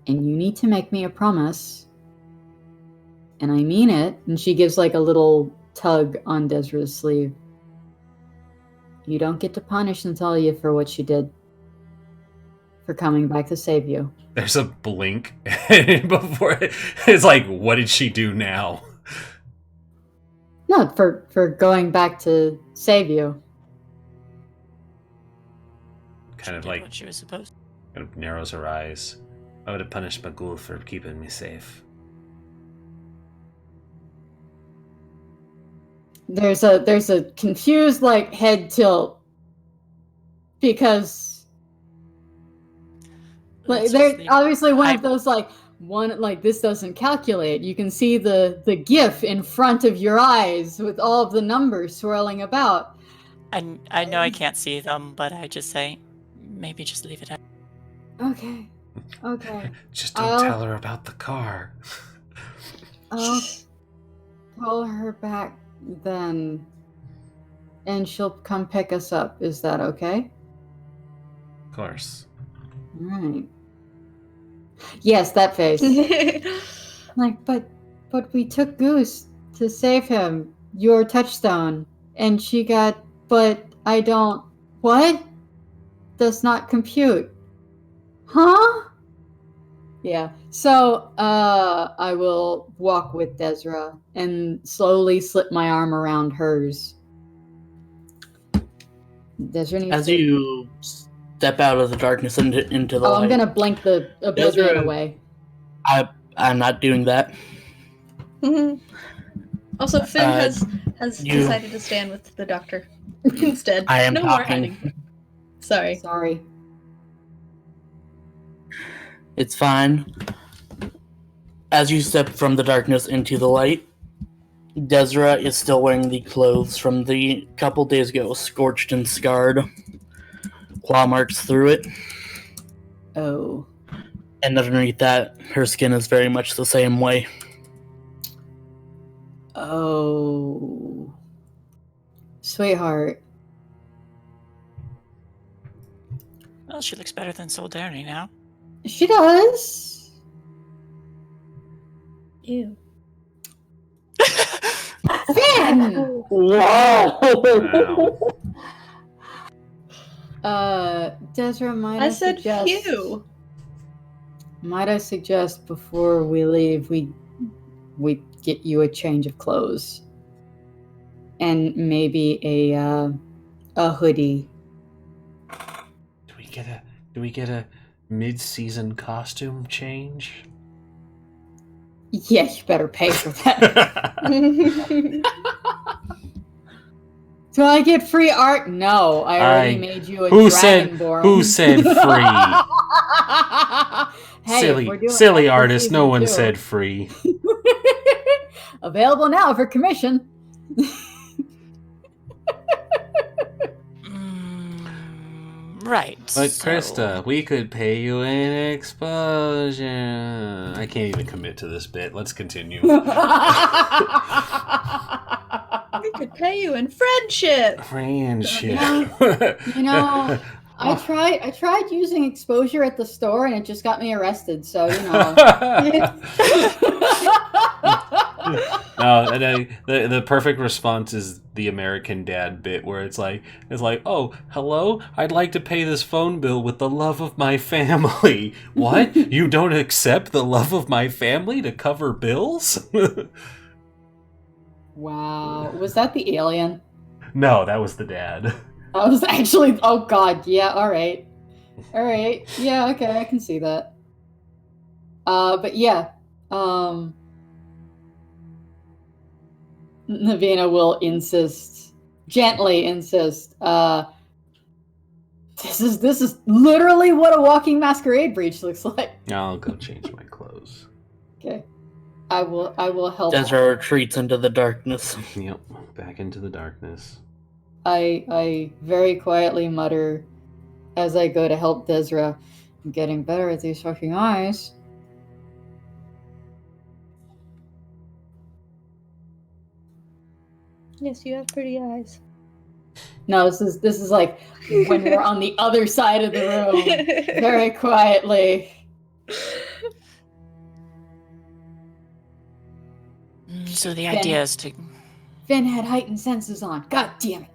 And you need to make me a promise. And I mean it. And she gives like a little tug on Desra's sleeve. You don't get to punish Natalia for what she did. For coming back to save you. There's a blink before it's like, what did she do now? No, for going back to save you. Kind of Did like what she was supposed to. kind of narrows her eyes. I would have punished Magul for keeping me safe. There's a confused like head tilt because like there's obviously one of those like this doesn't calculate. You can see the GIF in front of your eyes with all of the numbers swirling about. And I know I can't see them, but I just say, maybe just leave it at. Okay. Just don't tell her about the car. I'll call her back then, and she'll come pick us up. Is that okay? Of course. All right. Yes, that face. Like, but we took Goose to save him. Your touchstone, and she got. But I don't. What? Does not compute. Huh? Yeah. So, I will walk with Desra and slowly slip my arm around hers. Desra needs As you step out of the darkness into the light. I'm gonna blink the oblivion Desra, away. I'm not doing that. Mm-hmm. Also, Finn has decided to stand with the doctor instead. I am no talking. more hiding. Sorry. It's fine. As you step from the darkness into the light, Desra is still wearing the clothes from the couple days ago, scorched and scarred. claw marks through it. Oh. And underneath that, her skin is very much the same way. Oh. Sweetheart. Well, she looks better than Solidarity now. She does. Ew. Finn! Wow! Desra, I said phew. Might I suggest before we leave, we get you a change of clothes, and maybe a hoodie. Do we get a mid-season costume change? Yeah, you better pay for that. Do I get free art? No, I already made you a Dragonborn. Who said free? Hey, silly artist. No one said free. Available now for commission. Right. But Krista, we could pay you in exposure. I can't even commit to this bit. Let's continue. We could pay you in friendship. Friendship. You know, I tried using exposure at the store and it just got me arrested. So you know. No, and the perfect response is the American Dad bit where it's like, oh, hello, I'd like to pay this phone bill with the love of my family. What? You don't accept the love of my family to cover bills? Wow, was that the alien? No, that was the dad. I was actually. Oh God, yeah. All right, yeah. Okay, I can see that. But yeah, Navina will gently insist. This is literally what a walking masquerade breach looks like. I'll go change my clothes. Okay, I will help. Desra retreats into the darkness. Yep, back into the darkness. I very quietly mutter as I go to help Desra. I'm getting better at these fucking eyes. Yes, you have pretty eyes. No, this is like when we're on the other side of the room, very quietly. So the idea is to. Finn had heightened senses on. God damn it!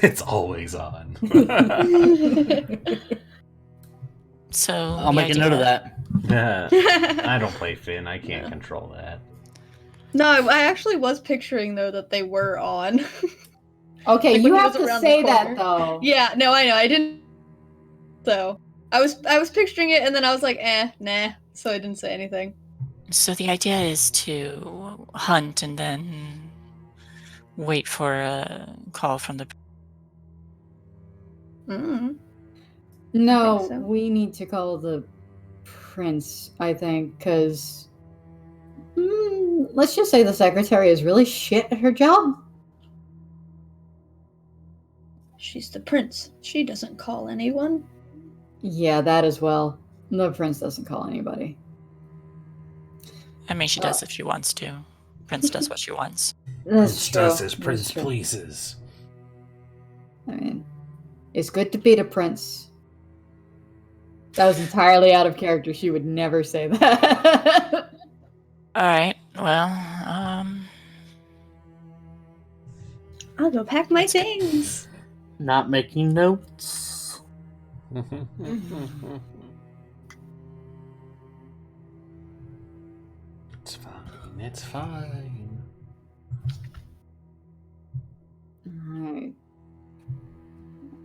It's always on. So I'll make a note of that. I don't play Finn. I can't control that. No, I actually was picturing though that they were on. Okay, Like, you when he have was to around say the that corner. though. Yeah, no, I know. I didn't. So I was picturing it, and then I was like, nah. So I didn't say anything. So the idea is to hunt and then wait for a call from the. Mm. No, think so. we need to call the prince, I think, because let's just say the secretary is really shit at her job. She's the prince. She doesn't call anyone. Yeah, that as well. The prince doesn't call anybody. I mean, she does if she wants to. Prince does what she wants. That's true. Does as Prince That's true. pleases. I mean, it's good to beat a prince. That was entirely out of character. She would never say that. All right. Well, I'll go pack my things. Not making notes. It's fine. It's fine. Alright.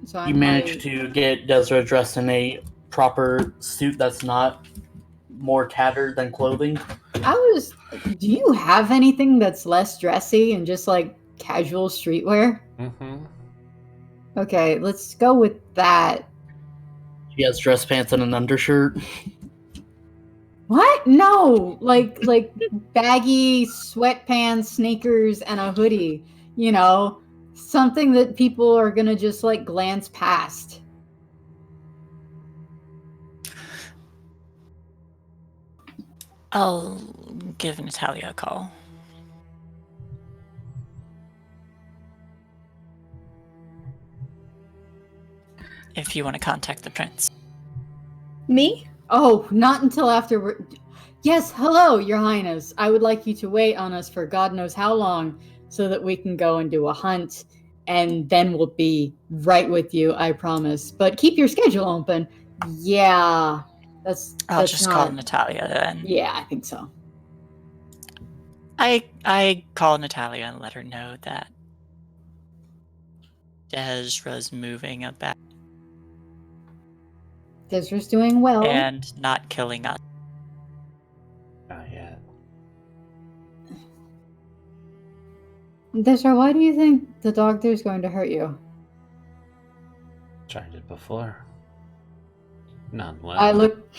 So You managed to get Desra dressed in a proper suit that's not more tattered than clothing. do you have anything that's less dressy and just like casual streetwear? Mm-hmm. Okay, let's go with that. She has dress pants and an undershirt. What? No, like baggy sweatpants, sneakers, and a hoodie. You know, something that people are gonna just like glance past. I'll give Natalia a call. If you want to contact the prince. Me? Oh, not until after we're... Yes, hello, Your Highness. I would like you to wait on us for God knows how long so that we can go and do a hunt, and then we'll be right with you, I promise. But keep your schedule open. Yeah, I'll just call Natalia then. Yeah, I think so. I call Natalia and let her know that Desra's moving about Desra's doing well. and not killing us. Not yet. Desra, why do you think the doctor's going to hurt you? Tried it before. None well. I look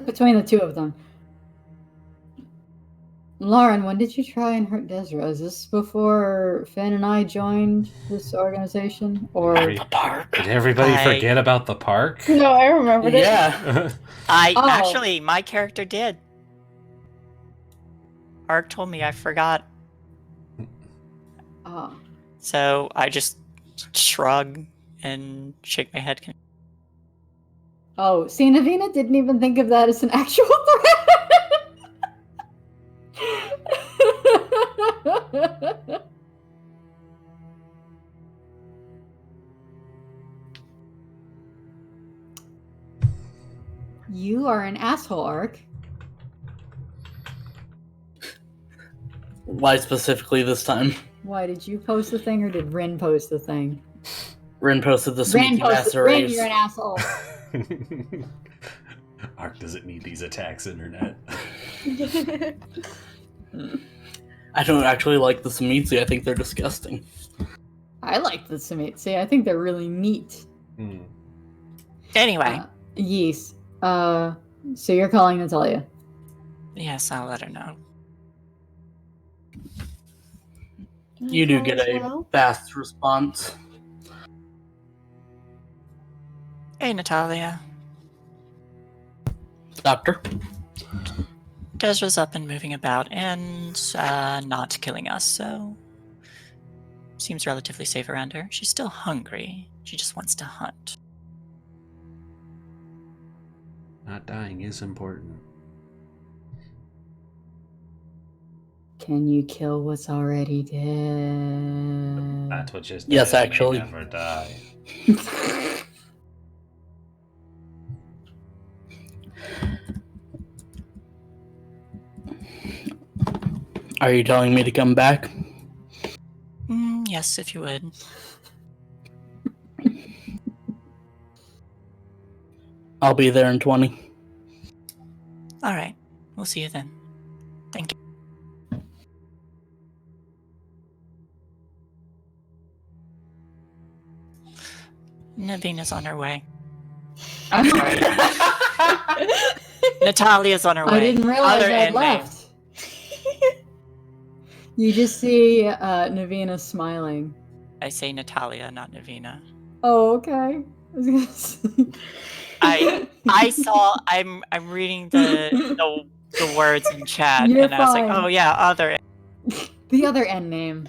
between the two of them. Lauren, when did you try and hurt Desra? Is this before Finn and I joined this organization? Or The park. Did everybody forget about the park? No, I remembered it. Yeah. Actually, my character did. Ark told me I forgot. Oh. So I just shrug and shake my head. Oh, see, Navina didn't even think of that as an actual threat. You are an asshole, Ark. Why specifically this time? Why did you post the thing, or did Rin post the thing? Rin posted the Rin sneaky posted. Rin, race. you're an asshole. Ark doesn't need these attacks, internet. I don't actually like the Samitsi. I think they're disgusting. I like the Samitsi. I think they're really neat. Anyway. Yes. So you're calling Natalia? Yes, I'll let her know. You do get a fast response. Hey, Natalia. Doctor? Desra's up and moving about and not killing us, so seems relatively safe around her. She's still hungry. She just wants to hunt. Not dying is important. Can you kill what's already dead? That's what just Yes, dead actually. may never die. Are you telling me to come back? Yes, if you would. I'll be there in 20. All right. We'll see you then. Thank you. Navina's on her way. I'm sorry. Natalia's on her way. I didn't realize Other I had end name. left. You just see Navina smiling. I say Natalia, not Navina. Oh, okay. I was gonna say- I saw. I'm reading the words in chat, You're and I was like, fine. oh yeah, other. The other end name.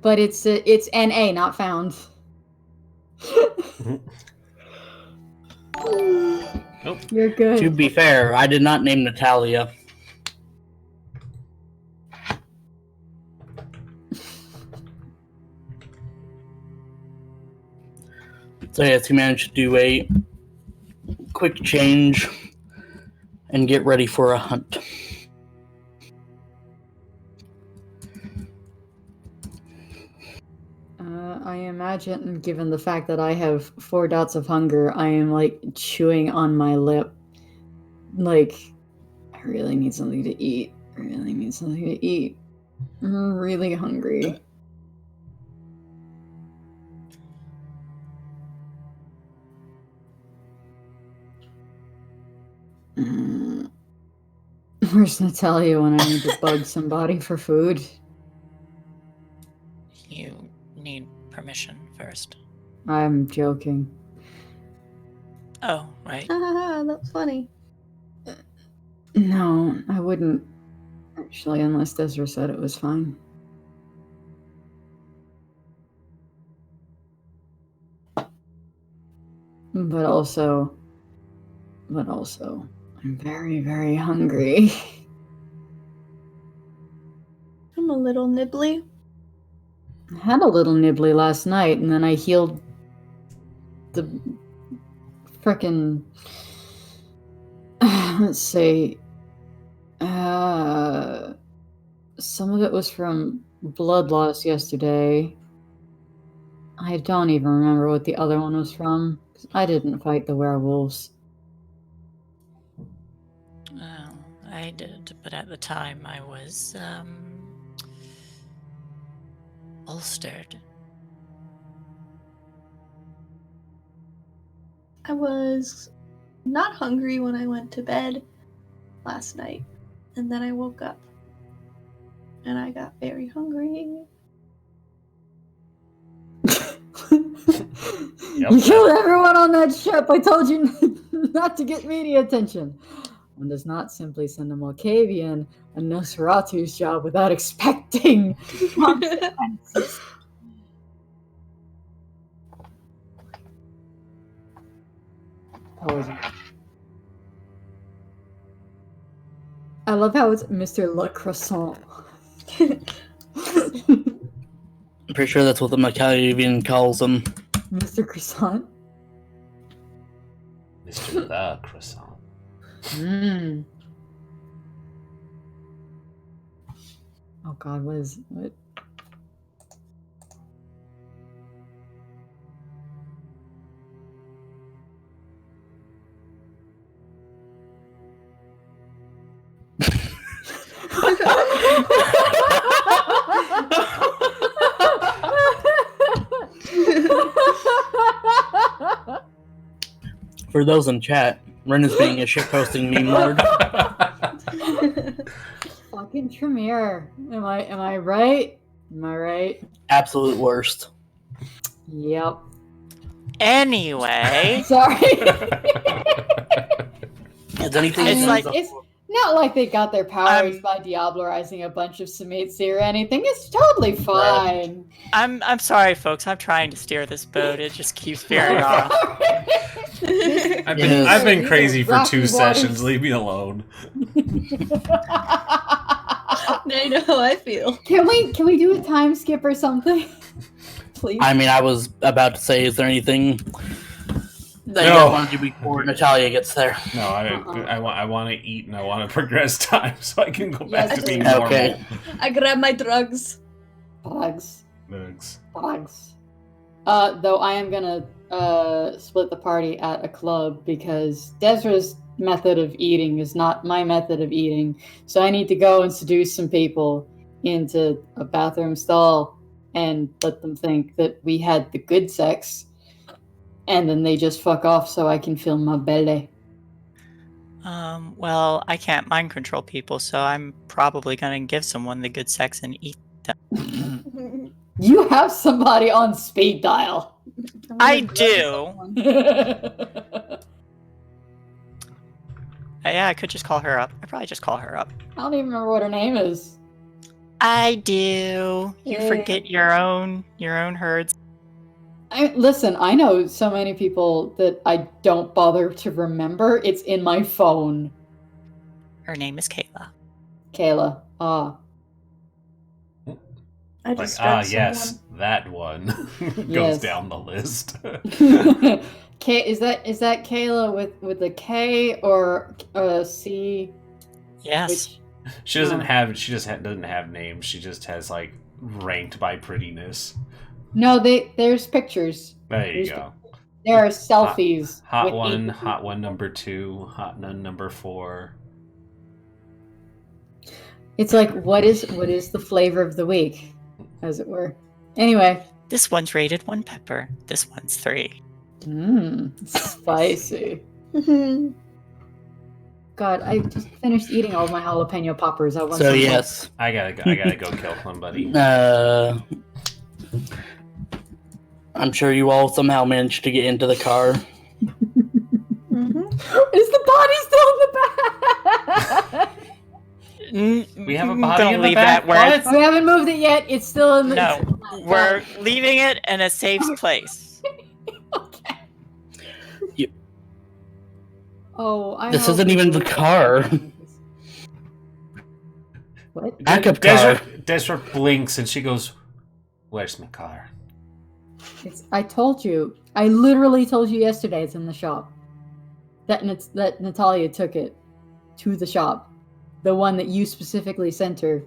But it's NA, not found. Nope. You're good. To be fair, I did not name Natalia. So yes, he managed to do a quick change and get ready for a hunt. I imagine, given the fact that I have 4 dots of hunger, I am like chewing on my lip. Like, I really need something to eat. I really need something to eat. I'm really hungry. Where's Natalia when I need to bug somebody for food? You need permission first. I'm joking. Oh, right. That's funny. No, I wouldn't. Actually, unless Desiree said it was fine. But also, I'm very, very hungry. I'm a little nibbly. I had a little nibbly last night, and then I healed the frickin' let's see. Some of it was from blood loss yesterday. I don't even remember what the other one was from. 'Cause I didn't fight the werewolves. Well, I did, but at the time I was, ulstered. I was not hungry when I went to bed last night, and then I woke up and I got very hungry. You killed everyone on that ship. I told you not to get media attention. One does not simply send a Malkavian a Nosferatu's job without expecting consequences. I love how it's Mr. Le Croissant. I'm pretty sure that's what the Macavian calls him. Mr. Croissant? Mr. The Croissant. Mm. Oh god, what? For those in chat, Ren is being a shitposting meme lord. Fucking Tremere. Am I right? Am I right? Absolute worst. Yep. Anyway, Sorry. Is anything I mean, like- it's not like they got their powers by Diablerizing a bunch of Semitsi or anything. It's totally fine. I'm sorry, folks. I'm trying to steer this boat. It just keeps veering off. I've been crazy for Rocky 2 waters. sessions. Leave me alone. I know how I feel. Can we do a time skip or something? Please. I mean, I was about to say, is there anything that you No. guys want to do before Natalia gets there? No, Uh-uh. I want to eat and I want to progress time so I can go back Yes, to being please. normal. Okay. I grab my drugs. Bugs. Thanks. Bugs. Though I am gonna split the party at a club because Desra's method of eating is not my method of eating. So I need to go and seduce some people into a bathroom stall and let them think that we had the good sex. And then they just fuck off so I can fill my belly. Well, I can't mind control people, so I'm probably gonna give someone the good sex and eat. You have somebody on speed dial. I do. Yeah, I could just call her up. I'd probably just call her up. I don't even remember what her name is. I do. You Yeah. forget your own herds. Listen, I know so many people that I don't bother to remember. It's in my phone. Her name is Kayla. Kayla. Ah. I Like, just drugged yes, that one goes Yes. down the list. K is that Kayla with a K or a C? Yes. Which She doesn't have. She just doesn't have names. She just has like ranked by prettiness. no, there's pictures. There you There's- go. There are selfies. Hot with one, each- hot one number 2, hot nun number 4. It's like what is the flavor of the week, as it were. Anyway, This one's rated 1 pepper. This one's 3. spicy. God, I just finished eating all of my jalapeno poppers. I want So some more. yes, I gotta go kill somebody. I'm sure you all somehow managed to get into the car. Mm-hmm. Is the body still in the back? We have a body Don't in the leave back. that where What? We haven't moved it yet. It's still in the. No, we're leaving it in a safe place. Okay. You- Oh, I. This hope isn't we even the do it. car. What? Backup car. Desra blinks and she goes, "Where's my car?" I told you. I literally told you yesterday. It's in the shop. That Natalia took it to the shop, the one that you specifically sent her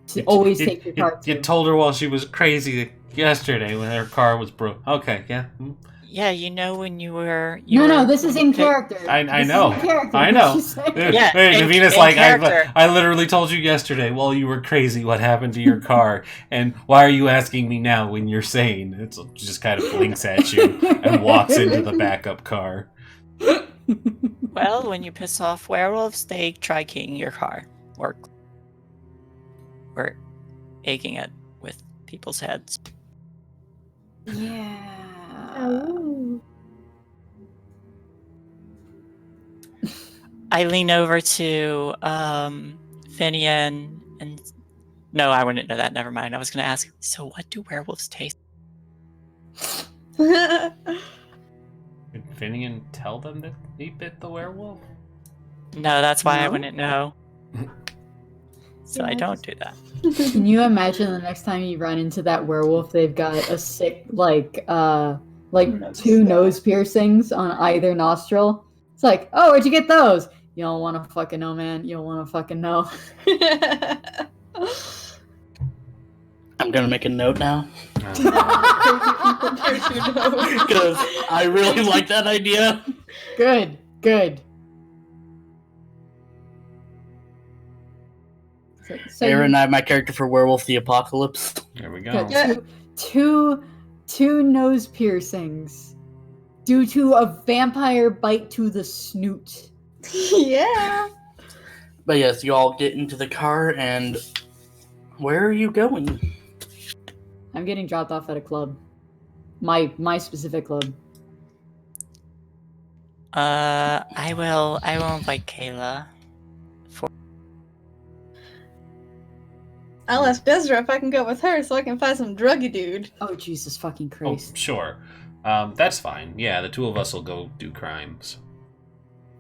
to always take your car. You told her while she was crazy yesterday when her car was broke. Okay, yeah. Yeah, you know when you were. No, this is in character. I This know. is in character. I know. Yeah, Hey, in Navina's like, character. I literally told you yesterday while you were crazy what happened to your car, and why are you asking me now when you're sane? It's just kind of blinks at you and walks into the backup car. Well, when you piss off werewolves, they try keying your car. Or egging it with people's heads. Yeah. Oh. I lean over to Finian and... No, I wouldn't know that. Never mind. I was going to ask, so what do werewolves taste? Did Finian tell them that he bit the werewolf? No, that's why I No? wouldn't know. So I don't do that. Can you imagine the next time you run into that werewolf, they've got a sick, like two nose piercings on either nostril? It's like, oh, where'd you get those? You don't want to fucking know, man. You don't want to fucking know. I'm gonna make a note now. Here's your note. Because I really like that idea. Good. So Aaron, I have my character for Werewolf the Apocalypse. There we go. got Yeah. two nose piercings due to a vampire bite to the snoot. Yeah. But yes, you all get into the car, and where are you going? I'm getting dropped off at a club. My specific club. I will invite Kayla. I'll ask Desra if I can go with her so I can find some druggy dude. Oh Jesus fucking Oh, Christ! sure. That's fine. Yeah, the two of us will go do crimes.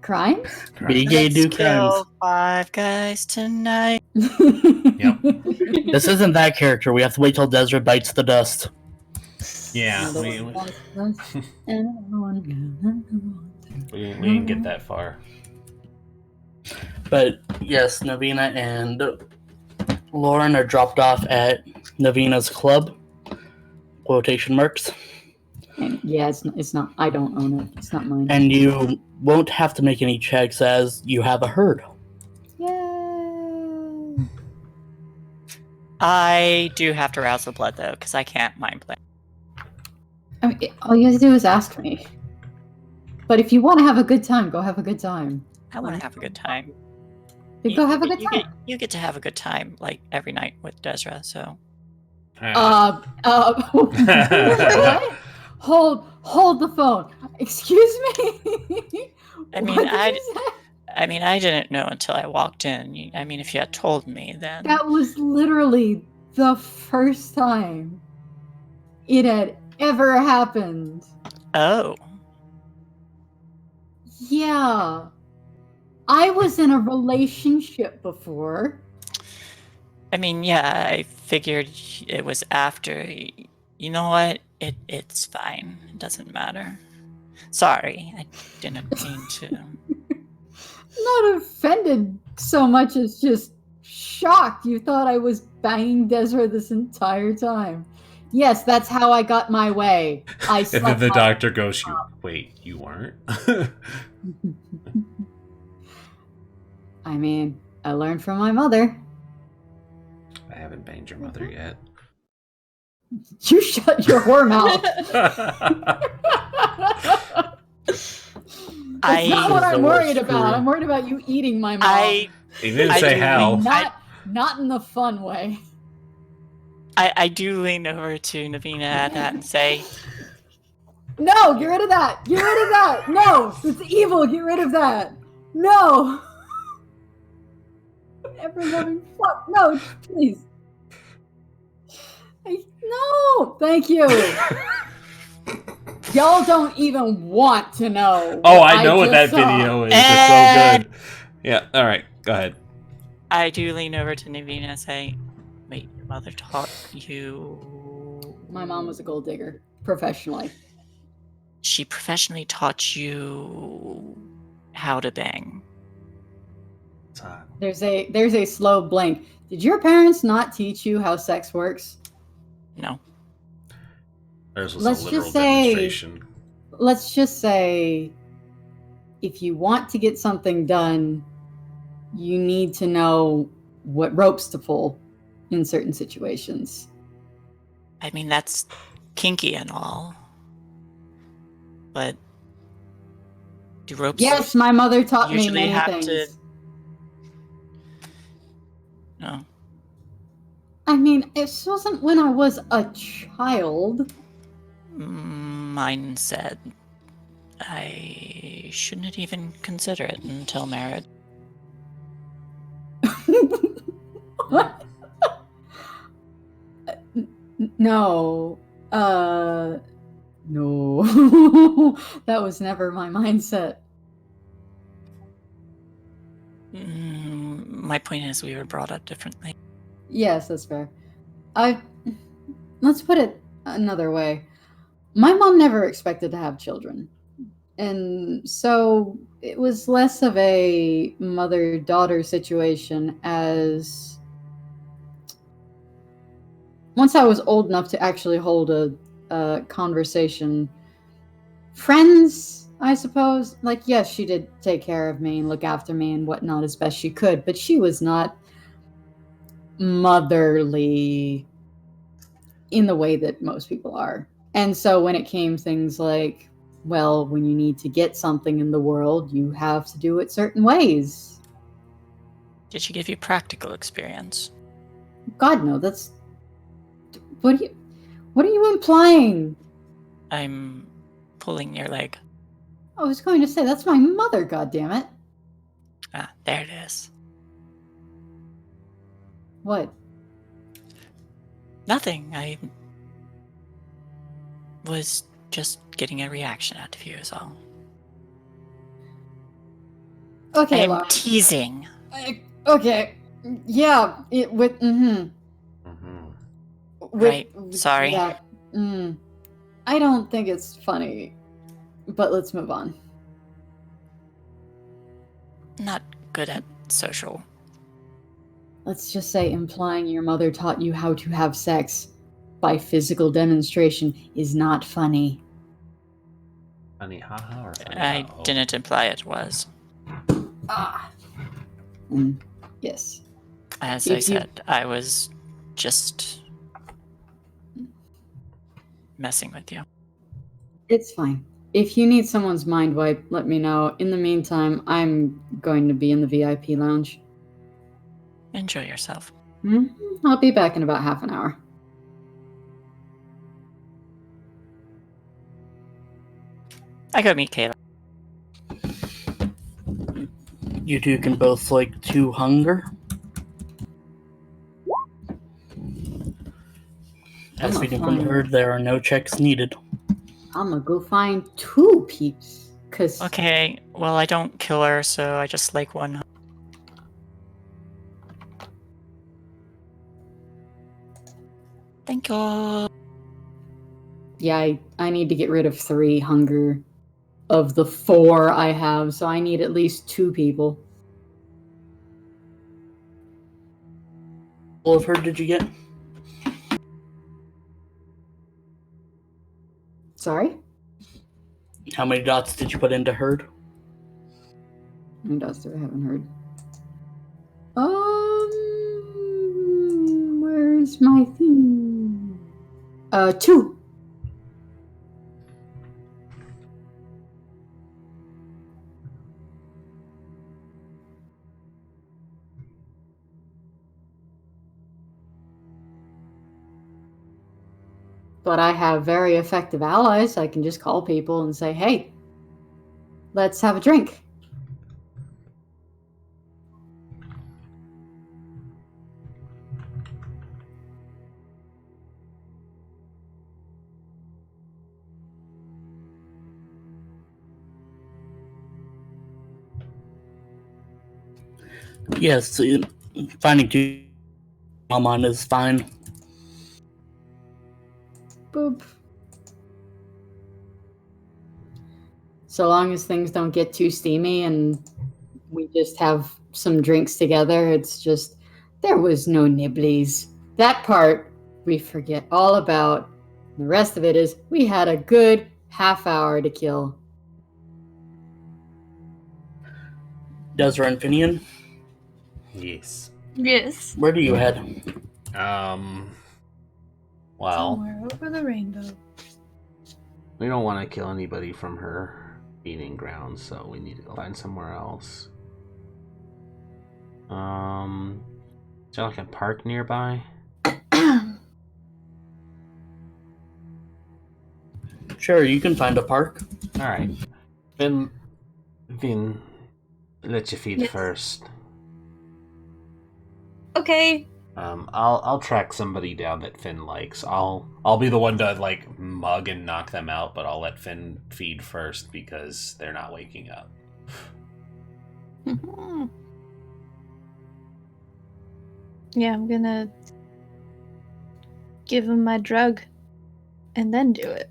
Crimes? Be gay, do Let's kill crimes. 5 guys tonight. Yep. This isn't that character. We have to wait till Desert bites the dust. Yeah, we didn't get that far. But yes, Navina and Lauren are dropped off at Navina's club. Quotation marks. Yeah, it's not. I don't own it. It's not mine. And you won't have to make any checks as you have a herd. Yay! I do have to rouse the blood though, because I can't mind play. I mean, all you have to do is ask me. But if you want to have a good time, go have a good time. I want to have a good time. Then go have a good You time. you get to have a good time like every night with Desra. So What? Hold the phone. Excuse me. I mean, What did you say? I didn't know until I walked in. I mean, if you had told me, then That was literally the first time it had ever happened. oh, Yeah. I was in a relationship before. I mean, yeah, I figured it was after. You know what? It's fine. It doesn't matter. Sorry, I didn't mean to. Not offended so much as just shocked. You thought I was banging Desra this entire time. Yes, that's how I got my way. I And then slept the on- doctor goes, wait, you weren't? I mean, I learned from my mother. I haven't banged your mother yet. You shut your whore mouth. That's not what This is I'm the worried worst about. screw. I'm worried about you eating my mom. I He didn't I say do how. mean- Not in the fun way. I do lean over to Navina at that and say, No, get rid of that! Get rid of that! No! It's evil! Get rid of that! No! Everyone's having fun. No, please. No! Thank you! Y'all don't even want to know. Oh, I know what that just saw. video is. It's so good. Yeah, alright, go ahead. I do lean over to Navina and say, wait, your mother taught you... My mom was a gold digger, professionally. She professionally taught you how to bang. There's a slow blink. Did your parents not teach you how sex works? No. Theirs was Let's a literal just say- demonstration. Let's just say, if you want to get something done, you need to know what ropes to pull in certain situations. I mean, that's kinky and all. But do ropes Yes, my mother taught me usually many have things. to... No. I mean, it wasn't when I was a child. Mine said I shouldn't even consider it until marriage. What? No. No. That was never my mindset. My point is we were brought up differently. Yes, that's fair. Let's put it another way. My mom never expected to have children. And so it was less of a mother-daughter situation as once I was old enough to actually hold a conversation. Friends, I suppose. Like, yes, she did take care of me and look after me and whatnot as best she could, but she was not motherly in the way that most people are. And so when it came things like, well, when you need to get something in the world, you have to do it certain ways. Did she give you practical experience? God, no, that's... What are you implying? I'm pulling your leg. I was going to say, that's my mother, goddammit. Ah, there it is. What? Nothing. I was just getting a reaction out of you is all. Okay, I'm Laura. teasing. Okay. Yeah, with... Right, sorry. Yeah, I don't think it's funny, but let's move on. Not good at social. Let's just say implying your mother taught you how to have sex by physical demonstration is not funny. Funny haha or funny I ha-oh? didn't imply it was. Ah. Yes. As If I you- said, I was just messing with you. It's fine. If you need someone's mind wipe, let me know. In the meantime, I'm going to be in the VIP lounge. Enjoy yourself. I'll be back in about half an hour. I go meet Kayla. You two can both like to hunger. As we can heard, there are no checks needed. I'm gonna go find two peeps. Cause Okay, well, I don't kill her, so I just like one. Thank you. yeah, I need to get rid of 3 hunger of the 4 I have, so I need at least 2 people. All of her did you get? Sorry? How many dots did you put into herd? How many dots do I haven't heard? Where's my thing? 2. but I have very effective allies. I can just call people and say, hey, let's have a drink. Yes, finding two Almon is fine. Boop. So long as things don't get too steamy and we just have some drinks together, it's just, there was no nibblies. That part we forget all about. The rest of it is, we had a good half hour to kill. Desra and Finian, Yes. Yes. where do you head? Well, Somewhere over the rainbow. we don't want to kill anybody from her feeding grounds, so we need to go find somewhere else. Is there like a park nearby? Sure, you can find a park. All right. Then, let you feed Yes. first. Okay. I'll track somebody down that Finn likes. I'll be the one to like mug and knock them out, but I'll let Finn feed first because they're not waking up. Yeah, I'm gonna give him my drug and then do it.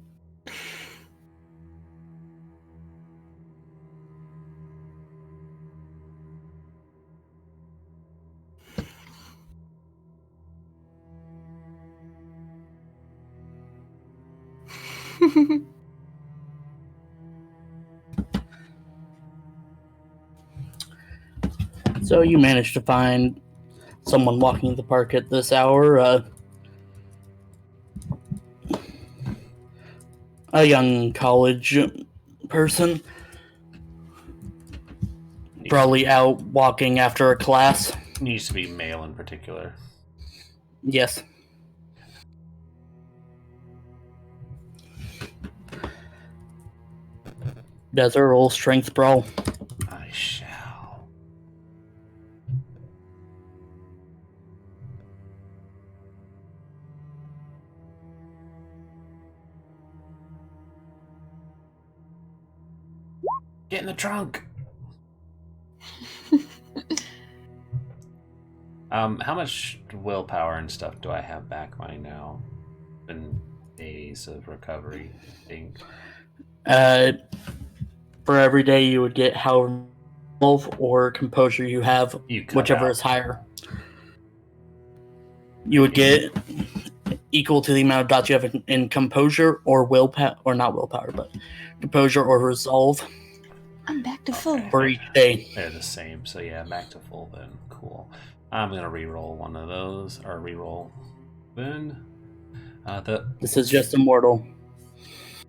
So you managed to find someone walking the park at this hour. A young college person, probably out walking after a class. Needs to be male in particular. Yes. Desert roll strength brawl. I shall. Get in the trunk. How much willpower and stuff do I have back by now? Been days of recovery, I think. For every day you would get however 12 or composure you have, You cut whichever out. is higher. You would get equal to the amount of dots you have in composure or willpower, or not willpower, but composure or resolve I'm back to full. for each day. They're the same, so yeah, back to full then. Cool. I'm gonna re-roll one of those, or re-roll. Then, This is just immortal.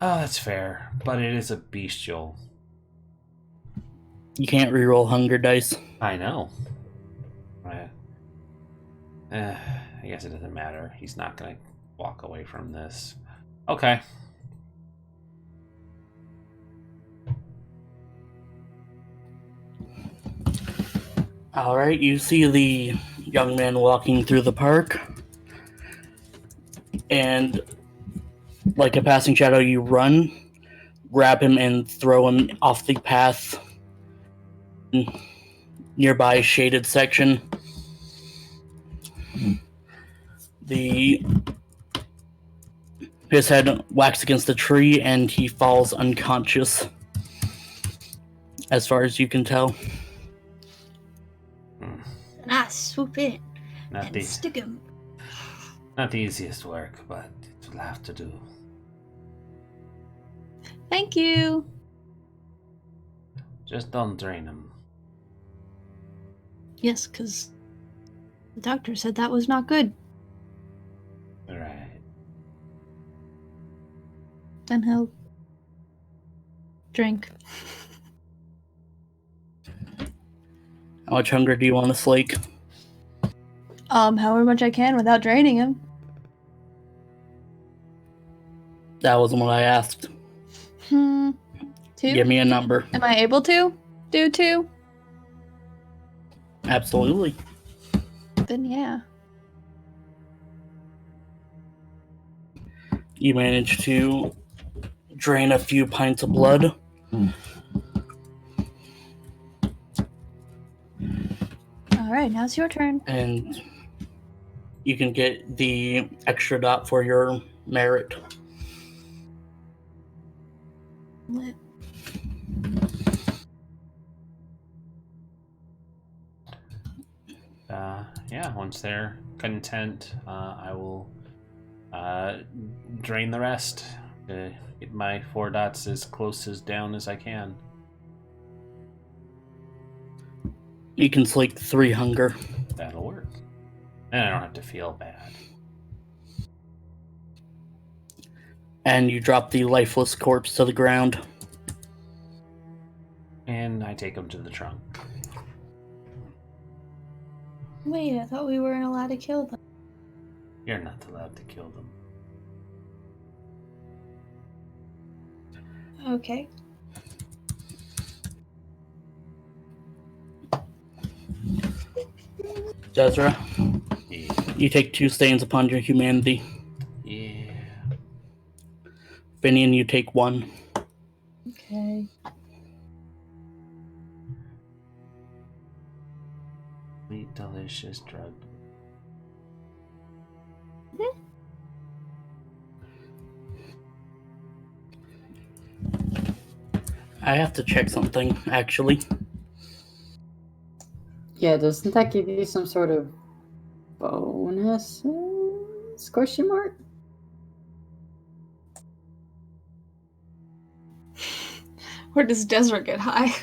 Oh, that's fair, but it is a bestial. You can't reroll hunger dice. I know. I guess it doesn't matter. He's not gonna walk away from this. Okay. Alright, you see the young man walking through the park. And like a passing shadow, you run, grab him, and throw him off the path. Nearby shaded section. His head whacks against the tree and he falls unconscious. As far as you can tell. And I swoop in Not and the stick him. not the easiest work, but it will have to do. Thank you. Just don't drain him. Yes, because the doctor said that was not good. Right. Then he'll drink. How much hunger do you want to slake? However much I can without draining him. That wasn't what I asked. 2? Give me a number. Am I able to do 2? Absolutely. Then yeah. You manage to drain a few pints of blood. Alright, now it's your turn. And you can get the extra dot for your merit. Lit. Once they're content, I will drain the rest. Get my 4 dots as close as down as I can. You can slake 3 hunger. That'll work. And I don't have to feel bad. And you drop the lifeless corpse to the ground. And I take them to the trunk. Wait, I thought we weren't allowed to kill them. You're not allowed to kill them. Okay. Jezra, Yeah. you take 2 stains upon your humanity. Yeah. Finian, you take 1. Okay. Sweet, delicious drug. I have to check something, actually. Yeah, doesn't that give you some sort of bonus? Question mark? Or does Desert get high?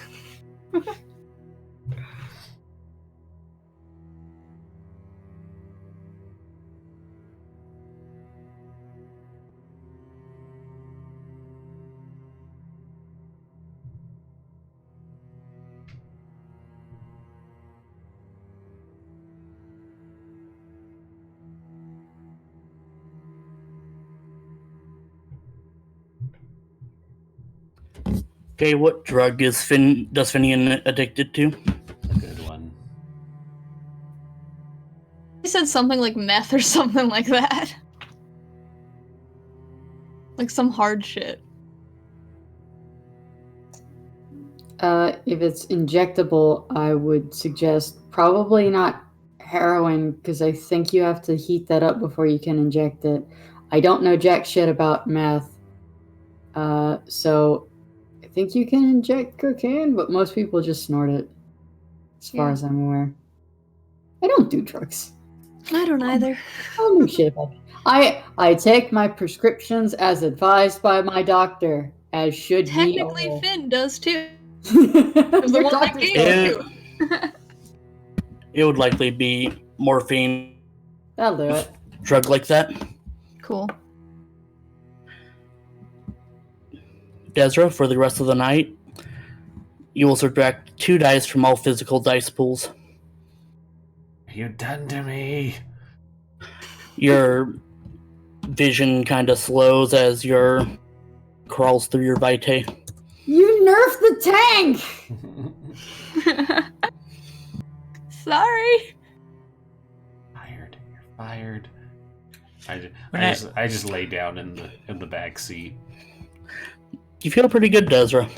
Okay, what drug does Finian addicted to? A good one. He said something like meth or something like that. Like some hard shit. If it's injectable, I would suggest probably not heroin, because I think you have to heat that up before you can inject it. I don't know jack shit about meth. So I think you can inject cocaine, but most people just snort it, as far as I'm aware. I don't do drugs. I don't either. I don't know shit about it. I take my prescriptions as advised by my doctor, as should Technically, ye all. Finn does too. The The one that doctor gave said- you. It would likely be morphine, That'll do it. drug like that. Cool. Desra, for the rest of the night, you will subtract 2 dice from all physical dice pools. You done to me. Your vision kind of slows as your crawls through your vitae. You nerfed the tank! Sorry. Fired. You're fired. When I just lay down in the back seat. You feel pretty good, Desra.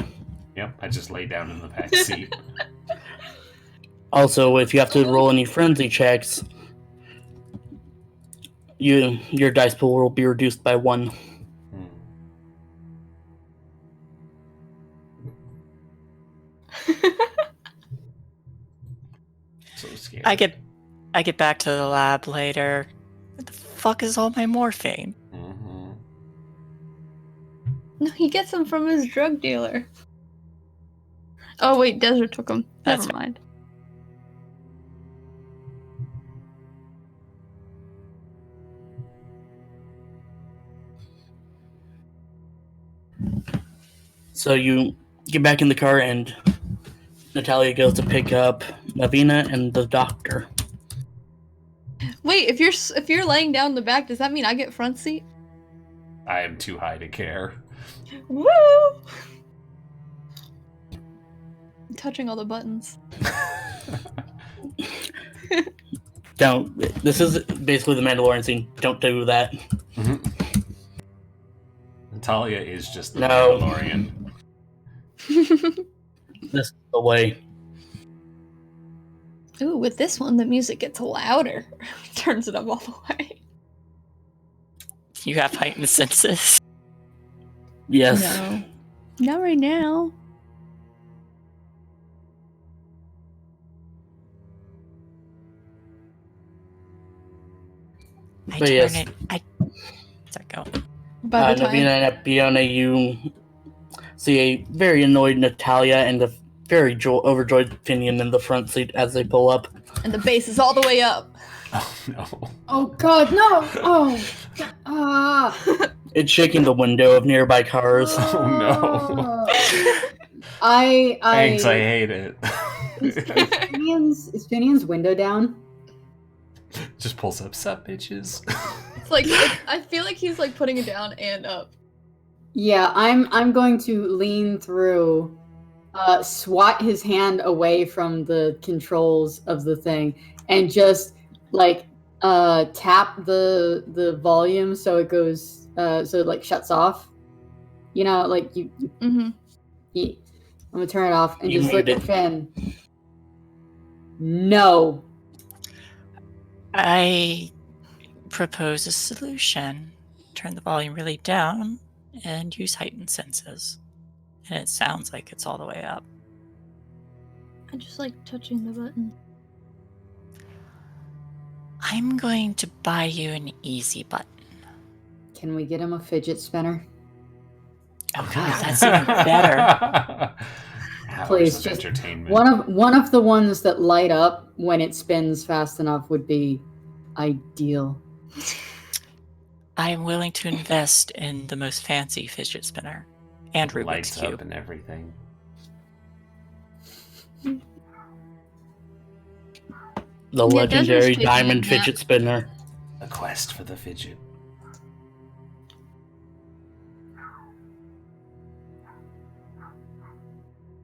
Yep, I just lay down in the back seat. Also, if you have to roll any frenzy checks, your dice pool will be reduced by 1. So scary. I get back to the lab later. Where the fuck is all my morphine? Mm-hmm. No, he gets them from his drug dealer. Oh wait, Desert took them. That's Never mind. So you get back in the car, and Natalia goes to pick up Navina and the doctor. Wait, if you're laying down in the back, does that mean I get front seat? I am too high to care. Woo! I'm touching all the buttons. Don't. This is basically the Mandalorian scene. Don't do that. Talia is just the No. Mandalorian. This is the way. Ooh, with this one, the music gets louder. Turns it up all the way. You have heightened senses. Yes. No. Not right now. But yes. Sorry, go. By the time. Navina and Fiona, you see a very annoyed Natalia and a very overjoyed Finian in the front seat as they pull up. And the bass is all the way up. Oh no. Oh God, no! Oh, It's shaking the window of nearby cars. Oh no. Thanks, I hate it. Is Finian's window down? Just pulls up, sup bitches. It's like I feel like he's like putting it down and up. Yeah, I'm going to lean through, swat his hand away from the controls of the thing, and just like tap the volume so it goes so it like shuts off. You know, like you Mm-hmm. yeah. I'm gonna turn it off and You just look made at Finn. No. I propose a solution. Turn the volume really down and use heightened senses. And it sounds like it's all the way up. I just like touching the button. I'm going to buy you an easy button. Can we get him a fidget spinner? Oh god, that's even better. Hours Please, of just entertainment. One of the ones that light up when it spins fast enough would be ideal. I'm willing to invest in the most fancy fidget spinner and Rubik's Lights Cube. up and everything. The Yeah, legendary Desert's taking diamond a nap. fidget spinner. A quest for the fidget.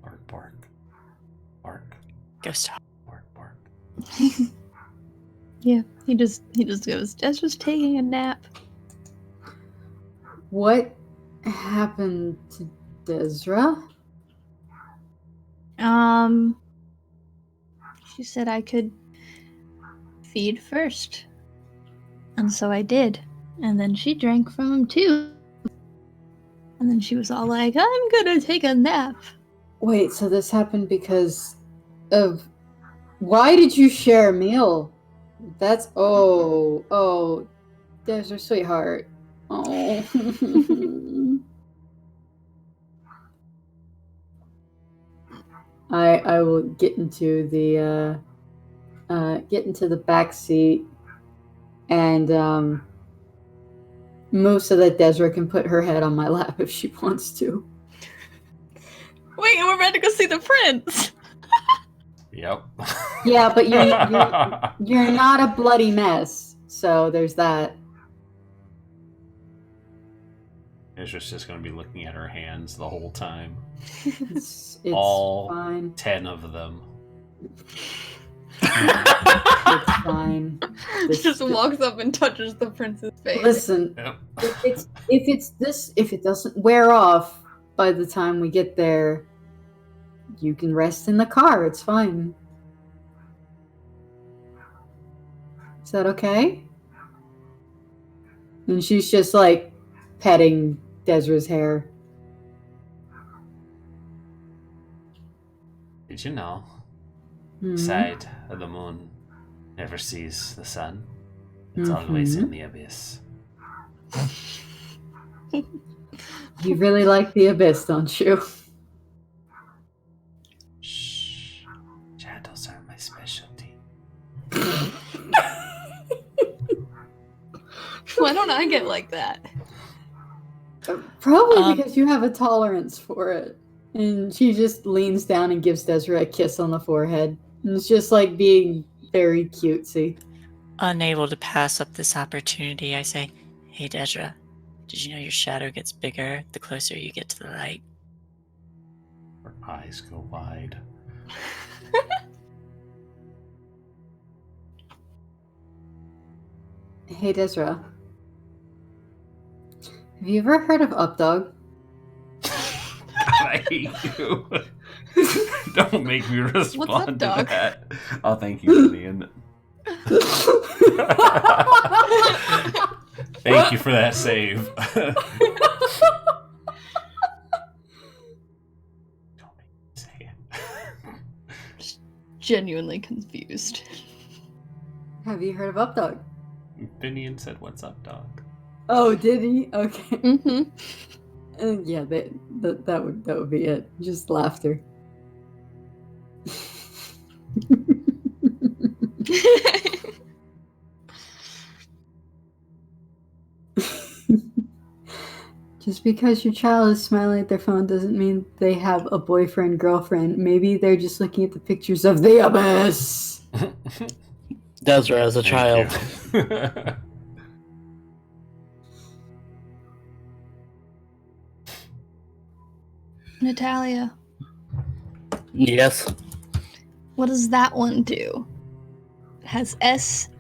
Bark, bark. Bark, Ghost Hawk. bark, bark. Yeah, he just goes, Des was taking a nap. What happened to Desra? She said I could feed first. And so I did. And then she drank from him too. And then she was all like, I'm gonna take a nap. Wait, so this happened because of... Why did you share a meal? That's... Oh, Desra, sweetheart. Oh. I will get into the back seat and move so that Desra can put her head on my lap if she wants to. Wait, we're about to go see the prince. Yep. Yeah, but you're not a bloody mess, so there's that. Ezra's just going to be looking at her hands the whole time. It's All fine. 10 of them. It's fine. Just walks up and touches the prince's face. Listen, Yep. if it doesn't wear off by the time we get there, you can rest in the car. It's fine. Is that okay? And she's just like petting Desra's hair. Did you know? Mhm. Side of the moon never sees the sun. It's always in the abyss. You really like the abyss, don't you? Shh. Shadows are my specialty. Why don't I get like that? Probably because you have a tolerance for it. And she just leans down and gives Desra a kiss on the forehead. And it's just like being very cutesy. Unable to pass up this opportunity, I say, "Hey, Desra, Did you know your shadow gets bigger the closer you get to the light? Her eyes go wide. Hey, Desra. Have you ever heard of Updog? I hate you. Don't make me respond to dog? that. Oh, thank you, Vivian. Thank you for that save. Don't make me say it. Genuinely confused. Have you heard of Updog? Finian said, "What's up, dog?" Oh, did he? Okay. Mm-hmm. Yeah, that would be it. Just laughter. Just because your child is smiling at their phone doesn't mean they have a boyfriend, girlfriend. Maybe they're just looking at the pictures of the abyss. Desra as a child. Natalia, Yes. what does that one do? It has START,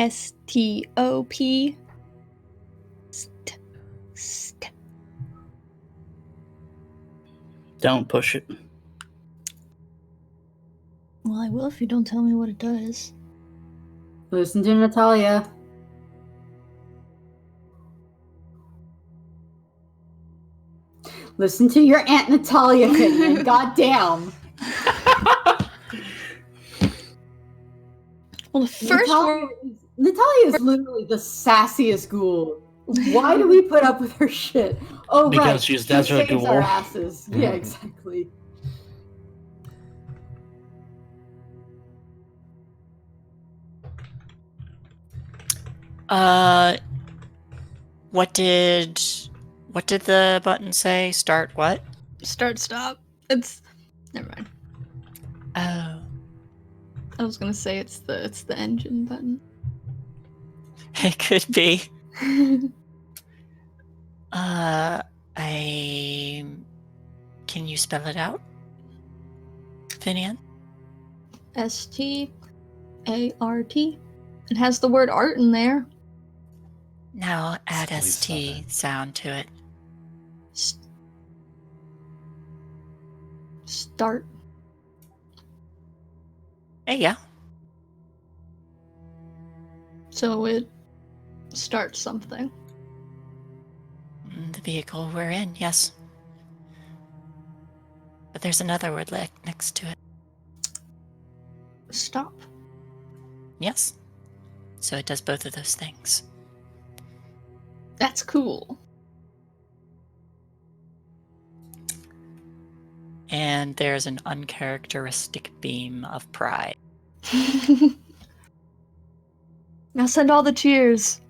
STOP. St. Don't push it. Well, I will if you don't tell me what it does. Listen to Natalia. Listen to your Aunt Natalia, Finian. Goddamn. Well, the first word. Natalia is literally the sassiest ghoul. Why do we put up with her shit? Oh, Because right. she's she Desert saves our Ghoul. asses. Yeah, exactly. What did the button say? Start what? Start, stop. It's. Never mind. Oh. I was gonna say it's the engine button. It could be. Can you spell it out? Finian? START. It has the word art in there. Now add Silly ST Southern. sound to it. Start. There you go. So it starts something. The vehicle we're in, yes. But there's another word next to it. Stop. Yes. So it does both of those things. That's cool. And there's an uncharacteristic beam of pride. Now send all the cheers.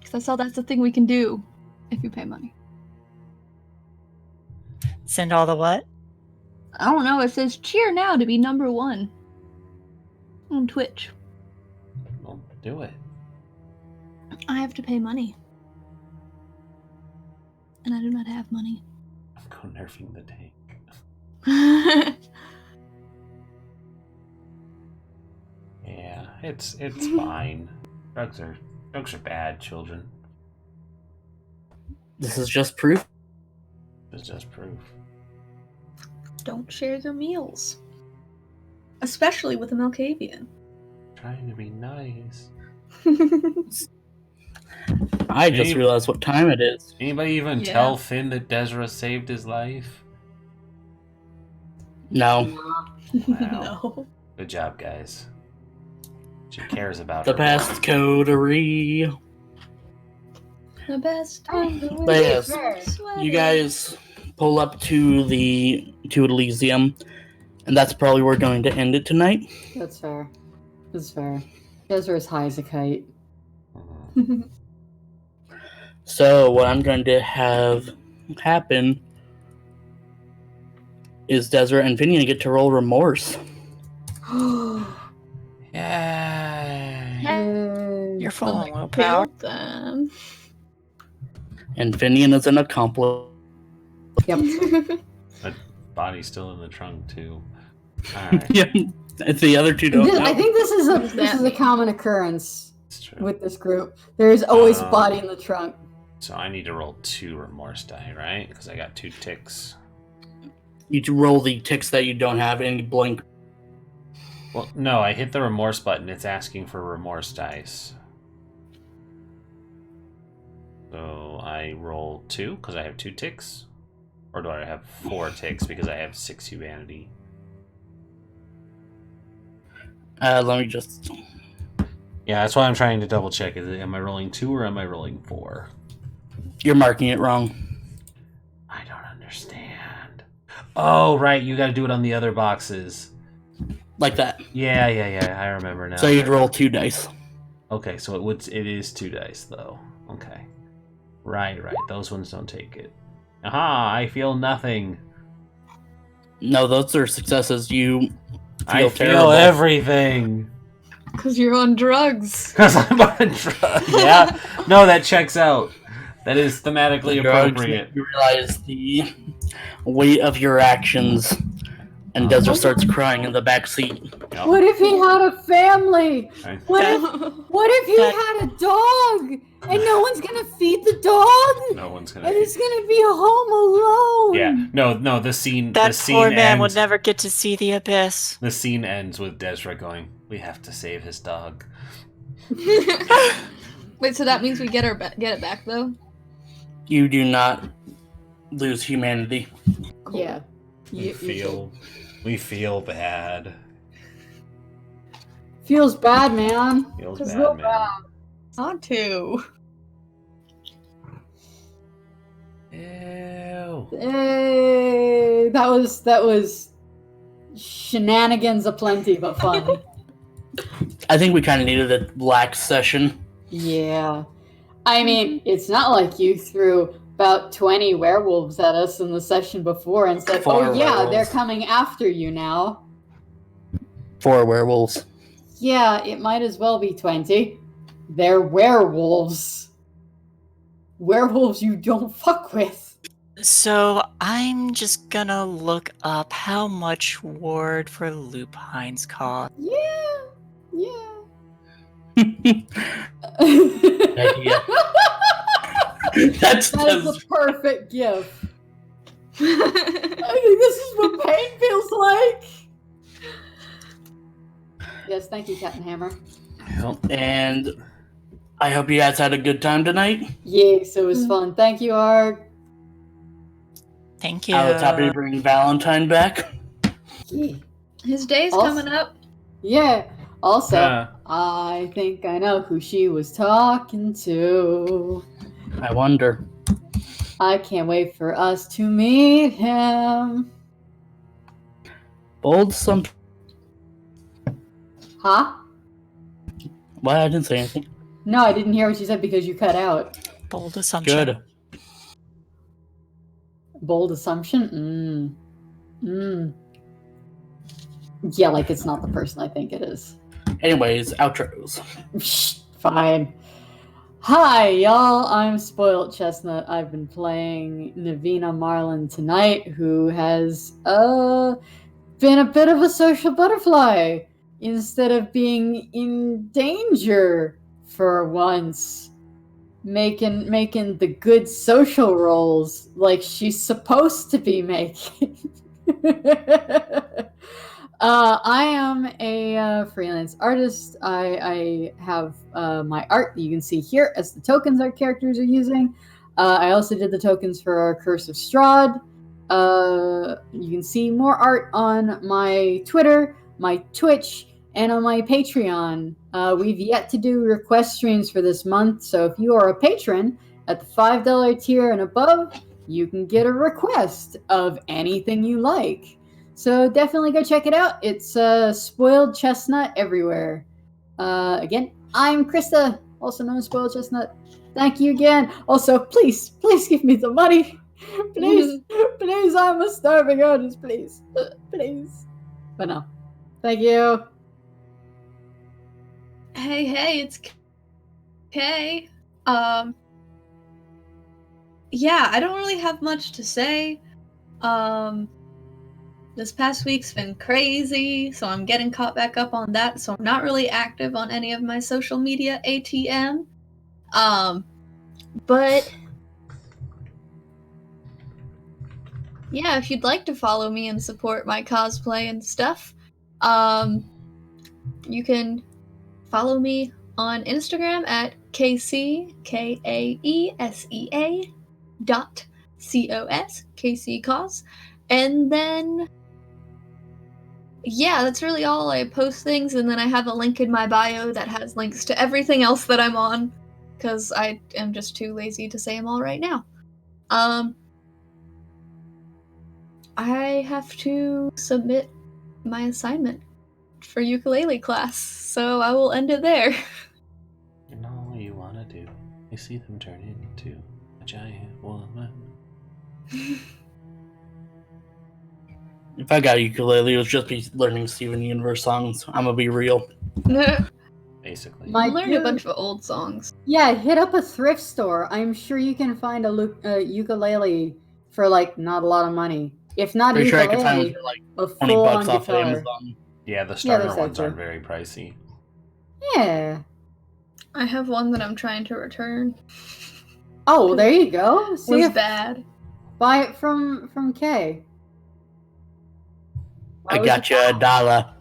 Because I saw that's the thing we can do if you pay money. Send all the what? I don't know, it says cheer now to be #1 on Twitch. Well, do it. I have to pay money. And I do not have money. I'm co-nerfing the tank. Yeah, it's fine. Drugs are bad, children. This is just proof. It's just proof. Don't share your meals. Especially with a Malkavian. Trying to be nice. I just realized what time it is. Anybody even Yeah. tell Finn that Desra saved his life? No. Wow. No. Good job, guys. She cares about The her past coterie. The best time to But yes, sweater. you guys pull up to Elysium, and that's probably where we're going to end it tonight. That's fair. That's fair. Desra is high as a kite. Mhm. So what I'm going to have happen is Desert and Finian get to roll remorse. Yay! Careful, Well, little power. killed them. And Finian is an accomplice. Yep. That body's still in the trunk too. Alright. Yeah, the other two don't know. I think this is What does a that common occurrence It's true. with this group. There's always a body in the trunk. So I need to roll 2 remorse die, right? Because I got 2 ticks. You roll the ticks that you don't have and you blink. Well, no, I hit the remorse button. It's asking for remorse dice. So I roll 2 because I have 2 ticks? Or do I have 4 ticks because I have 6 humanity? Let me just... Yeah, that's why I'm trying to double check. Am I rolling 2 or am I rolling 4? You're marking it wrong. I don't understand. Oh, right. You got to do it on the other boxes. Like that. Yeah. I remember now. So you'd roll 2 dice. Okay, so it is 2 dice though. Okay. Right. Those ones don't take it. Aha! I feel nothing. No, those are successes. You I feel terrible. everything. Because you're on drugs. Because I'm on drugs. Yeah. No, that checks out. That is thematically appropriate. You realize the weight of your actions, and Desert starts crying in the back seat. Yep. What if he had a family? Right. What if he had a dog and no one's gonna feed the dog? No one's gonna. And he's gonna be home alone. Yeah. No. The scene. That the scene poor man will ends. never get to see the abyss. The scene ends with Desra going, "We have to save his dog." Wait, so that means we get it back though? You do not lose humanity. Yeah. We feel bad. Feels bad, man. Feels Feels bad, real man. bad. Not to. Ew. Hey, that was shenanigans aplenty, but fun. I think we kind of needed a lax session. Yeah. I mean, it's not like you threw about 20 werewolves at us in the session before and said, Four oh yeah, they're werewolves. coming after you now. 4 werewolves. Yeah, it might as well be 20. They're werewolves. Werewolves you don't fuck with. So I'm just gonna look up how much ward for lupines cost. Yeah. Idea. That's That is the perfect gift. I think this is what pain feels like. Yes, thank you, Captain Hammer. And I hope you guys had a good time tonight. Yes, it was fun. Thank you, Arg. Thank you. I was happy to bring Valentine back. Yeah. His day's Also- coming up. Yeah. Also, Yeah. I think I know who she was talking to. I wonder. I can't wait for us to meet him. Bold some. Huh? Why I didn't say anything. No, I didn't hear what you said because you cut out. Bold assumption. Good. Bold assumption? Yeah, like it's not the person I think it is. Anyways, outros. Shh, fine. Hi, y'all. I'm Spoiled Chestnut. I've been playing Navina Marlin tonight, who has been a bit of a social butterfly instead of being in danger for once. Making the good social roles like she's supposed to be making. I am a freelance artist. I have my art that you can see here as the tokens our characters are using. I also did the tokens for our Curse of Strahd. You can see more art on my Twitter, my Twitch, and on my Patreon. We've yet to do request streams for this month, so if you are a patron at the $5 tier and above, you can get a request of anything you like. So definitely go check it out. It's Spoiled Chestnut everywhere. Again, I'm Krista, also known as Spoiled Chestnut. Thank you again. Also, please give me the money. Please, I'm a starving artist. Please. But no. Thank you. Hey, it's Okay. Yeah, I don't really have much to say. This past week's been crazy, so I'm getting caught back up on that, so I'm not really active on any of my social media ATM. But yeah, if you'd like to follow me and support my cosplay and stuff, you can follow me on Instagram at KCKAESEA.COS, KCCOS. And then, yeah, that's really all. I post things, and then I have a link in my bio that has links to everything else that I'm on, because I am just too lazy to say them all right now. I have to submit my assignment for ukulele class, so I will end it there. And all you want to do is see them turn into a giant woman. If I got a ukulele, it would just be learning Steven Universe songs. I'm gonna be real. Basically. My Learn a dude- bunch of old songs. Yeah, hit up a thrift store. I'm sure you can find a ukulele for like not a lot of money. If not a Pretty sure I could ukulele, find for like a 20 full-on bucks off of guitar. Amazon. Yeah, the starter that's ones true. aren't very pricey. Yeah. I have one that I'm trying to return. Oh, there you go. See Was if bad. buy it from Kay. I got you $1. $1.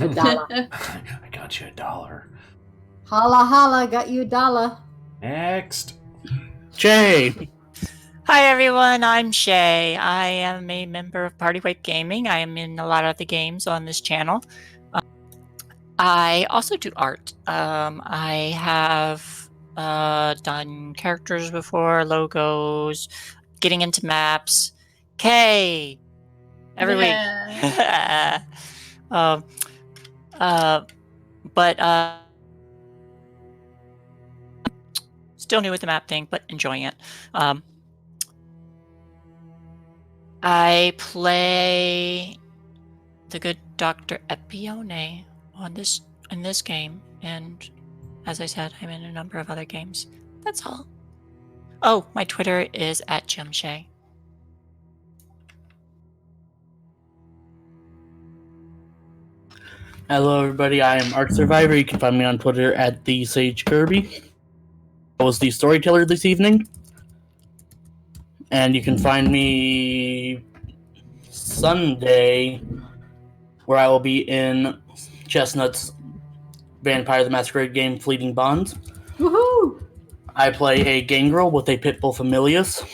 I got you $1. Holla holla, got you $1. Next. Jay! Hi everyone, I'm Shay. I am a member of PartyWipe Gaming. I am in a lot of the games on this channel. I also do art. I have done characters before, logos, getting into maps. Kay! Every week. But still new with the map thing, but enjoying it. I play the good Dr. Epione in this game, and as I said, I'm in a number of other games. That's all. Oh, my Twitter is @JimShay. Hello everybody, I am Arc Survivor. You can find me on Twitter @TheSageKirby. I was the storyteller this evening. And you can find me Sunday, where I will be in Chestnut's Vampire the Masquerade game, Fleeting Bonds. Woohoo! I play a gangrel with a pitbull familius.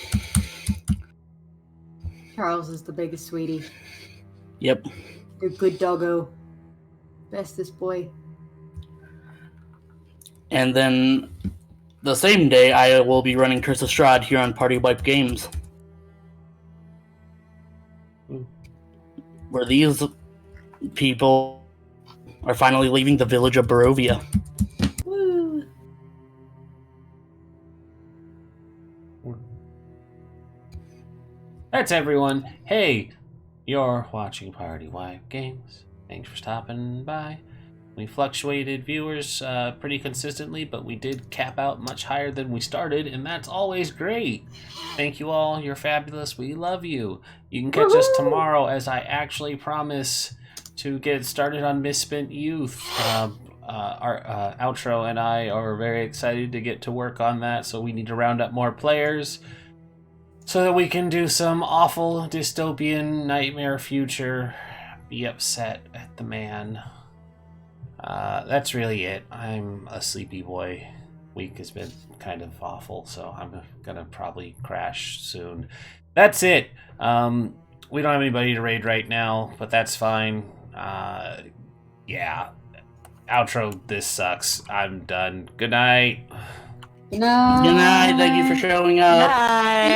Charles is the biggest sweetie. Yep. A good doggo. Bestest boy. And then the same day, I will be running Curse of Strahd here on PartyWipeGames. Where these people are finally leaving the village of Barovia. Woo. That's everyone. Hey, you're watching PartyWipeGames. Thanks for stopping by. We fluctuated viewers pretty consistently, but we did cap out much higher than we started, and that's always great. Thank you all. You're fabulous. We love you. You can catch us tomorrow as I actually promise to get started on Misspent Youth. Our outro and I are very excited to get to work on that, so we need to round up more players so that we can do some awful dystopian nightmare future. Be upset at the man. That's really it. I'm a sleepy boy. Week has been kind of awful, so I'm gonna probably crash soon. That's it. We don't have anybody to raid right now, but that's fine. Yeah. Outro, this sucks. I'm done. Good night. Good night. Good night, thank you for showing up. Bye.